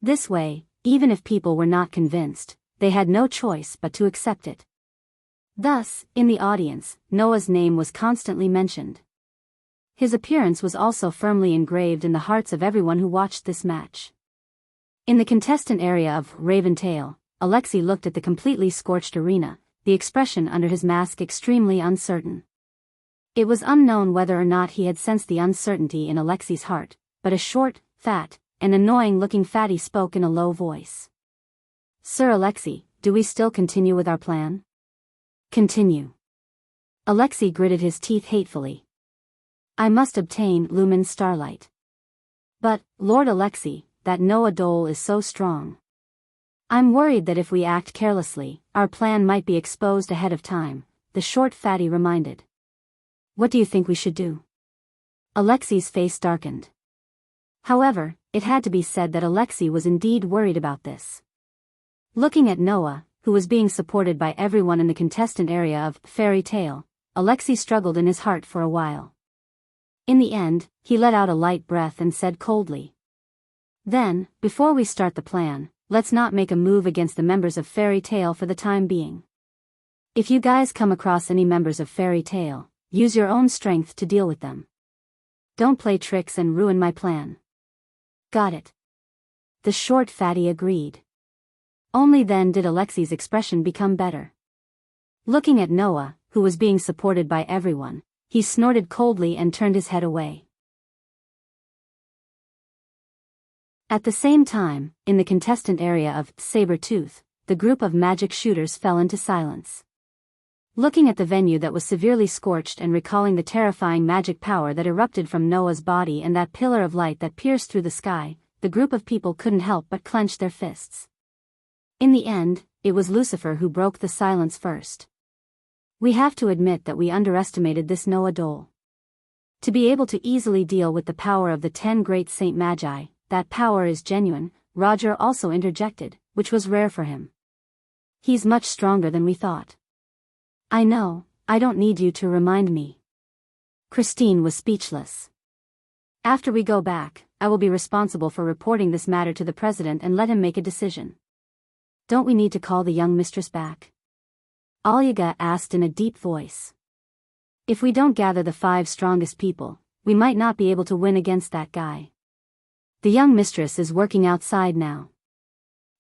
This way, even if people were not convinced, they had no choice but to accept it. Thus, in the audience, Noah's name was constantly mentioned. His appearance was also firmly engraved in the hearts of everyone who watched this match. In the contestant area of Raventail, Alexei looked at the completely scorched arena, the expression under his mask extremely uncertain. It was unknown whether or not he had sensed the uncertainty in Alexei's heart, but a short, fat, and annoying-looking fatty spoke in a low voice. "Sir Alexei, do we still continue with our plan?" "Continue." Alexei gritted his teeth hatefully. "I must obtain lumen starlight." "But, Lord Alexei, that Noah Dole is so strong. I'm worried that if we act carelessly, our plan might be exposed ahead of time," the short fatty reminded. "What do you think we should do?" Alexei's face darkened. However, it had to be said that Alexei was indeed worried about this. Looking at Noah, who was being supported by everyone in the contestant area of Fairy Tale, Alexei struggled in his heart for a while. In the end, he let out a light breath and said coldly, "Then, before we start the plan, let's not make a move against the members of Fairy Tale for the time being. If you guys come across any members of Fairy Tale, use your own strength to deal with them. Don't play tricks and ruin my plan." "Got it." The short fatty agreed. Only then did Alexei's expression become better. Looking at Noah, who was being supported by everyone, he snorted coldly and turned his head away. At the same time, in the contestant area of Saber-Tooth, the group of magic shooters fell into silence. Looking at the venue that was severely scorched and recalling the terrifying magic power that erupted from Noah's body and that pillar of light that pierced through the sky, the group of people couldn't help but clench their fists. In the end, it was Lucifer who broke the silence first. "We have to admit that we underestimated this Noah Dole. To be able to easily deal with the power of the 10 great Saint Magi, that power is genuine," Roger also interjected, which was rare for him. "He's much stronger than we thought." "I know, I don't need you to remind me." Christine was speechless. "After we go back, I will be responsible for reporting this matter to the president and let him make a decision." "Don't we need to call the young mistress back?" Olga asked in a deep voice. "If we don't gather the 5 strongest people, we might not be able to win against that guy. The young mistress is working outside now.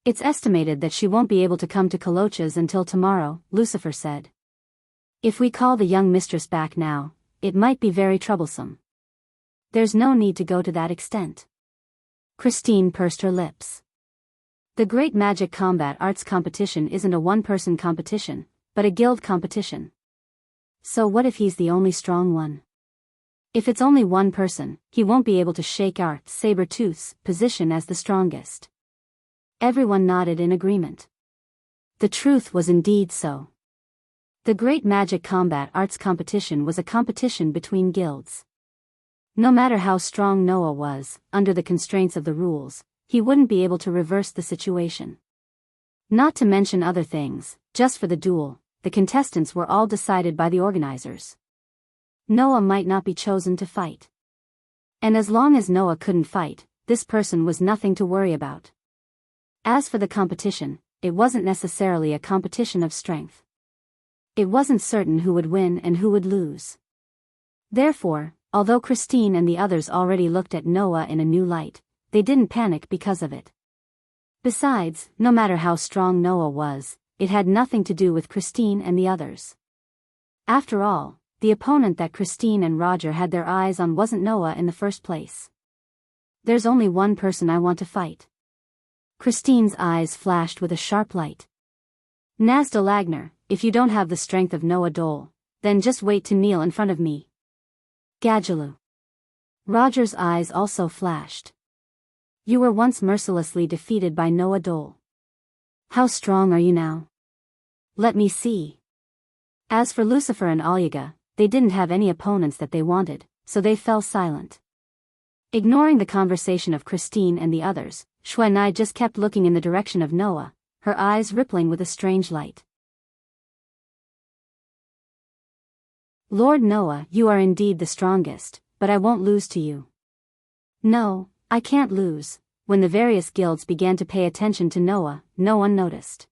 It's estimated that she won't be able to come to Colocha's until tomorrow," Lucifer said. "If we call the young mistress back now, it might be very troublesome." "There's no need to go to that extent." Christine pursed her lips. "The Great Magic Combat Arts Competition isn't a one-person competition, but a guild competition. So what if he's the only strong one? If it's only one person, he won't be able to shake our Saber-Tooth's position as the strongest." Everyone nodded in agreement. The truth was indeed so. The Great Magic Combat Arts Competition was a competition between guilds. No matter how strong Noah was, under the constraints of the rules, he wouldn't be able to reverse the situation. Not to mention other things, just for the duel, the contestants were all decided by the organizers. Noah might not be chosen to fight. And as long as Noah couldn't fight, this person was nothing to worry about. As for the competition, it wasn't necessarily a competition of strength. It wasn't certain who would win and who would lose. Therefore, although Christine and the others already looked at Noah in a new light, they didn't panic because of it. Besides, no matter how strong Noah was, it had nothing to do with Christine and the others. After all, the opponent that Christine and Roger had their eyes on wasn't Noah in the first place. There's only one person I want to fight. Christine's eyes flashed with a sharp light. Nazda Lagner, if you don't have the strength of Noah Dole, then just wait to kneel in front of me. Gadjaloo. Roger's eyes also flashed. You were once mercilessly defeated by Noah Dole. How strong are you now? Let me see. As for Lucifer and Alyaga, they didn't have any opponents that they wanted, so they fell silent. Ignoring the conversation of Christine and the others, Xuanai just kept looking in the direction of Noah, her eyes rippling with a strange light. Lord Noah, you are indeed the strongest, but I won't lose to you. No, I can't lose. When the various guilds began to pay attention to Noah, no one noticed.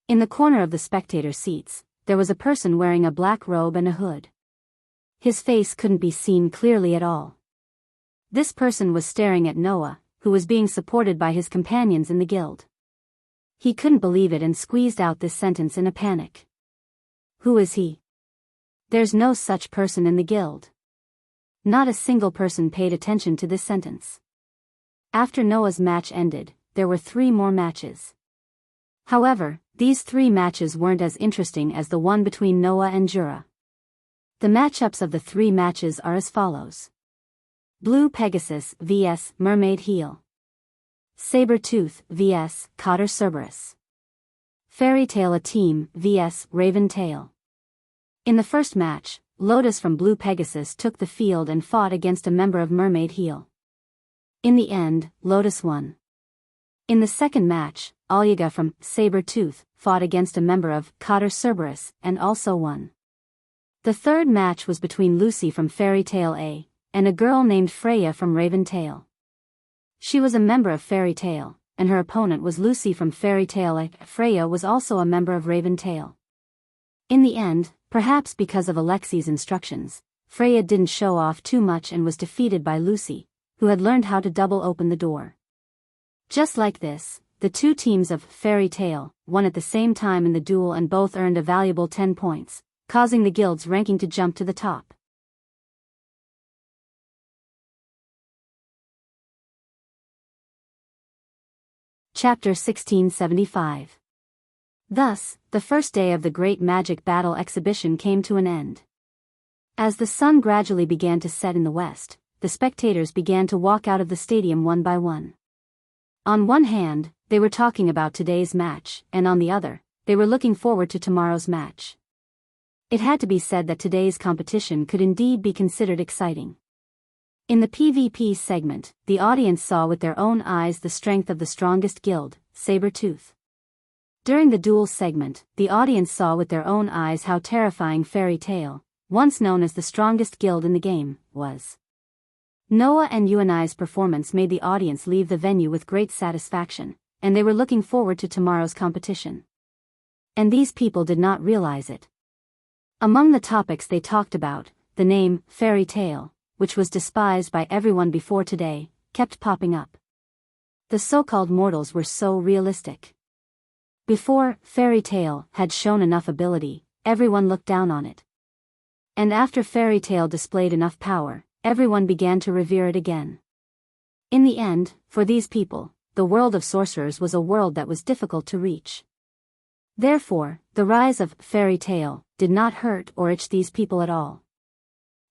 In the corner of the spectator seats, there was a person wearing a black robe and a hood. His face couldn't be seen clearly at all. This person was staring at Noah, who was being supported by his companions in the guild. He couldn't believe it and squeezed out this sentence in a panic. Who is he? There's no such person in the guild. Not a single person paid attention to this sentence. After Noah's match ended, there were 3 more matches. However, these 3 matches weren't as interesting as the one between Noah and Jura. The matchups of the 3 matches are as follows. Blue Pegasus vs Mermaid Heel. Saber-Tooth vs Cotter Cerberus. Fairy Tail A Team vs Raven Tail. In the first match, Lotus from Blue Pegasus took the field and fought against a member of Mermaid Heel. In the end, Lotus won. In the second match, Alyaga from Saber-Tooth fought against a member of Cotter Cerberus and also won. The third match was between Lucy from Fairy Tail A and a girl named Freya from Raven Tail. She was a member of Fairy Tail, and her opponent was Lucy from Fairy Tail A. Freya was also a member of Raven Tail. In the end, perhaps because of Alexi's instructions, Freya didn't show off too much and was defeated by Lucy, who had learned how to double open the door. Just like this, the 2 teams of Fairy Tail won at the same time in the duel and both earned a valuable 10 points, causing the guild's ranking to jump to the top. Chapter 1675. Thus, the first day of the Great Magic Battle exhibition came to an end. As the sun gradually began to set in the west, the spectators began to walk out of the stadium one by one. On one hand, they were talking about today's match, and on the other, they were looking forward to tomorrow's match. It had to be said that today's competition could indeed be considered exciting. In the PvP segment, the audience saw with their own eyes the strength of the strongest guild, Saber-Tooth. During the duel segment, the audience saw with their own eyes how terrifying Fairy Tail, once known as the strongest guild in the game, was. Noah and Yuanai's performance made the audience leave the venue with great satisfaction, and they were looking forward to tomorrow's competition. And these people did not realize it. Among the topics they talked about, the name, Fairy Tail, which was despised by everyone before today, kept popping up. The so-called mortals were so realistic. Before, Fairy Tail had shown enough ability, everyone looked down on it. And after Fairy Tail displayed enough power, everyone began to revere it again. In the end, for these people, the world of sorcerers was a world that was difficult to reach. Therefore, the rise of Fairy Tail did not hurt or itch these people at all.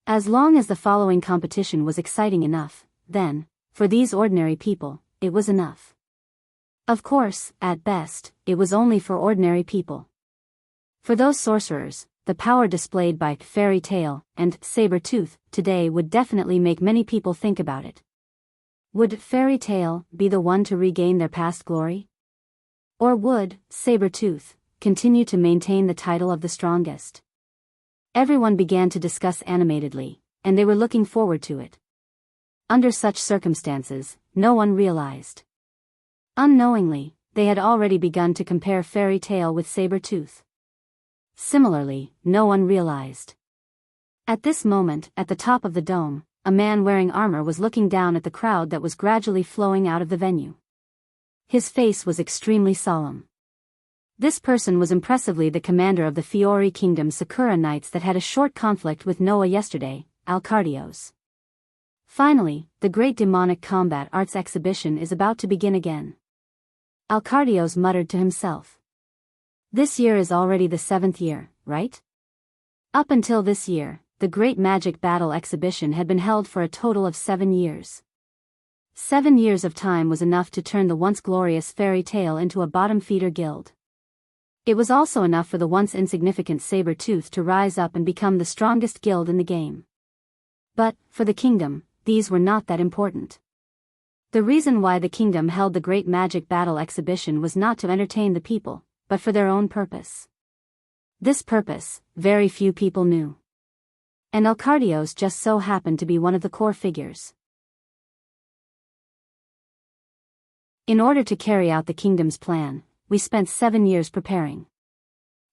As long as the following competition was exciting enough, then, for these ordinary people, it was enough. Of course, at best, it was only for ordinary people. For those sorcerers, the power displayed by Fairy Tail and Saber-Tooth today would definitely make many people think about it. Would Fairy Tale be the one to regain their past glory? Or would Saber-Tooth continue to maintain the title of the strongest? Everyone began to discuss animatedly, and they were looking forward to it. Under such circumstances, no one realized. Unknowingly, they had already begun to compare Fairy Tale with Saber-Tooth. Similarly, no one realized. At this moment, at the top of the dome, a man wearing armor was looking down at the crowd that was gradually flowing out of the venue. His face was extremely solemn. This person was impressively the commander of the Fiori Kingdom Sakura Knights that had a short conflict with Noah yesterday, Alcardios. Finally, the great demonic combat arts exhibition is about to begin again. Alcardios muttered to himself. This year is already the 7th year, right? Up until this year, the Great Magic Battle Exhibition had been held for a total of 7 years. 7 years of time was enough to turn the once glorious Fairy Tale into a bottom-feeder guild. It was also enough for the once insignificant Saber-Tooth to rise up and become the strongest guild in the game. But, for the kingdom, these were not that important. The reason why the kingdom held the Great Magic Battle Exhibition was not to entertain the people, but for their own purpose. This purpose, very few people knew. And Alcardios just so happened to be one of the core figures. In order to carry out the kingdom's plan, we spent 7 years preparing.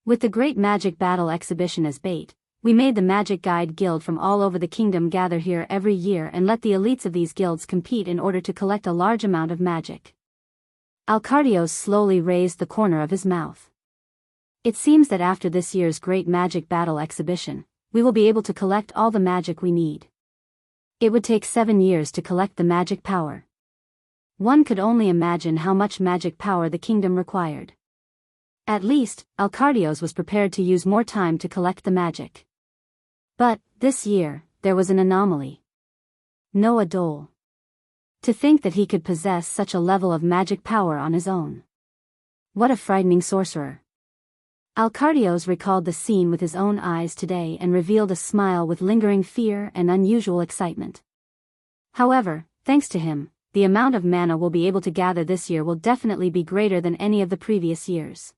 With the Great Magic Battle Exhibition as bait, we made the Magic Guide Guild from all over the kingdom gather here every year and let the elites of these guilds compete in order to collect a large amount of magic. Alcardios slowly raised the corner of his mouth. It seems that after this year's Great Magic Battle Exhibition, we will be able to collect all the magic we need. It would take 7 years to collect the magic power. One could only imagine how much magic power the kingdom required. At least, Alcardios was prepared to use more time to collect the magic. But, this year, there was an anomaly. Noah Dole. To think that he could possess such a level of magic power on his own. What a frightening sorcerer. Alcardios recalled the scene with his own eyes today and revealed a smile with lingering fear and unusual excitement. However, thanks to him, the amount of mana we'll be able to gather this year will definitely be greater than any of the previous years.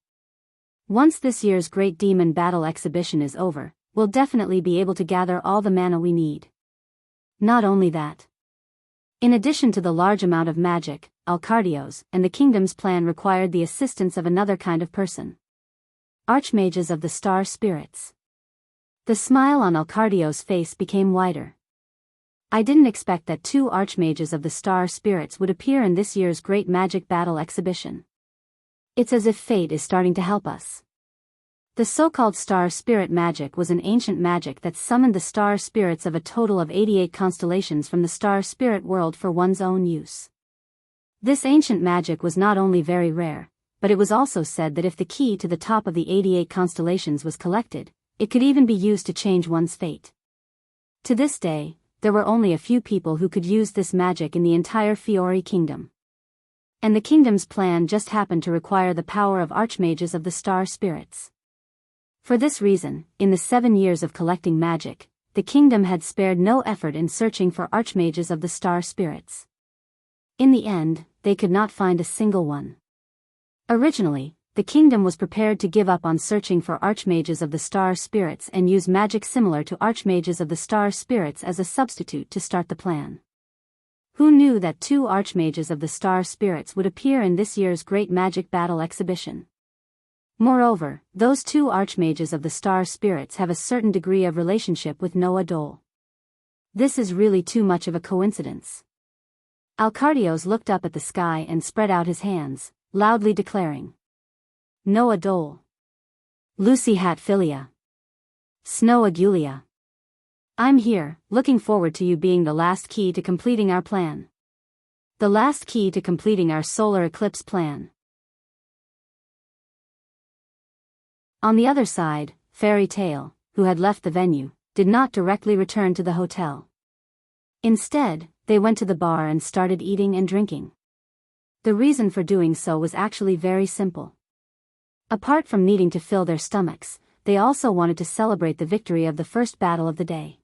Once this year's Great Demon Battle Exhibition is over, we'll definitely be able to gather all the mana we need. Not only that. In addition to the large amount of magic, Alcardios and the kingdom's plan required the assistance of another kind of person. Archmages of the Star Spirits. The smile on Alcardios' face became wider. I didn't expect that 2 Archmages of the Star Spirits would appear in this year's Great Magic Battle Exhibition. It's as if fate is starting to help us. The so-called Star Spirit magic was an ancient magic that summoned the star spirits of a total of 88 constellations from the Star Spirit world for one's own use. This ancient magic was not only very rare, but it was also said that if the key to the top of the 88 constellations was collected, it could even be used to change one's fate. To this day, there were only a few people who could use this magic in the entire Fiori Kingdom. And the kingdom's plan just happened to require the power of Archmages of the Star Spirits. For this reason, in the 7 years of collecting magic, the kingdom had spared no effort in searching for Archmages of the Star Spirits. In the end, they could not find a single one. Originally, the kingdom was prepared to give up on searching for Archmages of the Star Spirits and use magic similar to Archmages of the Star Spirits as a substitute to start the plan. Who knew that 2 Archmages of the Star Spirits would appear in this year's Great Magic Battle Exhibition? Moreover, those 2 Archmages of the Star Spirits have a certain degree of relationship with Noah Dole. This is really too much of a coincidence. Alcardios looked up at the sky and spread out his hands, loudly declaring. Noah Dole. Lucy Hatfilia. Snow Agulia. I'm here, looking forward to you being the last key to completing our plan. The last key to completing our solar eclipse plan. On the other side, Fairy Tale, who had left the venue, did not directly return to the hotel. Instead, they went to the bar and started eating and drinking. The reason for doing so was actually very simple. Apart from needing to fill their stomachs, they also wanted to celebrate the victory of the first battle of the day.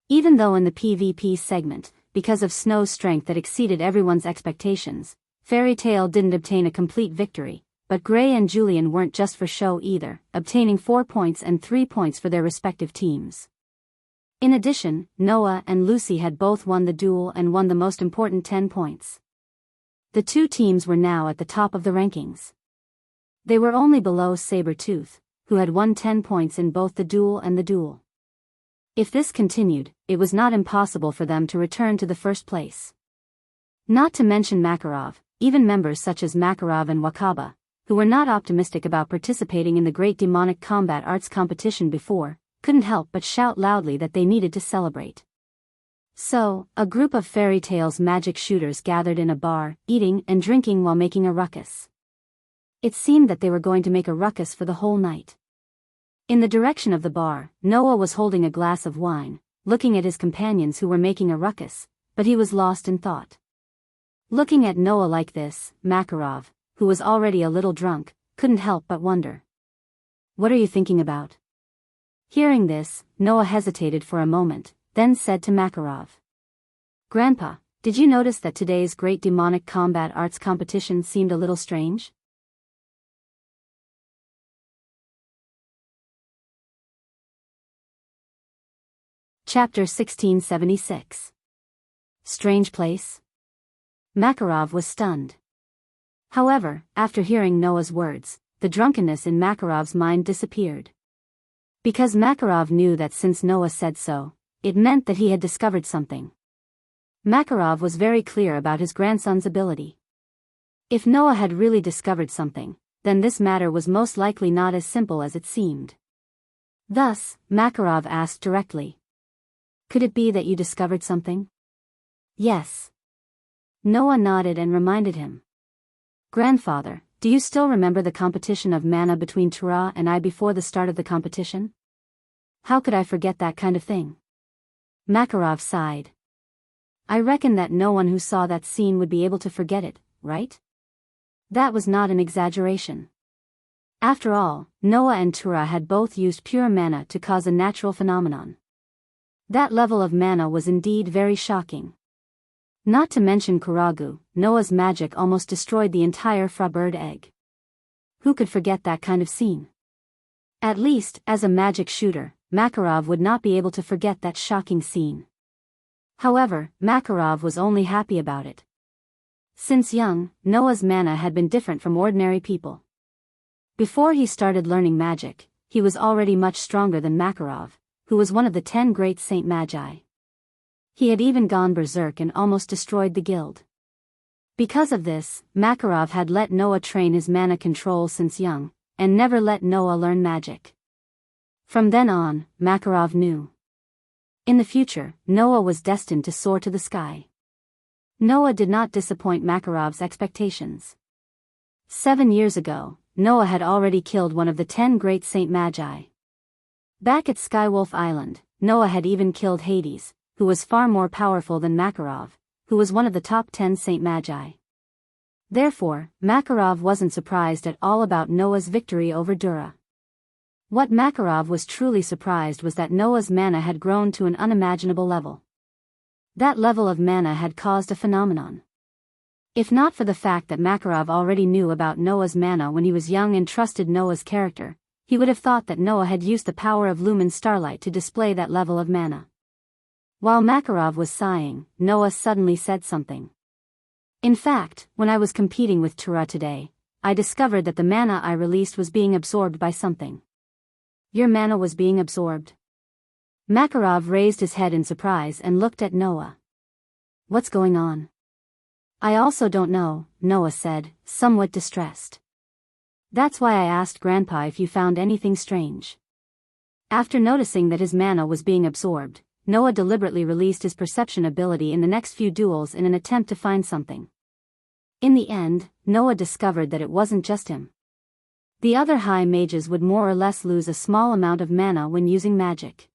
Even though in the PvP segment, because of Snow's strength that exceeded everyone's expectations, Fairy Tale didn't obtain a complete victory, but Gray and Julian weren't just for show either, obtaining 4 points and 3 points for their respective teams. In addition, Noah and Lucy had both won the duel and won the most important 10 points. The two teams were now at the top of the rankings. They were only below Sabretooth, who had won 10 points in both the duel and the duel. If this continued, it was not impossible for them to return to the first place. Not to mention Makarov, even members such as Makarov and Wakaba, who were not optimistic about participating in the Great Demonic Combat Arts competition before, couldn't help but shout loudly that they needed to celebrate. So, a group of Fairy Tale's magic shooters gathered in a bar, eating and drinking while making a ruckus. It seemed that they were going to make a ruckus for the whole night. In the direction of the bar, Noah was holding a glass of wine, looking at his companions who were making a ruckus, but he was lost in thought. Looking at Noah like this, Makarov, who was already a little drunk, couldn't help but wonder. "What are you thinking about?" Hearing this, Noah hesitated for a moment, then said to Makarov, "Grandpa, did you notice that today's Great Demonic Combat Arts competition seemed a little strange?" Chapter 1676. Strange place? Makarov was stunned. However, after hearing Noah's words, the drunkenness in Makarov's mind disappeared. Because Makarov knew that since Noah said so, it meant that he had discovered something. Makarov was very clear about his grandson's ability. If Noah had really discovered something, then this matter was most likely not as simple as it seemed. Thus, Makarov asked directly, "Could it be that you discovered something?" "Yes." Noah nodded and reminded him. "Grandfather, do you still remember the competition of mana between Tura and I before the start of the competition?" "How could I forget that kind of thing?" Makarov sighed. "I reckon that no one who saw that scene would be able to forget it, right?" That was not an exaggeration. After all, Noah and Tura had both used pure mana to cause a natural phenomenon. That level of mana was indeed very shocking. Not to mention Kuragu, Noah's magic almost destroyed the entire Frabird egg. Who could forget that kind of scene? At least, as a magic shooter, Makarov would not be able to forget that shocking scene. However, Makarov was only happy about it. Since young, Noah's mana had been different from ordinary people. Before he started learning magic, he was already much stronger than Makarov, who was one of the 10 great Saint Magi. He had even gone berserk and almost destroyed the guild. Because of this, Makarov had let Noah train his mana control since young, and never let Noah learn magic. From then on, Makarov knew. In the future, Noah was destined to soar to the sky. Noah did not disappoint Makarov's expectations. 7 years ago, Noah had already killed one of the 10 great Saint Magi. Back at Skywolf Island, Noah had even killed Hades, who was far more powerful than Makarov, who was one of the top 10 Saint Magi. Therefore, Makarov wasn't surprised at all about Noah's victory over Dura. What Makarov was truly surprised was that Noah's mana had grown to an unimaginable level. That level of mana had caused a phenomenon. If not for the fact that Makarov already knew about Noah's mana when he was young and trusted Noah's character, he would have thought that Noah had used the power of Lumen Starlight to display that level of mana. While Makarov was sighing, Noah suddenly said something. "In fact, when I was competing with Tura today, I discovered that the mana I released was being absorbed by something." "Your mana was being absorbed?" Makarov raised his head in surprise and looked at Noah. "What's going on?" "I also don't know," Noah said, somewhat distressed. "That's why I asked Grandpa if you found anything strange." After noticing that his mana was being absorbed, Noah deliberately released his perception ability in the next few duels in an attempt to find something. In the end, Noah discovered that it wasn't just him. The other high mages would more or less lose a small amount of mana when using magic.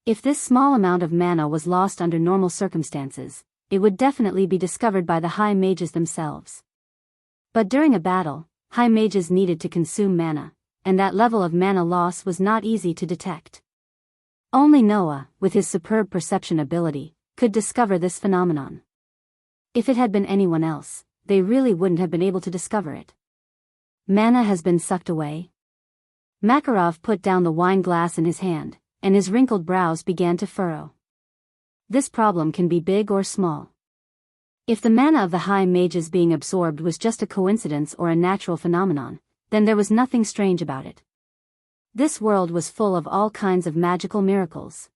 If this small amount of mana was lost under normal circumstances, it would definitely be discovered by the high mages themselves. But during a battle, high mages needed to consume mana, and that level of mana loss was not easy to detect. Only Noah, with his superb perception ability, could discover this phenomenon. If it had been anyone else, they really wouldn't have been able to discover it. Mana has been sucked away? Makarov put down the wine glass in his hand, and his wrinkled brows began to furrow. This problem can be big or small. If the mana of the high mages being absorbed was just a coincidence or a natural phenomenon, then there was nothing strange about it. This world was full of all kinds of magical miracles.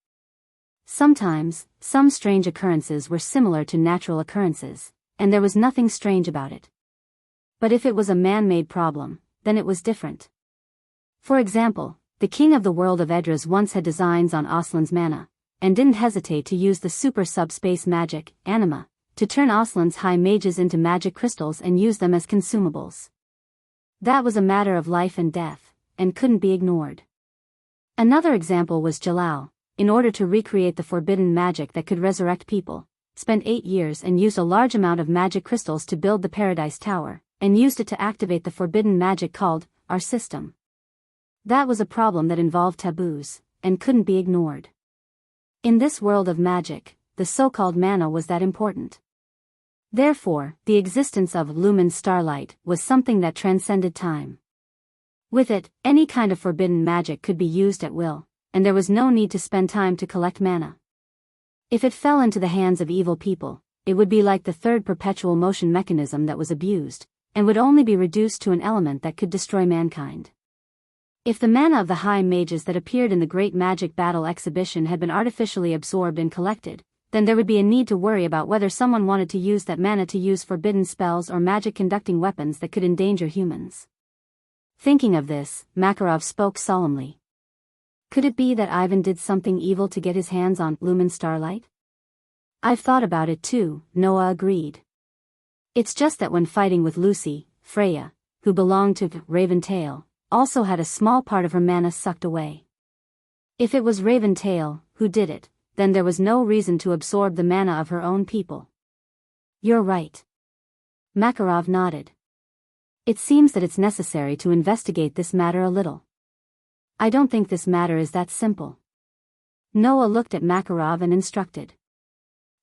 Sometimes, some strange occurrences were similar to natural occurrences, and there was nothing strange about it. But if it was a man-made problem, then it was different. For example, the king of the world of Edras once had designs on Aslan's mana, and didn't hesitate to use the super subspace magic, anima, to turn Aslan's high mages into magic crystals and use them as consumables. That was a matter of life and death, and couldn't be ignored. Another example was Jalal, in order to recreate the forbidden magic that could resurrect people, spent 8 years and used a large amount of magic crystals to build the Paradise Tower, and used it to activate the forbidden magic called our system. That was a problem that involved taboos, and couldn't be ignored. In this world of magic, the so-called mana was that important. Therefore, the existence of lumen starlight was something that transcended time. With it, any kind of forbidden magic could be used at will, and there was no need to spend time to collect mana. If it fell into the hands of evil people, it would be like the third perpetual motion mechanism that was abused, and would only be reduced to an element that could destroy mankind. If the mana of the high mages that appeared in the Great Magic Battle exhibition had been artificially absorbed and collected, then there would be a need to worry about whether someone wanted to use that mana to use forbidden spells or magic-conducting weapons that could endanger humans. Thinking of this, Makarov spoke solemnly. Could it be that Ivan did something evil to get his hands on lumen starlight? I've thought about it too, Noah agreed. It's just that when fighting with Lucy, Freya, who belonged to Raventail, also had a small part of her mana sucked away. If it was Raventail who did it, then there was no reason to absorb the mana of her own people. You're right. Makarov nodded. It seems that it's necessary to investigate this matter a little. I don't think this matter is that simple. Noah looked at Makarov and instructed.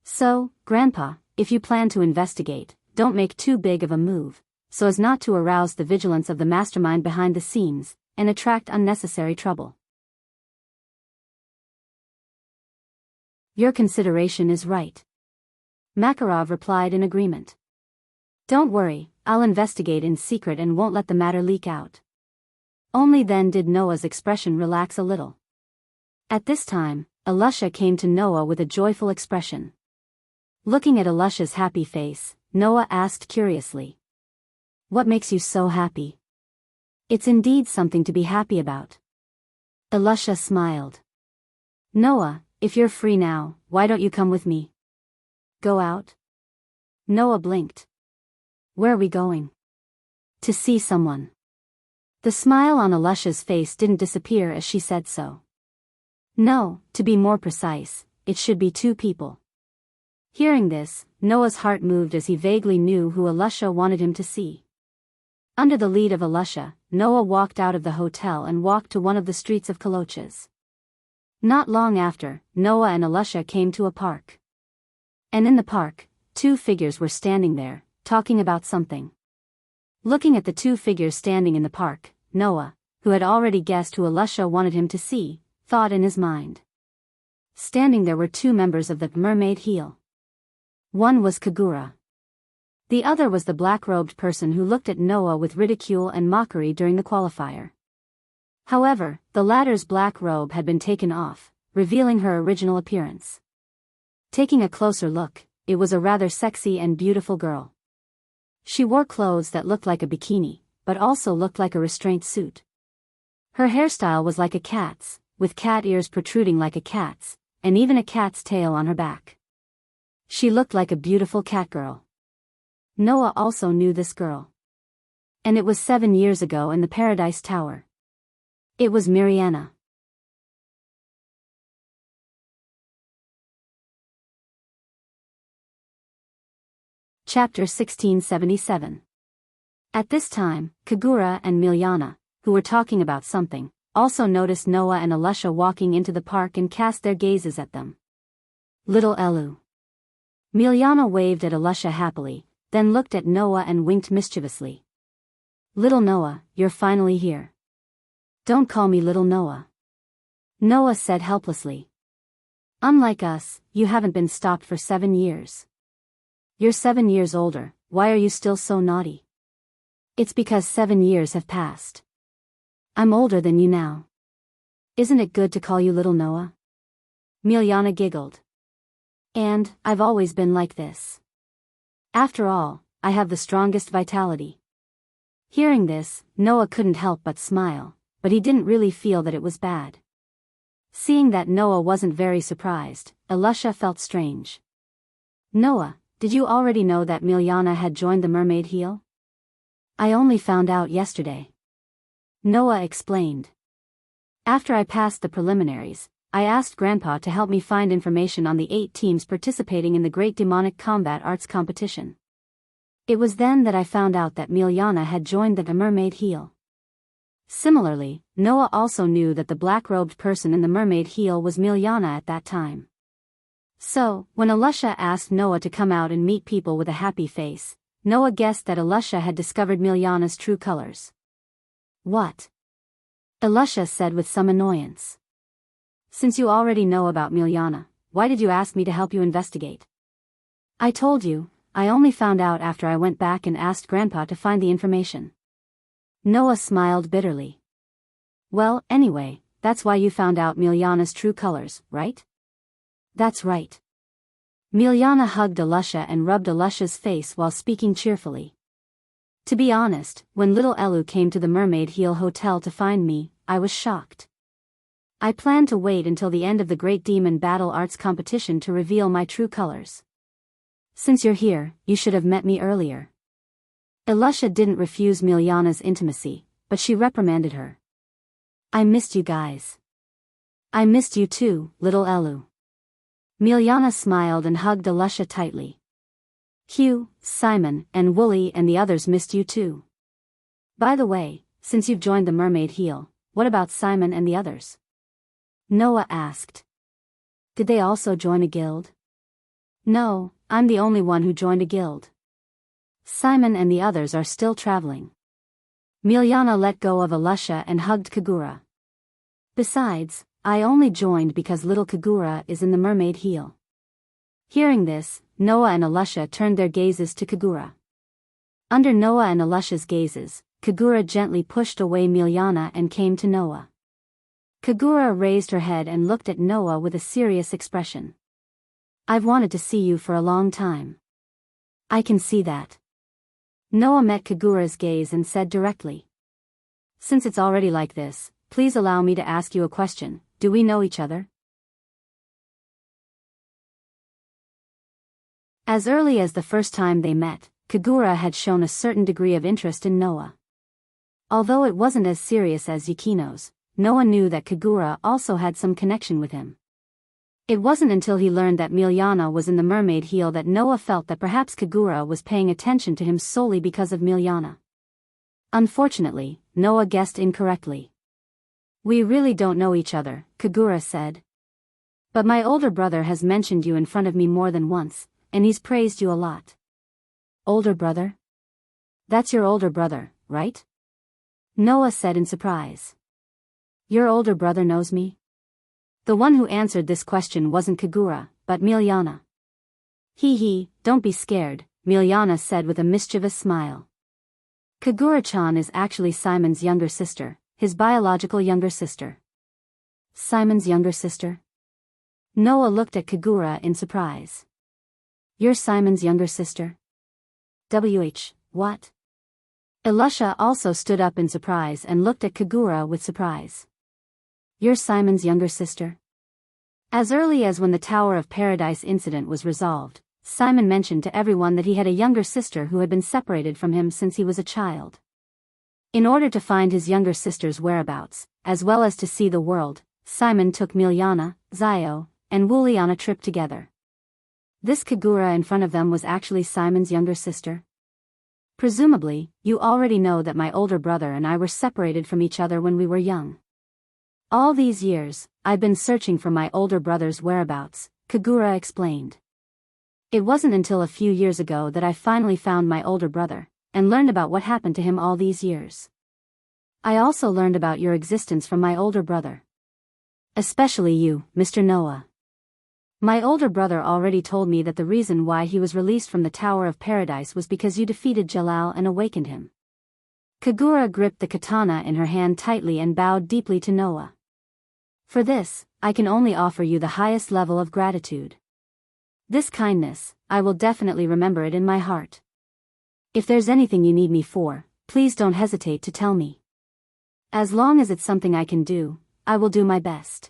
So, Grandpa, if you plan to investigate, don't make too big of a move, so as not to arouse the vigilance of the mastermind behind the scenes, and attract unnecessary trouble. Your consideration is right. Makarov replied in agreement. Don't worry, I'll investigate in secret and won't let the matter leak out. Only then did Noah's expression relax a little. At this time, Alusha came to Noah with a joyful expression. Looking at Alusha's happy face, Noah asked curiously. What makes you so happy? It's indeed something to be happy about. Alusha smiled. Noah, if you're free now, why don't you come with me? Go out? Noah blinked. Where are we going? To see someone. The smile on Alusha's face didn't disappear as she said so. No, to be more precise, it should be 2 people. Hearing this, Noah's heart moved as he vaguely knew who Alusha wanted him to see. Under the lead of Alusha, Noah walked out of the hotel and walked to one of the streets of Kolochas. Not long after, Noah and Alusha came to a park. And in the park, 2 figures were standing there, talking about something. Looking at the 2 figures standing in the park, Noah, who had already guessed who Alusha wanted him to see, thought in his mind. Standing there were 2 members of the Mermaid Heel. One was Kagura. The other was the black-robed person who looked at Noah with ridicule and mockery during the qualifier. However, the latter's black robe had been taken off, revealing her original appearance. Taking a closer look, it was a rather sexy and beautiful girl. She wore clothes that looked like a bikini, but also looked like a restraint suit. Her hairstyle was like a cat's, with cat ears protruding like a cat's, and even a cat's tail on her back. She looked like a beautiful cat girl. Noah also knew this girl. And it was 7 years ago in the Paradise Tower. It was Mariana. Chapter 1677. At this time, Kagura and Milyana, who were talking about something, also noticed Noah and Alusha walking into the park and cast their gazes at them. Little Elu. Miliana waved at Alusha happily, then looked at Noah and winked mischievously. Little Noah, you're finally here. Don't call me Little Noah. Noah said helplessly. Unlike us, you haven't been stopped for 7 years. You're 7 years older, why are you still so naughty? It's because 7 years have passed. I'm older than you now. Isn't it good to call you Little Noah? Miliana giggled. And, I've always been like this. After all, I have the strongest vitality. Hearing this, Noah couldn't help but smile, but he didn't really feel that it was bad. Seeing that Noah wasn't very surprised, Alusha felt strange. Noah, did you already know that Miliana had joined the Mermaid Heel? I only found out yesterday. Noah explained. After I passed the preliminaries, I asked Grandpa to help me find information on the 8 teams participating in the Great Demonic Combat Arts competition. It was then that I found out that Miliana had joined the Mermaid Heel. Similarly, Noah also knew that the black-robed person in the Mermaid Heel was Miliana at that time. So, when Alusha asked Noah to come out and meet people with a happy face, Noah guessed that Alusha had discovered Miliana's true colors. What? Alusha said with some annoyance. Since you already know about Miliana, why did you ask me to help you investigate? I told you, I only found out after I went back and asked Grandpa to find the information. Noah smiled bitterly. Well, anyway, that's why you found out Miliana's true colors, right? That's right. Miliana hugged Alusha and rubbed Alusha's face while speaking cheerfully. To be honest, when little Elu came to the Mermaid Heel Hotel to find me, I was shocked. I planned to wait until the end of the Great Demon Battle Arts competition to reveal my true colors. Since you're here, you should have met me earlier. Alusha didn't refuse Miliana's intimacy, but she reprimanded her. I missed you guys. I missed you too, little Elu. Miliana smiled and hugged Alusha tightly. Hugh, Simon, and Wooly and the others missed you too. By the way, since you've joined the Mermaid Heel, what about Simon and the others? Noah asked. Did they also join a guild? No, I'm the only one who joined a guild. Simon and the others are still traveling. Miliana let go of Alusha and hugged Kagura. Besides, I only joined because little Kagura is in the Mermaid Heel. Hearing this, Noah and Alusha turned their gazes to Kagura. Under Noah and Alusha's gazes, Kagura gently pushed away Miliana and came to Noah. Kagura raised her head and looked at Noah with a serious expression. I've wanted to see you for a long time. I can see that. Noah met Kagura's gaze and said directly. Since it's already like this, please allow me to ask you a question. Do we know each other? As early as the first time they met, Kagura had shown a certain degree of interest in Noah. Although it wasn't as serious as Yukino's, Noah knew that Kagura also had some connection with him. It wasn't until he learned that Miliana was in the Mermaid Heel that Noah felt that perhaps Kagura was paying attention to him solely because of Miliana. Unfortunately, Noah guessed incorrectly. We really don't know each other, Kagura said. But my older brother has mentioned you in front of me more than once, and he's praised you a lot. Older brother? That's your older brother, right? Noah said in surprise. Your older brother knows me? The one who answered this question wasn't Kagura, but Miliana. Hee, don't be scared, Miliana said with a mischievous smile. Kagura-chan is actually Simon's younger sister, his biological younger sister. Simon's younger sister? Noah looked at Kagura in surprise. You're Simon's younger sister? What? Alusha also stood up in surprise and looked at Kagura with surprise. You're Simon's younger sister? As early as when the Tower of Paradise incident was resolved, Simon mentioned to everyone that he had a younger sister who had been separated from him since he was a child. In order to find his younger sister's whereabouts, as well as to see the world, Simon took Miliana, Zio, and Wooly on a trip together. This Kagura in front of them was actually Simon's younger sister. Presumably, you already know that my older brother and I were separated from each other when we were young. All these years, I've been searching for my older brother's whereabouts, Kagura explained. It wasn't until a few years ago that I finally found my older brother, and learned about what happened to him all these years. I also learned about your existence from my older brother. Especially you, Mr. Noah. My older brother already told me that the reason why he was released from the Tower of Paradise was because you defeated Jalal and awakened him. Kagura gripped the katana in her hand tightly and bowed deeply to Noah. For this, I can only offer you the highest level of gratitude. This kindness, I will definitely remember it in my heart. If there's anything you need me for, please don't hesitate to tell me. As long as it's something I can do, I will do my best.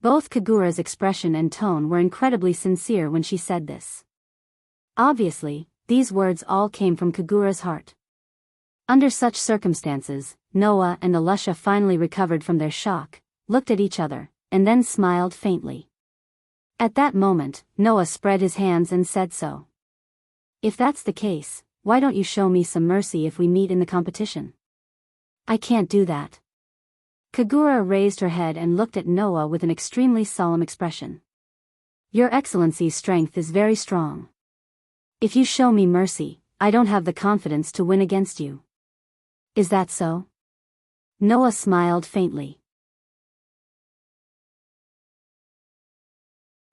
Both Kagura's expression and tone were incredibly sincere when she said this. Obviously, these words all came from Kagura's heart. Under such circumstances, Noah and Alusha finally recovered from their shock, looked at each other, and then smiled faintly. At that moment, Noah spread his hands and said so. If that's the case, why don't you show me some mercy if we meet in the competition? I can't do that. Kagura raised her head and looked at Noah with an extremely solemn expression. Your Excellency's strength is very strong. If you show me mercy, I don't have the confidence to win against you. Is that so? Noah smiled faintly.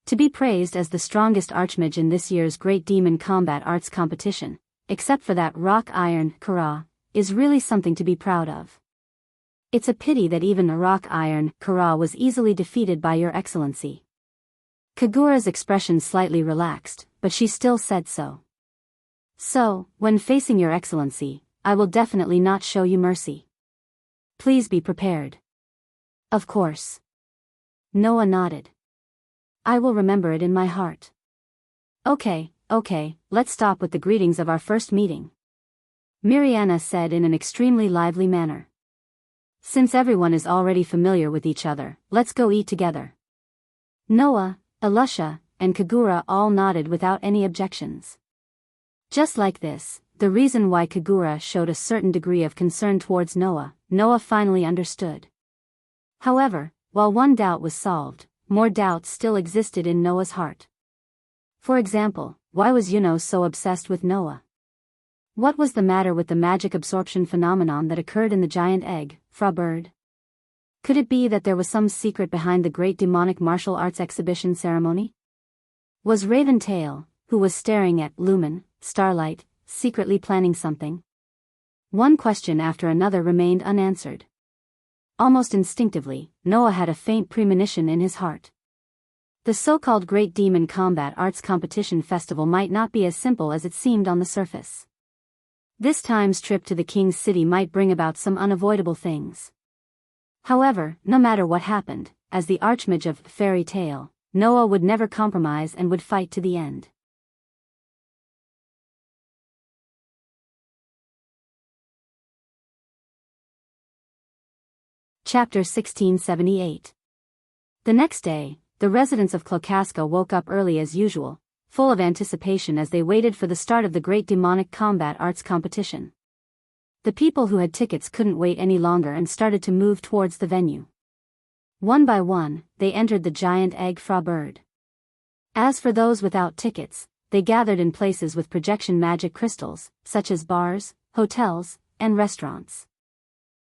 To be praised as the strongest archmage in this year's Great Demon Combat Arts competition, except for that rock iron, Kara, is really something to be proud of. It's a pity that even a rock iron, Kara, was easily defeated by your Excellency. Kagura's expression slightly relaxed, but she still said so. So, when facing your Excellency, I will definitely not show you mercy. Please be prepared. Of course. Noah nodded. I will remember it in my heart. Okay, let's stop with the greetings of our first meeting. Miriana said in an extremely lively manner. Since everyone is already familiar with each other, let's go eat together. Noah, Alusha, and Kagura all nodded without any objections. Just like this, the reason why Kagura showed a certain degree of concern towards Noah finally understood. However, while one doubt was solved, more doubts still existed in Noah's heart. For example, why was Yuno so obsessed with Noah? What was the matter with the magic absorption phenomenon that occurred in the giant egg, Fra Bird? Could it be that there was some secret behind the great demonic martial arts exhibition ceremony? Was Raven Tail, who was staring at Lumen, Starlight, secretly planning something? One question after another remained unanswered. Almost instinctively, Noah had a faint premonition in his heart. The so-called Great Demon Combat Arts Competition Festival might not be as simple as it seemed on the surface. This time's trip to the King's City might bring about some unavoidable things. However, no matter what happened, as the Archmage of Fairy Tale, Noah would never compromise and would fight to the end. Chapter 1678. The next day, the residents of Clocaska woke up early as usual, full of anticipation as they waited for the start of the Great Demonic Combat Arts competition. The people who had tickets couldn't wait any longer and started to move towards the venue. One by one, they entered the giant egg Fra Bird. As for those without tickets, they gathered in places with projection magic crystals, such as bars, hotels, and restaurants.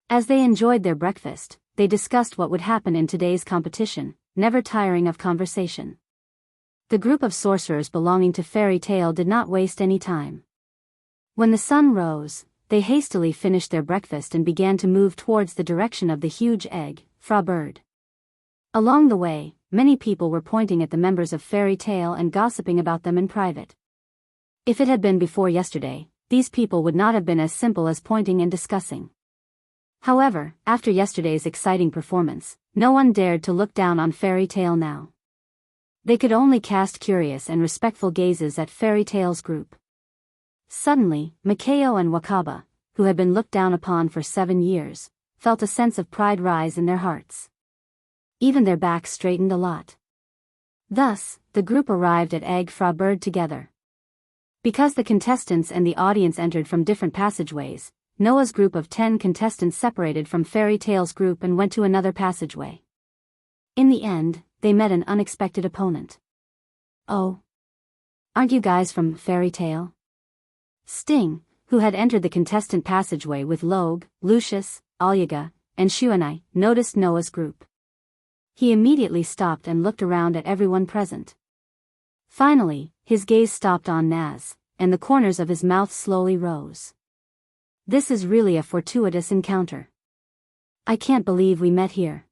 As they enjoyed their breakfast, they discussed what would happen in today's competition, never tiring of conversation. The group of sorcerers belonging to Fairy Tale did not waste any time. When the sun rose, they hastily finished their breakfast and began to move towards the direction of the huge egg, Fra Bird. Along the way, many people were pointing at the members of Fairy Tale and gossiping about them in private. If it had been before yesterday, these people would not have been as simple as pointing and discussing. However, after yesterday's exciting performance, no one dared to look down on Fairy Tale now. They could only cast curious and respectful gazes at Fairy Tale's group. Suddenly, Makeo and Wakaba, who had been looked down upon for 7 years, felt a sense of pride rise in their hearts. Even their backs straightened a lot. Thus, the group arrived at Egg Fra Bird together. Because the contestants and the audience entered from different passageways, Noah's group of 10 contestants separated from Fairy Tale's group and went to another passageway. In the end, they met an unexpected opponent. "Oh. Aren't you guys from Fairy Tale?" Sting, who had entered the contestant passageway with Logue, Lucius, Alyaga, and Shuanai, noticed Noah's group. He immediately stopped and looked around at everyone present. Finally, his gaze stopped on Naz, and the corners of his mouth slowly rose. "This is really a fortuitous encounter. I can't believe we met here."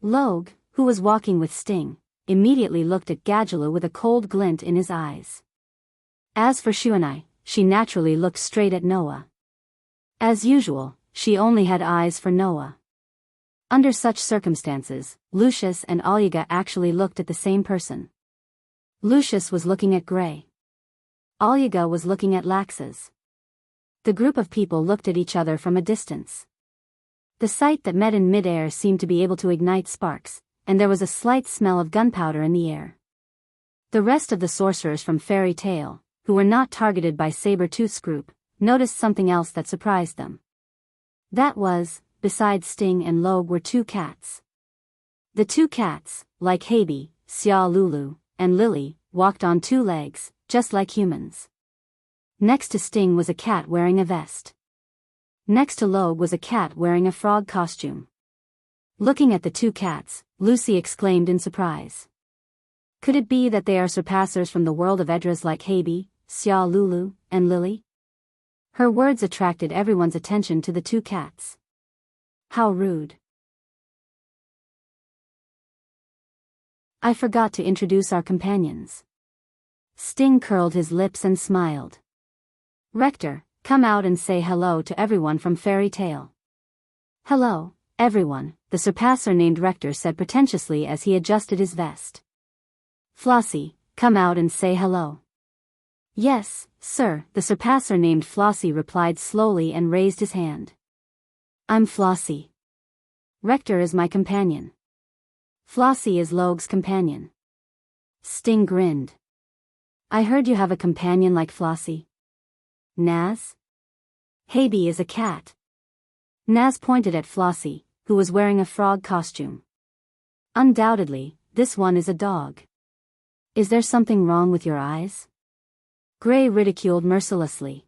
Logue, who was walking with Sting, immediately looked at Gadjaloo with a cold glint in his eyes. As for Shuanai, she naturally looked straight at Noah. As usual, she only had eyes for Noah. Under such circumstances, Lucius and Alyaga actually looked at the same person. Lucius was looking at Gray. Alyaga was looking at Laxus. The group of people looked at each other from a distance. The sight that met in mid-air seemed to be able to ignite sparks, and there was a slight smell of gunpowder in the air. The rest of the sorcerers from Fairy Tale, who were not targeted by Saber-Tooth's group, noticed something else that surprised them. That was, besides Sting and Logue were 2 cats. The 2 cats, like Habi, Xia Lulu, and Lily, walked on 2 legs, just like humans. Next to Sting was a cat wearing a vest. Next to Logue was a cat wearing a frog costume. Looking at the 2 cats, Lucy exclaimed in surprise. Could it be that they are surpassers from the world of Edras like Habi, Xia Lulu, and Lily? Her words attracted everyone's attention to the 2 cats. How rude. I forgot to introduce our companions. Sting curled his lips and smiled. Rector, come out and say hello to everyone from Fairy Tale. Hello, everyone, the surpasser named Rector said pretentiously as he adjusted his vest. Flossie, come out and say hello. Yes, sir, the surpasser named Flossie replied slowly and raised his hand. I'm Flossie. Rector is my companion. Flossie is Logue's companion. Sting grinned. I heard you have a companion like Flossie. Naz? Habi is a cat. Naz pointed at Flossie, who was wearing a frog costume. Undoubtedly, this one is a dog. Is there something wrong with your eyes? Gray ridiculed mercilessly.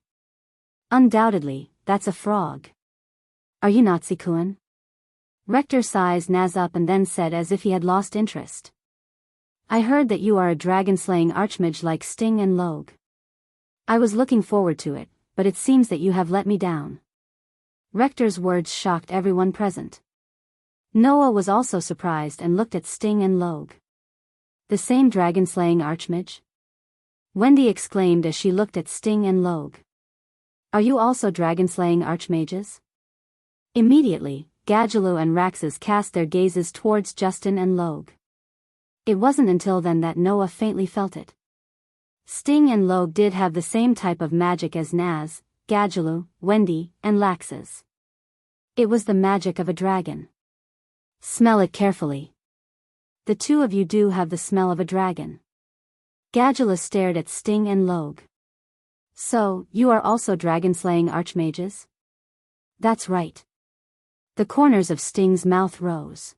Undoubtedly, that's a frog. Are you Nazi-kun? Rector sized Naz up and then said as if he had lost interest. I heard that you are a dragon-slaying archmage like Sting and Logue. I was looking forward to it, but it seems that you have let me down. Rector's words shocked everyone present. Noah was also surprised and looked at Sting and Logue. The same dragon-slaying archmage? Wendy exclaimed as she looked at Sting and Logue. Are you also dragon-slaying archmages? Immediately, Gadjaloo and Raxus cast their gazes towards Justin and Logue. It wasn't until then that Noah faintly felt it. Sting and Logue did have the same type of magic as Naz, Gadjaloo, Wendy, and Laxus. It was the magic of a dragon. Smell it carefully. The 2 of you do have the smell of a dragon. Gadjaloo stared at Sting and Logue. So, you are also dragon-slaying archmages? That's right. The corners of Sting's mouth rose.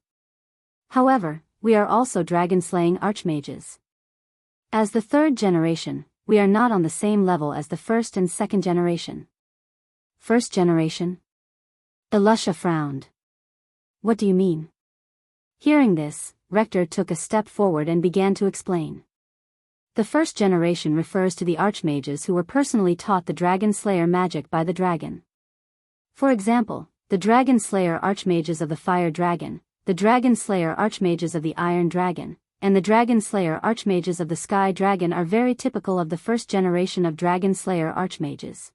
However, we are also dragon-slaying archmages. As the 3rd generation, we are not on the same level as the 1st and 2nd generation. 1st generation? Elusha frowned. What do you mean? Hearing this, Rector took a step forward and began to explain. The 1st generation refers to the archmages who were personally taught the Dragon Slayer magic by the dragon. For example, the Dragon Slayer archmages of the Fire Dragon, the Dragon Slayer archmages of the Iron Dragon, and the Dragon Slayer archmages of the Sky Dragon are very typical of the 1st generation of Dragon Slayer archmages.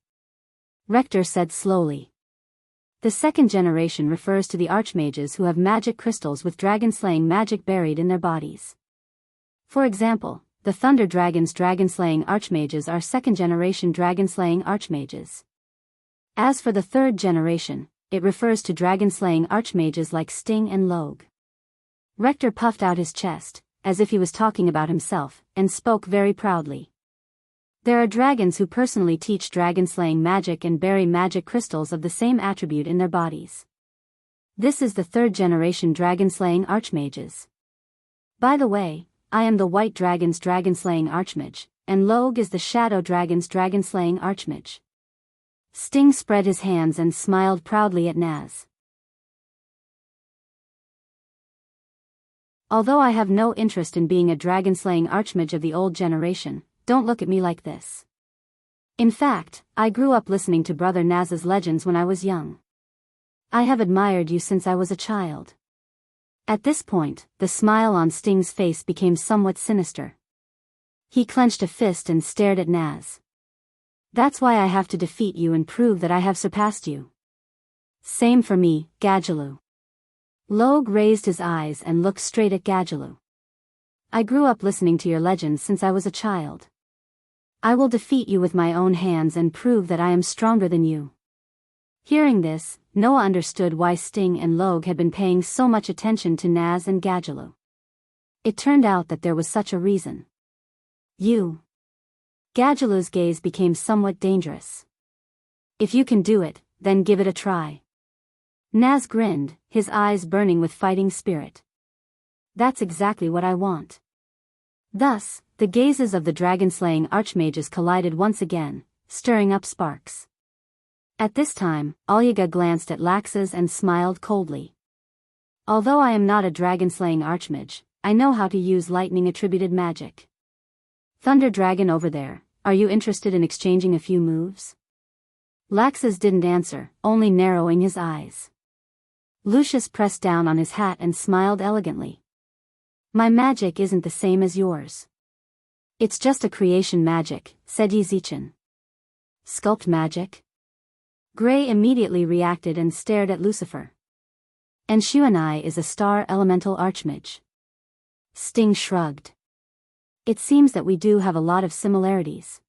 Rector said slowly. The 2nd generation refers to the archmages who have magic crystals with dragon-slaying magic buried in their bodies. For example, the Thunder Dragon's dragon-slaying archmages are 2nd generation dragon-slaying archmages. As for the 3rd generation, it refers to dragon-slaying archmages like Sting and Logue. Rector puffed out his chest, as if he was talking about himself, and spoke very proudly. There are dragons who personally teach dragon-slaying magic and bury magic crystals of the same attribute in their bodies. This is the third-generation dragon-slaying archmages. By the way, I am the White Dragon's dragon-slaying archmage, and Logue is the Shadow Dragon's dragon-slaying archmage. Sting spread his hands and smiled proudly at Naz. Although I have no interest in being a dragon-slaying archmage of the old generation, don't look at me like this. In fact, I grew up listening to Brother Naz's legends when I was young. I have admired you since I was a child. At this point, the smile on Sting's face became somewhat sinister. He clenched a fist and stared at Naz. That's why I have to defeat you and prove that I have surpassed you. Same for me, Gadjaloo. Logue raised his eyes and looked straight at Gadjaloo. I grew up listening to your legends since I was a child. I will defeat you with my own hands and prove that I am stronger than you. Hearing this, Noah understood why Sting and Logue had been paying so much attention to Naz and Gadjaloo. It turned out that there was such a reason. You. Gadjaloo's gaze became somewhat dangerous. If you can do it, then give it a try. Naz grinned, his eyes burning with fighting spirit. That's exactly what I want. Thus, the gazes of the dragon-slaying archmages collided once again, stirring up sparks. At this time, Alyaga glanced at Laxus and smiled coldly. Although I am not a dragon-slaying archmage, I know how to use lightning-attributed magic. Thunder Dragon over there, are you interested in exchanging a few moves? Laxus didn't answer, only narrowing his eyes. Lucius pressed down on his hat and smiled elegantly. My magic isn't the same as yours. It's just a creation magic, said Yizichin. Sculpt magic? Gray immediately reacted and stared at Lucifer. And Shuanai is a star elemental archmage. Sting shrugged. It seems that we do have a lot of similarities.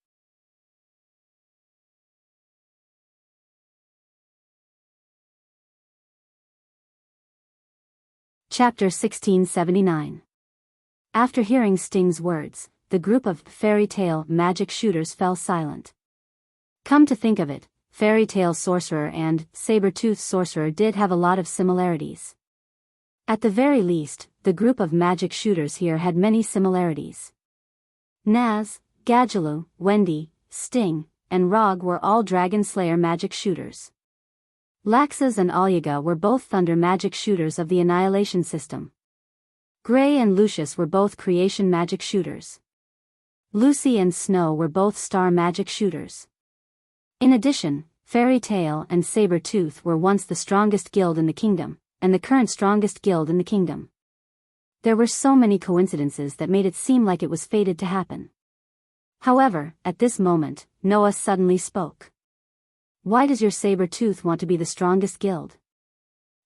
Chapter 1679. After hearing Sting's words, the group of fairy tale magic shooters fell silent. Come to think of it, fairy tale sorcerer and saber-toothed sorcerer did have a lot of similarities. At the very least, the group of magic shooters here had many similarities. Naz, Gadjaloo, Wendy, Sting, and Rog were all Dragon Slayer magic shooters. Laxus and Alyaga were both thunder magic shooters of the Annihilation system. Gray and Lucius were both creation magic shooters. Lucy and Snow were both star magic shooters. In addition, Fairy Tail and Saber-Tooth were once the strongest guild in the kingdom, and the current strongest guild in the kingdom. There were so many coincidences that made it seem like it was fated to happen. However, at this moment, Noah suddenly spoke. Why does your Saber-Tooth want to be the strongest guild?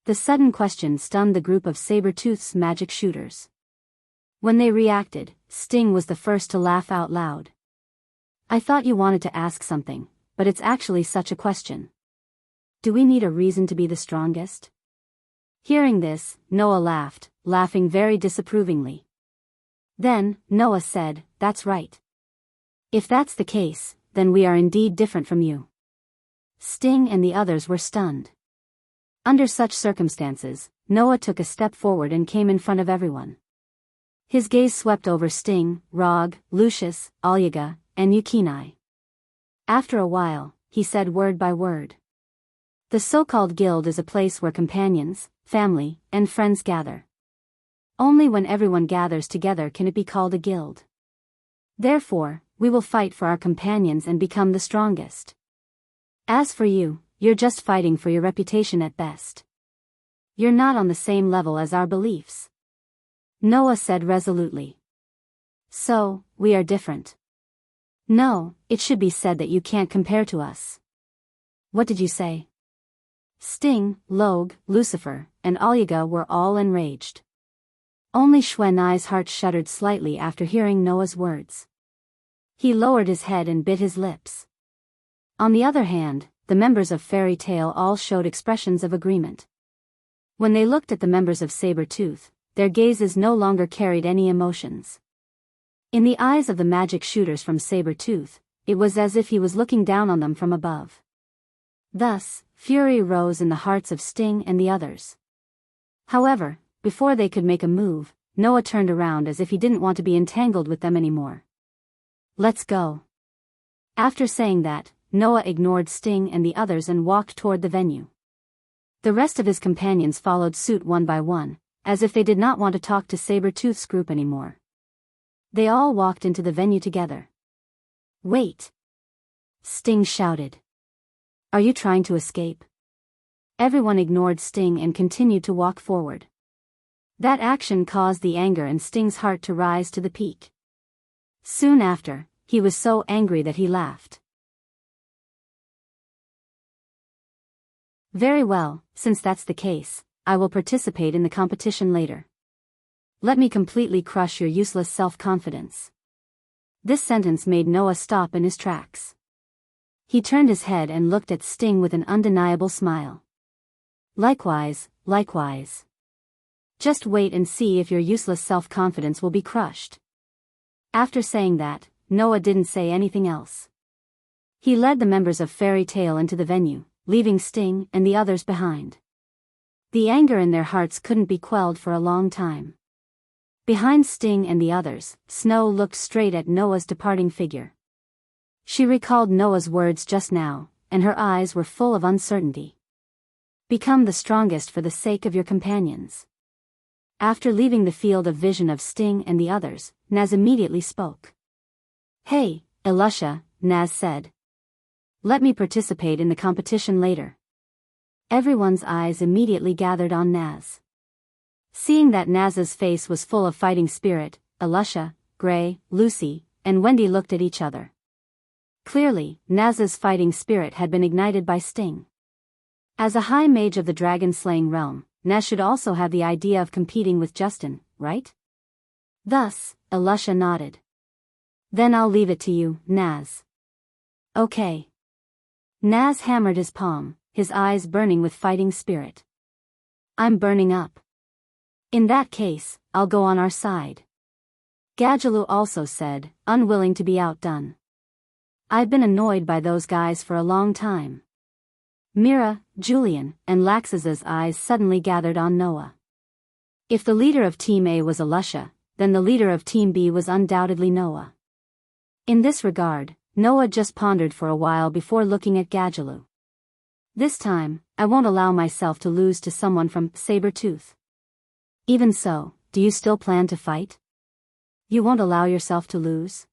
The sudden question stunned the group of Saber-Tooth's magic shooters. When they reacted, Sting was the first to laugh out loud. I thought you wanted to ask something, but it's actually such a question. Do we need a reason to be the strongest? Hearing this, Noah laughed, laughing very disapprovingly. Then, Noah said, that's right. If that's the case, then we are indeed different from you. Sting and the others were stunned. Under such circumstances, Noah took a step forward and came in front of everyone. His gaze swept over Sting, Rog, Lucius, Alyaga, and Yukinai. After a while, he said word by word. The so-called guild is a place where companions, family, and friends gather. Only when everyone gathers together can it be called a guild. Therefore, we will fight for our companions and become the strongest. As for you, you're just fighting for your reputation at best. You're not on the same level as our beliefs. Noah said resolutely. So, we are different. No, it should be said that you can't compare to us. What did you say? Sting, Logue, Lucifer, and Alyaga were all enraged. Only Shuanai's heart shuddered slightly after hearing Noah's words. He lowered his head and bit his lips. On the other hand, the members of Fairy Tail all showed expressions of agreement. When they looked at the members of Saber-Tooth, their gazes no longer carried any emotions. In the eyes of the magic shooters from Saber-Tooth, it was as if he was looking down on them from above. Thus, fury rose in the hearts of Sting and the others. However, before they could make a move, Noah turned around as if he didn't want to be entangled with them anymore. "Let's go." After saying that, Noah ignored Sting and the others and walked toward the venue. The rest of his companions followed suit one by one, as if they did not want to talk to Saber-Tooth's group anymore. They all walked into the venue together. "Wait!" Sting shouted. "Are you trying to escape?" Everyone ignored Sting and continued to walk forward. That action caused the anger in Sting's heart to rise to the peak. Soon after, he was so angry that he laughed. "Very well, since that's the case, I will participate in the competition later. Let me completely crush your useless self-confidence." This sentence made Noah stop in his tracks. He turned his head and looked at Sting with an undeniable smile. Likewise. Just wait and see if your useless self-confidence will be crushed." After saying that, Noah didn't say anything else. He led the members of Fairy Tale into the venue, leaving Sting and the others behind. The anger in their hearts couldn't be quelled for a long time. Behind Sting and the others, Snow looked straight at Noah's departing figure. She recalled Noah's words just now, and her eyes were full of uncertainty. "Become the strongest for the sake of your companions." After leaving the field of vision of Sting and the others, Naz immediately spoke. "Hey, Elusha," Naz said. "Let me participate in the competition later." Everyone's eyes immediately gathered on Naz. Seeing that Naz's face was full of fighting spirit, Elusha, Gray, Lucy, and Wendy looked at each other. Clearly, Naz's fighting spirit had been ignited by Sting. As a high mage of the dragon-slaying realm, Naz should also have the idea of competing with Justin, right? Thus, Elusha nodded. "Then I'll leave it to you, Naz." "Okay." Naz hammered his palm, his eyes burning with fighting spirit. "I'm burning up. In that case, I'll go on our side." Gadjaloo also said, unwilling to be outdone. "I've been annoyed by those guys for a long time." Mira, Julian, and Laxa's eyes suddenly gathered on Noah. If the leader of Team A was Elusha, then the leader of Team B was undoubtedly Noah. In this regard, Noah just pondered for a while before looking at Gadjaloo. "This time, I won't allow myself to lose to someone from Saber-Tooth." "Even so, do you still plan to fight? You won't allow yourself to lose?"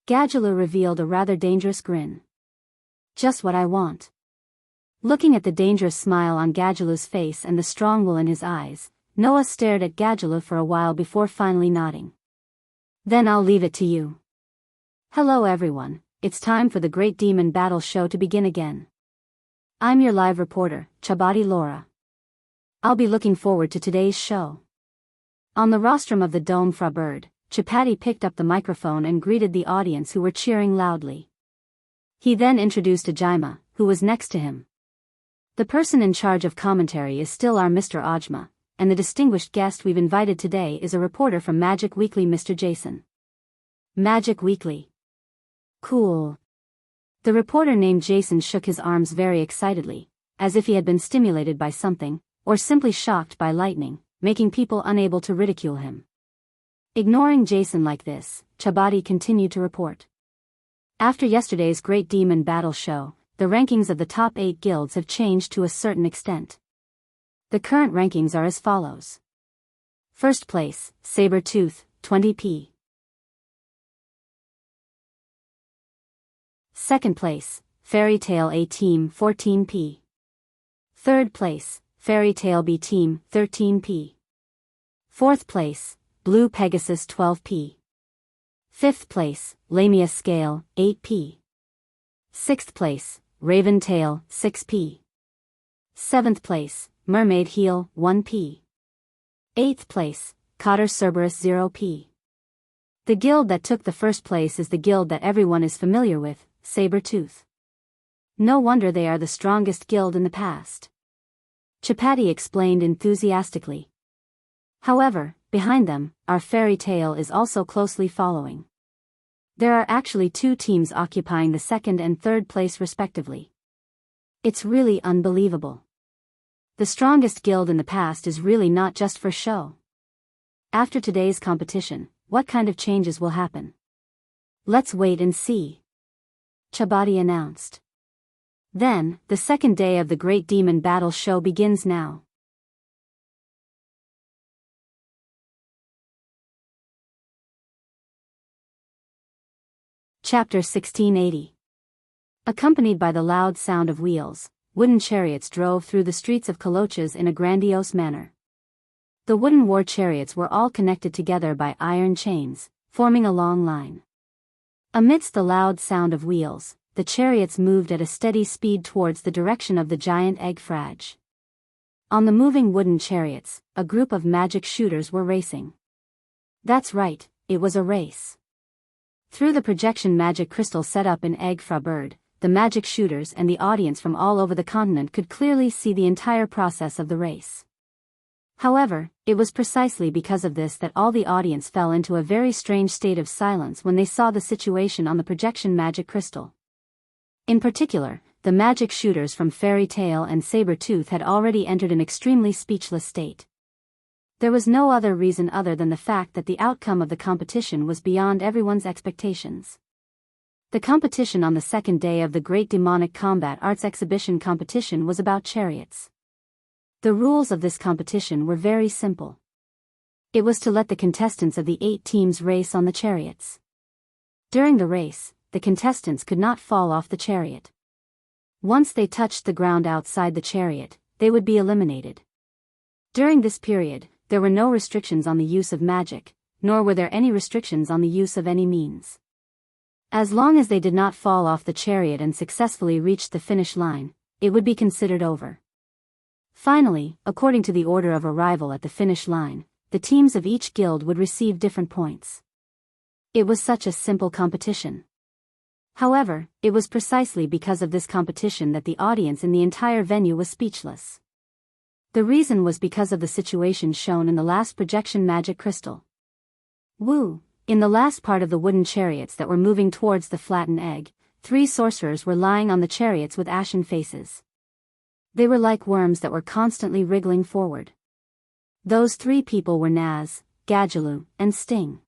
Gadjaloo revealed a rather dangerous grin. "Just what I want." Looking at the dangerous smile on Gadjaloo's face and the strong will in his eyes, Noah stared at Gadjaloo for a while before finally nodding. "Then I'll leave it to you." Hello everyone, it's time for the Great Demon Battle show to begin again. I'm your live reporter, Chabadi Laura. I'll be looking forward to today's show. On the rostrum of the Dome Fra Bird, Chapati picked up the microphone and greeted the audience who were cheering loudly. He then introduced Ajima, who was next to him. The person in charge of commentary is still our Mr. Ajma, and the distinguished guest we've invited today is a reporter from Magic Weekly, Mr. Jason. Magic Weekly. Cool. The reporter named Jason shook his arms very excitedly, as if he had been stimulated by something, or simply shocked by lightning, making people unable to ridicule him. Ignoring Jason like this, Chabadi continued to report. After yesterday's Great Demon Battle show, the rankings of the top 8 guilds have changed to a certain extent. The current rankings are as follows. First place, Saber-Tooth, 20p. Second place, Fairy Tale A Team, 14p. Third place, Fairy Tale B Team, 13p. Fourth place, Blue Pegasus, 12p. Fifth place, Lamia Scale, 8p. Sixth place, Raven Tail, 6p. Seventh place, Mermaid Heel, 1p. Eighth place, Cotter Cerberus, 0p. The guild that took the first place is the guild that everyone is familiar with, Saber-Tooth. No wonder they are the strongest guild in the past. Chapati explained enthusiastically. However, behind them, our Fairy Tale is also closely following. There are actually two teams occupying the second and third place respectively. It's really unbelievable. The strongest guild in the past is really not just for show. After today's competition, what kind of changes will happen? Let's wait and see. Chabadi announced. Then, the second day of the Great Demon Battle show begins now. Chapter 1680. Accompanied by the loud sound of wheels, wooden chariots drove through the streets of Kolochas in a grandiose manner. The wooden war chariots were all connected together by iron chains, forming a long line. Amidst the loud sound of wheels, the chariots moved at a steady speed towards the direction of the giant egg frage. On the moving wooden chariots, a group of magic shooters were racing. That's right, it was a race. Through the projection magic crystal set up in Egg Fra Bird, the magic shooters and the audience from all over the continent could clearly see the entire process of the race. However, it was precisely because of this that all the audience fell into a very strange state of silence when they saw the situation on the projection magic crystal. In particular, the magic shooters from Fairy Tail and Saber-Tooth had already entered an extremely speechless state. There was no other reason other than the fact that the outcome of the competition was beyond everyone's expectations. The competition on the second day of the Great Demonic Combat Arts Exhibition competition was about chariots. The rules of this competition were very simple. It was to let the contestants of the 8 teams race on the chariots. During the race, the contestants could not fall off the chariot. Once they touched the ground outside the chariot, they would be eliminated. During this period, there were no restrictions on the use of magic, nor were there any restrictions on the use of any means. As long as they did not fall off the chariot and successfully reached the finish line, it would be considered over. Finally, according to the order of arrival at the finish line, the teams of each guild would receive different points. It was such a simple competition. However, it was precisely because of this competition that the audience in the entire venue was speechless. The reason was because of the situation shown in the last projection magic crystal. Woo! In the last part of the wooden chariots that were moving towards the flattened egg, 3 sorcerers were lying on the chariots with ashen faces. They were like worms that were constantly wriggling forward. Those 3 people were Naz, Gadjaloo, and Sting.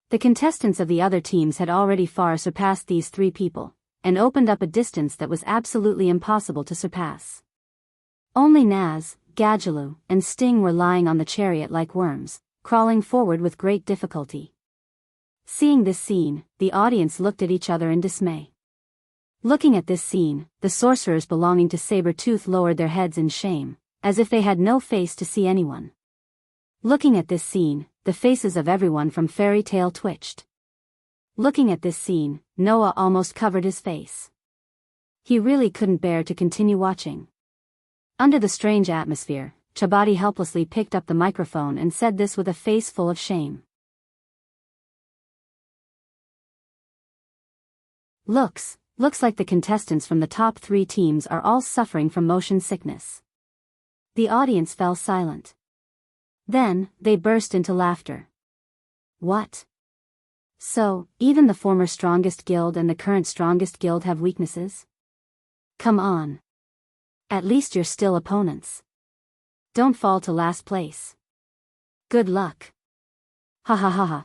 The contestants of the other teams had already far surpassed these 3 people, and opened up a distance that was absolutely impossible to surpass. Only Naz, Gadjaloo, and Sting were lying on the chariot like worms, crawling forward with great difficulty. Seeing this scene, the audience looked at each other in dismay. Looking at this scene, the sorcerers belonging to Saber-Tooth lowered their heads in shame, as if they had no face to see anyone. Looking at this scene, the faces of everyone from Fairy Tail twitched. Looking at this scene, Noah almost covered his face. He really couldn't bear to continue watching. Under the strange atmosphere, Chabadi helplessly picked up the microphone and said this with a face full of shame. Looks like the contestants from the top 3 teams are all suffering from motion sickness. The audience fell silent. Then, they burst into laughter. What? So, even the former strongest guild and the current strongest guild have weaknesses? Come on. At least you're still opponents. Don't fall to last place. Good luck. Ha ha ha ha.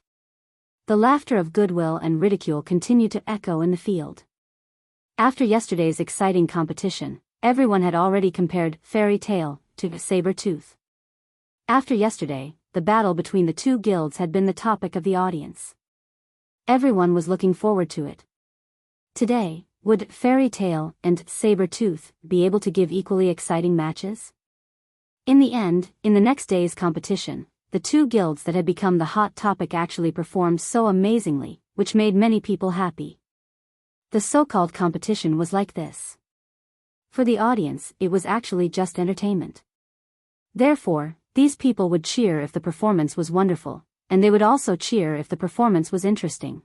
The laughter of goodwill and ridicule continued to echo in the field. After yesterday's exciting competition, everyone had already compared Fairy Tail to Saber-Tooth. After yesterday, the battle between the 2 guilds had been the topic of the audience. Everyone was looking forward to it. Today, would Fairy Tail and Saber-Tooth be able to give equally exciting matches? In the end, in the next day's competition, the 2 guilds that had become the hot topic actually performed so amazingly, which made many people happy. The so-called competition was like this. For the audience, it was actually just entertainment. Therefore, these people would cheer if the performance was wonderful, and they would also cheer if the performance was interesting.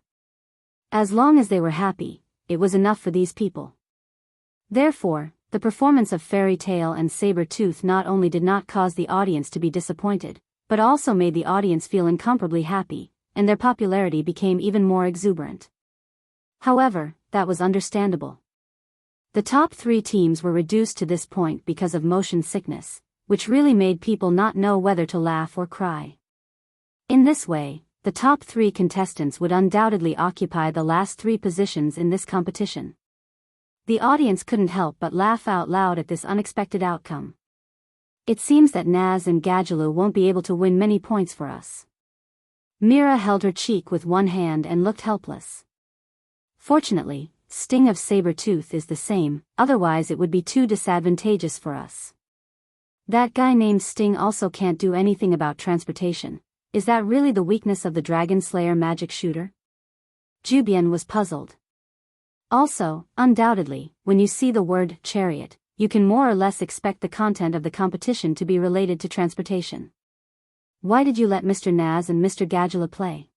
As long as they were happy, it was enough for these people. Therefore, the performance of Fairy Tail and Saber-Tooth not only did not cause the audience to be disappointed, but also made the audience feel incomparably happy, and their popularity became even more exuberant. However, that was understandable. The top 3 teams were reduced to this point because of motion sickness, which really made people not know whether to laugh or cry. In this way, the top 3 contestants would undoubtedly occupy the last 3 positions in this competition. The audience couldn't help but laugh out loud at this unexpected outcome. It seems that Naz and Gadjaloo won't be able to win many points for us. Mira held her cheek with one hand and looked helpless. Fortunately, Sting of Saber-Tooth is the same, otherwise it would be too disadvantageous for us. That guy named Sting also can't do anything about transportation. Is that really the weakness of the Dragon Slayer magic shooter? Jubian was puzzled. Also, undoubtedly, when you see the word chariot, you can more or less expect the content of the competition to be related to transportation. Why did you let Mr. Naz and Mr. Gadjaloo play?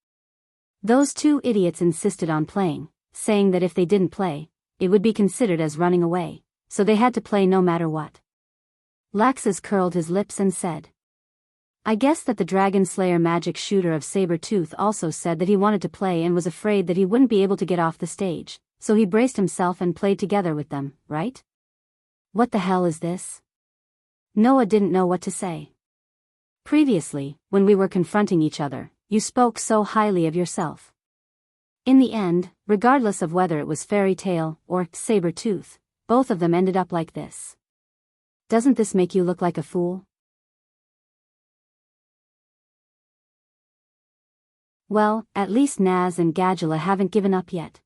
Those 2 idiots insisted on playing, saying that if they didn't play, it would be considered as running away, so they had to play no matter what. Laxus curled his lips and said, I guess that the Dragon Slayer magic shooter of Saber-Tooth also said that he wanted to play and was afraid that he wouldn't be able to get off the stage, so he braced himself and played together with them, right? What the hell is this? Noah didn't know what to say. Previously, when we were confronting each other, you spoke so highly of yourself. In the end, regardless of whether it was Fairy Tail or Saber-Tooth, both of them ended up like this. Doesn't this make you look like a fool? Well, at least Naz and Gadjaloo haven't given up yet.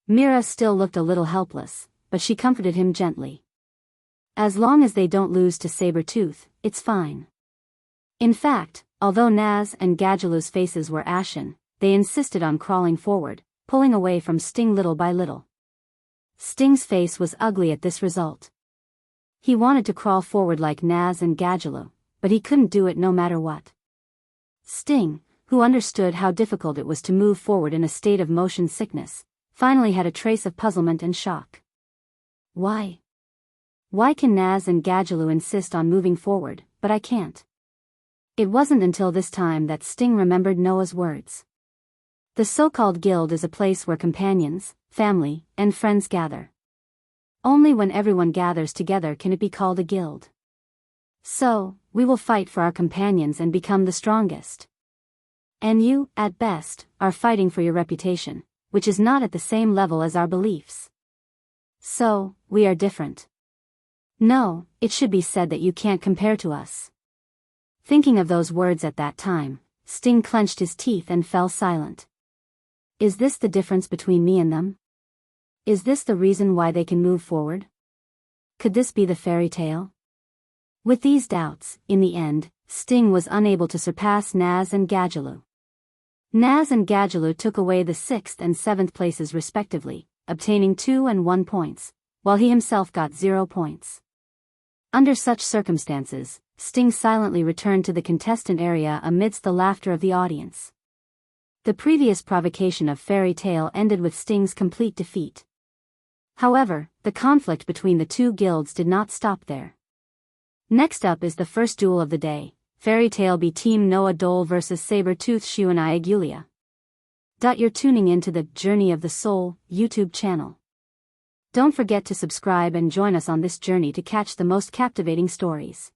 Mira still looked a little helpless, but she comforted him gently. As long as they don't lose to Saber-Tooth, it's fine. In fact, although Naz and Gadjaloo's faces were ashen, they insisted on crawling forward, pulling away from Sting little by little. Sting's face was ugly at this result. He wanted to crawl forward like Naz and Gadjaloo, but he couldn't do it no matter what. Sting, who understood how difficult it was to move forward in a state of motion sickness, finally had a trace of puzzlement and shock. Why? Why can Naz and Gadjaloo insist on moving forward, but I can't? It wasn't until this time that Sting remembered Noah's words. The so-called guild is a place where companions, family, and friends gather. Only when everyone gathers together can it be called a guild. So, we will fight for our companions and become the strongest. And you, at best, are fighting for your reputation, which is not at the same level as our beliefs. So, we are different. No, it should be said that you can't compare to us. Thinking of those words at that time, Sting clenched his teeth and fell silent. Is this the difference between me and them? Is this the reason why they can move forward? Could this be the fairy tale? With these doubts, in the end, Sting was unable to surpass Naz and Gadjaloo. Naz and Gadjaloo took away the 6th and 7th places respectively, obtaining 2 and 1 points, while he himself got 0 points. Under such circumstances, Sting silently returned to the contestant area amidst the laughter of the audience. The previous provocation of Fairy Tail ended with Sting's complete defeat. However, the conflict between the 2 guilds did not stop there. Next up is the first duel of the day, Fairy Tail B Team Noah Dole vs Saber-Tooth Shuanai Agulia. You're tuning into the Journey of the Soul YouTube channel. Don't forget to subscribe and join us on this journey to catch the most captivating stories.